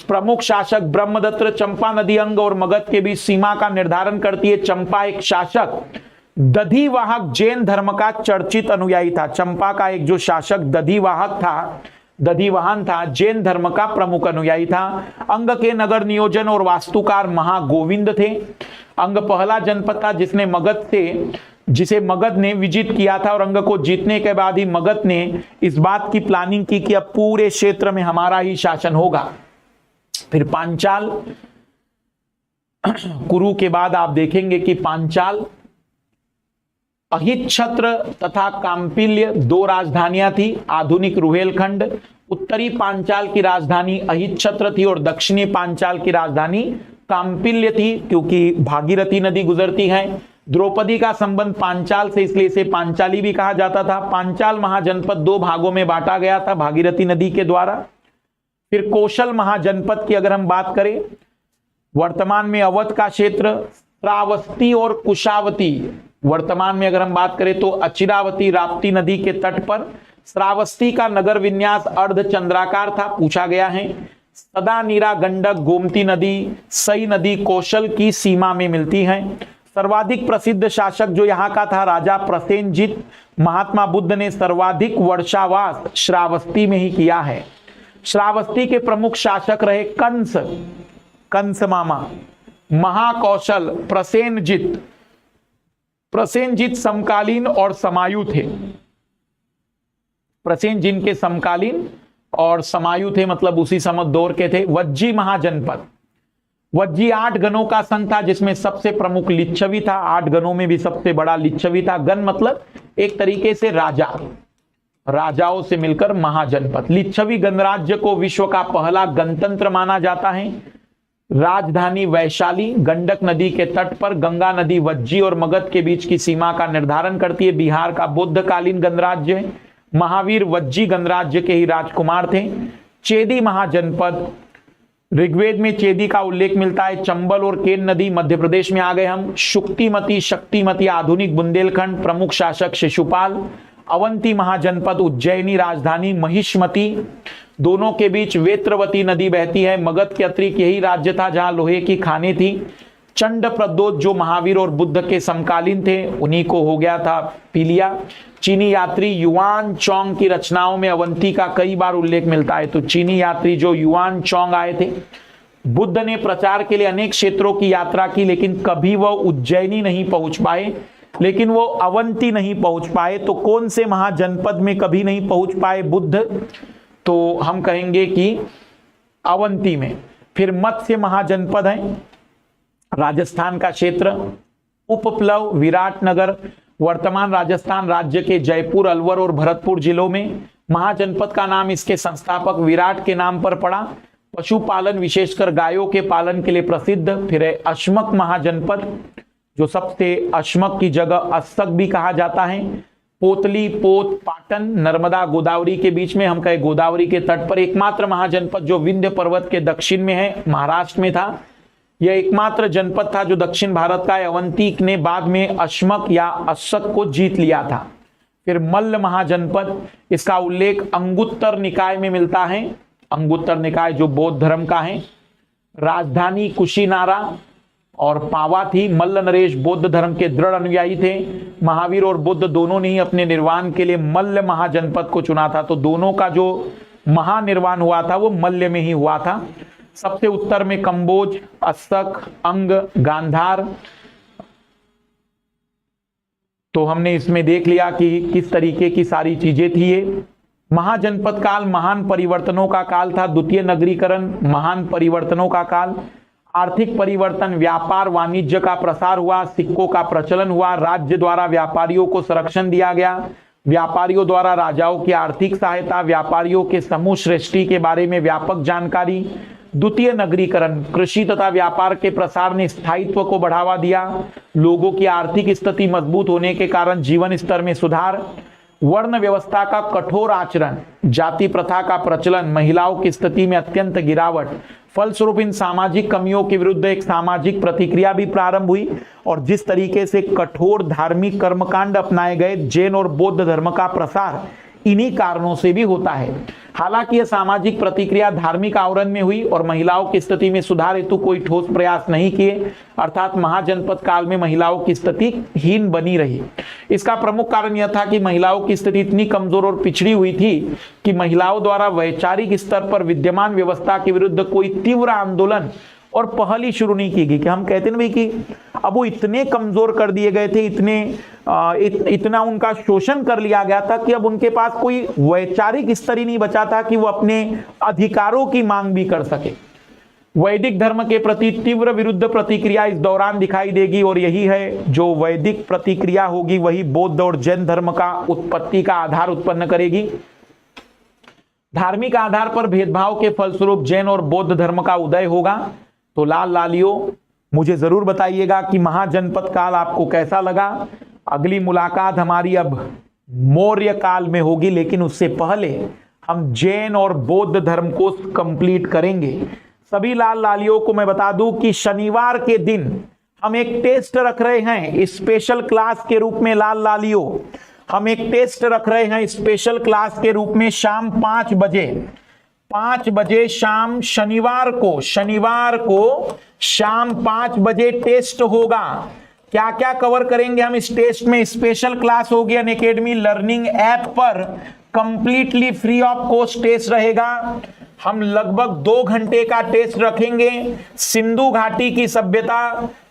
Speaker 1: प्रमुख शासक ब्रह्मदत्त। चंपा नदी अंग और मगध के बीच सीमा का निर्धारण करती है। चंपा एक शासक दधिवाहक जैन धर्म का चर्चित अनुयायी था। चंपा का एक जो शासक दधिवाहन था, जैन धर्म का प्रमुख अनुयायी था। अंग के नगर नियोजन और वास्तुकार महागोविंद थे। अंग पहला जनपद था जिसे मगध ने विजित किया था, और अंग को जीतने के बाद ही मगध ने इस बात की प्लानिंग की कि अब पूरे क्षेत्र में हमारा ही शासन होगा। फिर पांचाल, कुरु के बाद आप देखेंगे कि पांचाल, अहिच्छत्र तथा काम्पिल्य दो राजधानियां थी। आधुनिक रुहेलखंड। उत्तरी पांचाल की राजधानी अहिच्छत्र थी और दक्षिणी पांचाल की राजधानी काम्पिल्य थी, क्योंकि भागीरथी नदी गुजरती है। द्रौपदी का संबंध पांचाल से, इसलिए इसे पांचाली भी कहा जाता था। पांचाल महाजनपद दो भागों में बांटा गया था भागीरथी नदी के द्वारा। फिर कौशल महाजनपद की अगर हम बात करें, वर्तमान में अवध का क्षेत्र, श्रावस्ती और कुशावती। वर्तमान में अगर हम बात करें तो अचिरावती राप्ती नदी के तट पर। श्रावस्ती का नगर विन्यास अर्धचंद्राकार था, पूछा गया है। सदा नीरा गंडक गोमती नदी सई नदी कौशल की सीमा में मिलती है। सर्वाधिक प्रसिद्ध शासक जो यहाँ का था राजा प्रसेनजित। महात्मा बुद्ध ने सर्वाधिक वर्षावास श्रावस्ती में ही किया है। श्रावस्ती के प्रमुख शासक रहे कंस मामा, महाकौशल, प्रसेनजित समकालीन और समायु थे। प्रसेनजित के समकालीन और समायु थे, मतलब उसी समय दौर के थे। वज्जी महाजनपद, वज्जी 8 गणों का संघ था, जिसमें सबसे प्रमुख लिच्छवी था। 8 गणों में भी सबसे बड़ा लिच्छवी था। गण मतलब एक तरीके से राजाओं से मिलकर महाजनपद। लिच्छवी गणराज्य को विश्व का पहला गणतंत्र माना जाता है। राजधानी वैशाली गंडक नदी के तट पर। गंगा नदी वज्जी और मगध के बीच की सीमा का निर्धारण करती है। बिहार का बुद्धकालीन गणराज्य है। महावीर वज्जी गणराज्य के ही राजकुमार थे। चेदी महाजनपद, ऋग्वेद में चेदी का उल्लेख मिलता है। चंबल और केन नदी मध्य प्रदेश में आ गए हम। शुक्तिमती शक्तिमती आधुनिक बुंदेलखंड। प्रमुख शासक शिशुपाल। अवंती महाजनपद उज्जैनी राजधानी महिष्मती। दोनों के बीच वेत्रवती नदी बहती है। मगध के अतिरिक्त यही राज्य था जहां लोहे की खानें थी। चंड प्रद्योत जो महावीर और बुद्ध के समकालीन थे, उन्हीं को हो गया था पीलिया। चीनी यात्री युआन चोंग की रचनाओं में अवंती का कई बार उल्लेख मिलता है। तो चीनी यात्री जो युआन चोंग आए थे, बुद्ध ने प्रचार के लिए अनेक क्षेत्रों की यात्रा की, लेकिन कभी वह उज्जैनी नहीं पहुंच पाए, लेकिन वो अवंती नहीं पहुंच पाए। तो कौन से महाजनपद में कभी नहीं पहुंच पाए बुद्ध? तो हम कहेंगे कि अवंती में। फिर मत्स्य महाजनपद है, राजस्थान का क्षेत्र। उपप्लव विराटनगर वर्तमान राजस्थान राज्य के जयपुर, अलवर और भरतपुर जिलों में। महाजनपद का नाम इसके संस्थापक विराट के नाम पर पड़ा। पशुपालन विशेषकर गायों के पालन के लिए प्रसिद्ध। फिर है अश्मक महाजनपद, जो सबसे अश्मक की जगह अस्सक भी कहा जाता है। पोतली पोत पाटन नर्मदा गोदावरी के बीच में, हम कहे गोदावरी के तट पर। एकमात्र महाजनपद जो विंध्य पर्वत के दक्षिण में है, महाराष्ट्र में था। यह एकमात्र जनपद था जो दक्षिण भारत का है। अवंती ने बाद में अश्मक या अस्सक को जीत लिया था। फिर मल्ल महाजनपद, इसका उल्लेख अंगुत्तर निकाय में मिलता है। अंगुत्तर निकाय जो बौद्ध धर्म का है। राजधानी कुशीनारा और पावा थी। मल्ल नरेश बौद्ध धर्म के दृढ़ अनुयायी थे। महावीर और बुद्ध दोनों ने ही अपने निर्वाण के लिए मल्ल महाजनपद को चुना था। तो दोनों का जो महानिर्वाण हुआ था वो मल्ल में ही हुआ था। सबसे उत्तर में कंबोज, अस्सक, अंग, गांधार। तो हमने इसमें देख लिया कि किस तरीके की सारी चीजें थी ये। महाजनपद काल महान परिवर्तनों का काल था। द्वितीय नगरीकरण महान परिवर्तनों का काल। आर्थिक परिवर्तन, व्यापार वाणिज्य का प्रसार हुआ, सिक्कों का प्रचलन हुआ, राज्य द्वारा व्यापारियों को संरक्षण दिया गया, व्यापारियों द्वारा राजाओं की आर्थिक सहायता, व्यापारियों के समूह सृष्टि के बारे में व्यापक जानकारी। द्वितीय नगरीकरण, कृषि तथा व्यापार के प्रसार ने स्थायित्व को बढ़ावा दिया, लोगों की आर्थिक स्थिति मजबूत होने के कारण जीवन स्तर में सुधार। वर्ण व्यवस्था का कठोर आचरण, जाति प्रथा का प्रचलन, महिलाओं की स्थिति में अत्यंत गिरावट। फलस्वरूप इन सामाजिक कमियों के विरुद्ध एक सामाजिक प्रतिक्रिया भी प्रारंभ हुई और जिस तरीके से कठोर धार्मिक कर्मकांड अपनाए गए, जैन और बौद्ध धर्म का प्रसार इन्हीं कारणों से भी होता है। हालांकि यह सामाजिक प्रतिक्रिया धार्मिक आवरण में हुई और महिलाओं की स्थिति में सुधार हेतु कोई ठोस प्रयास नहीं किए, अर्थात महाजनपद काल में महिलाओं की स्थिति हीन बनी रही। इसका प्रमुख कारण यह था कि महिलाओं की स्थिति इतनी कमजोर और पिछड़ी हुई थी कि महिलाओं द्वारा वैचारिक स्तर पर विद्यमान व्यवस्था के विरुद्ध कोई तीव्र आंदोलन और पहल ही शुरू नहीं की गई। कि हम कहते हैं भाई कि अब वो इतने कमजोर कर दिए गए थे, इतना उनका शोषण कर लिया गया था कि अब उनके पास कोई वैचारिक स्तर ही नहीं बचा था कि वो अपने अधिकारों की मांग भी कर सके। वैदिक धर्म के प्रति तीव्र विरुद्ध प्रतिक्रिया इस दौरान दिखाई देगी और यही है जो वैदिक प्रतिक्रिया होगी, वही बौद्ध और जैन धर्म का उत्पत्ति का आधार उत्पन्न करेगी। धार्मिक आधार पर भेदभाव के फलस्वरूप जैन और बौद्ध धर्म का उदय होगा। तो लाल लालियों, मुझे जरूर बताइएगा कि महाजनपद काल आपको कैसा लगा। अगली मुलाकात हमारी अब मौर्य काल में होगी, लेकिन उससे पहले हम जैन और बौद्ध धर्म को कंप्लीट करेंगे। सभी लाल लालियों को मैं बता दूं कि शनिवार के दिन हम एक टेस्ट रख रहे हैं स्पेशल क्लास के रूप में। लाल लालियों, हम एक टेस्ट रख रहे हैं स्पेशल क्लास के रूप में शाम 5 बजे शाम, शनिवार को शाम 5 बजे टेस्ट होगा। क्या क्या कवर करेंगे हम इस टेस्ट में? स्पेशल क्लास होगी अनअकैडमी लर्निंग ऐप पर, completely free of cost test रहेगा। हम लगभग 2 घंटे का टेस्ट रखेंगे। सिंधु घाटी की सभ्यता,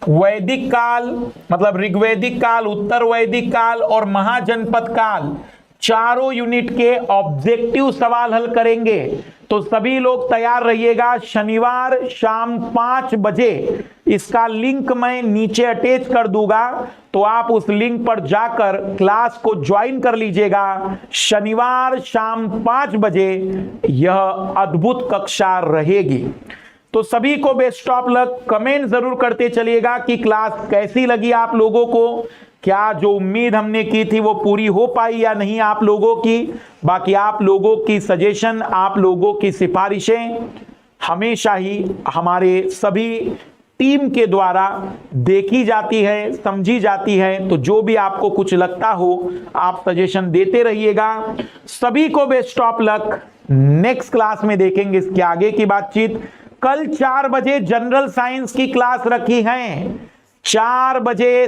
Speaker 1: वैदिक काल मतलब ऋग्वैदिक काल, उत्तर वैदिक काल और महाजनपद काल, चारों यूनिट के ऑब्जेक्टिव सवाल हल करेंगे। तो सभी लोग तैयार रहिएगा। शनिवार शाम 5 बजे इसका लिंक मैं नीचे अटैच कर दूंगा, तो आप उस लिंक पर जाकर क्लास को ज्वाइन कर लीजिएगा। शनिवार शाम 5 बजे यह अद्भुत कक्षा रहेगी। तो सभी को बेस्ट ऑफ लक। कमेंट जरूर करते चलिएगा कि क्लास कैसी लगी आप लोगों को, क्या जो उम्मीद हमने की थी वो पूरी हो पाई या नहीं आप लोगों की। बाकी आप लोगों की सजेशन, आप लोगों की सिफारिशें हमेशा ही हमारे सभी टीम के द्वारा देखी जाती है, समझी जाती है। तो जो भी आपको कुछ लगता हो आप सजेशन देते रहिएगा। सभी को best of luck. Next class में देखेंगे इसके आगे की बातचीत। कल 4 बजे जनरल साइंस की क्लास रखी है, 4 बजे।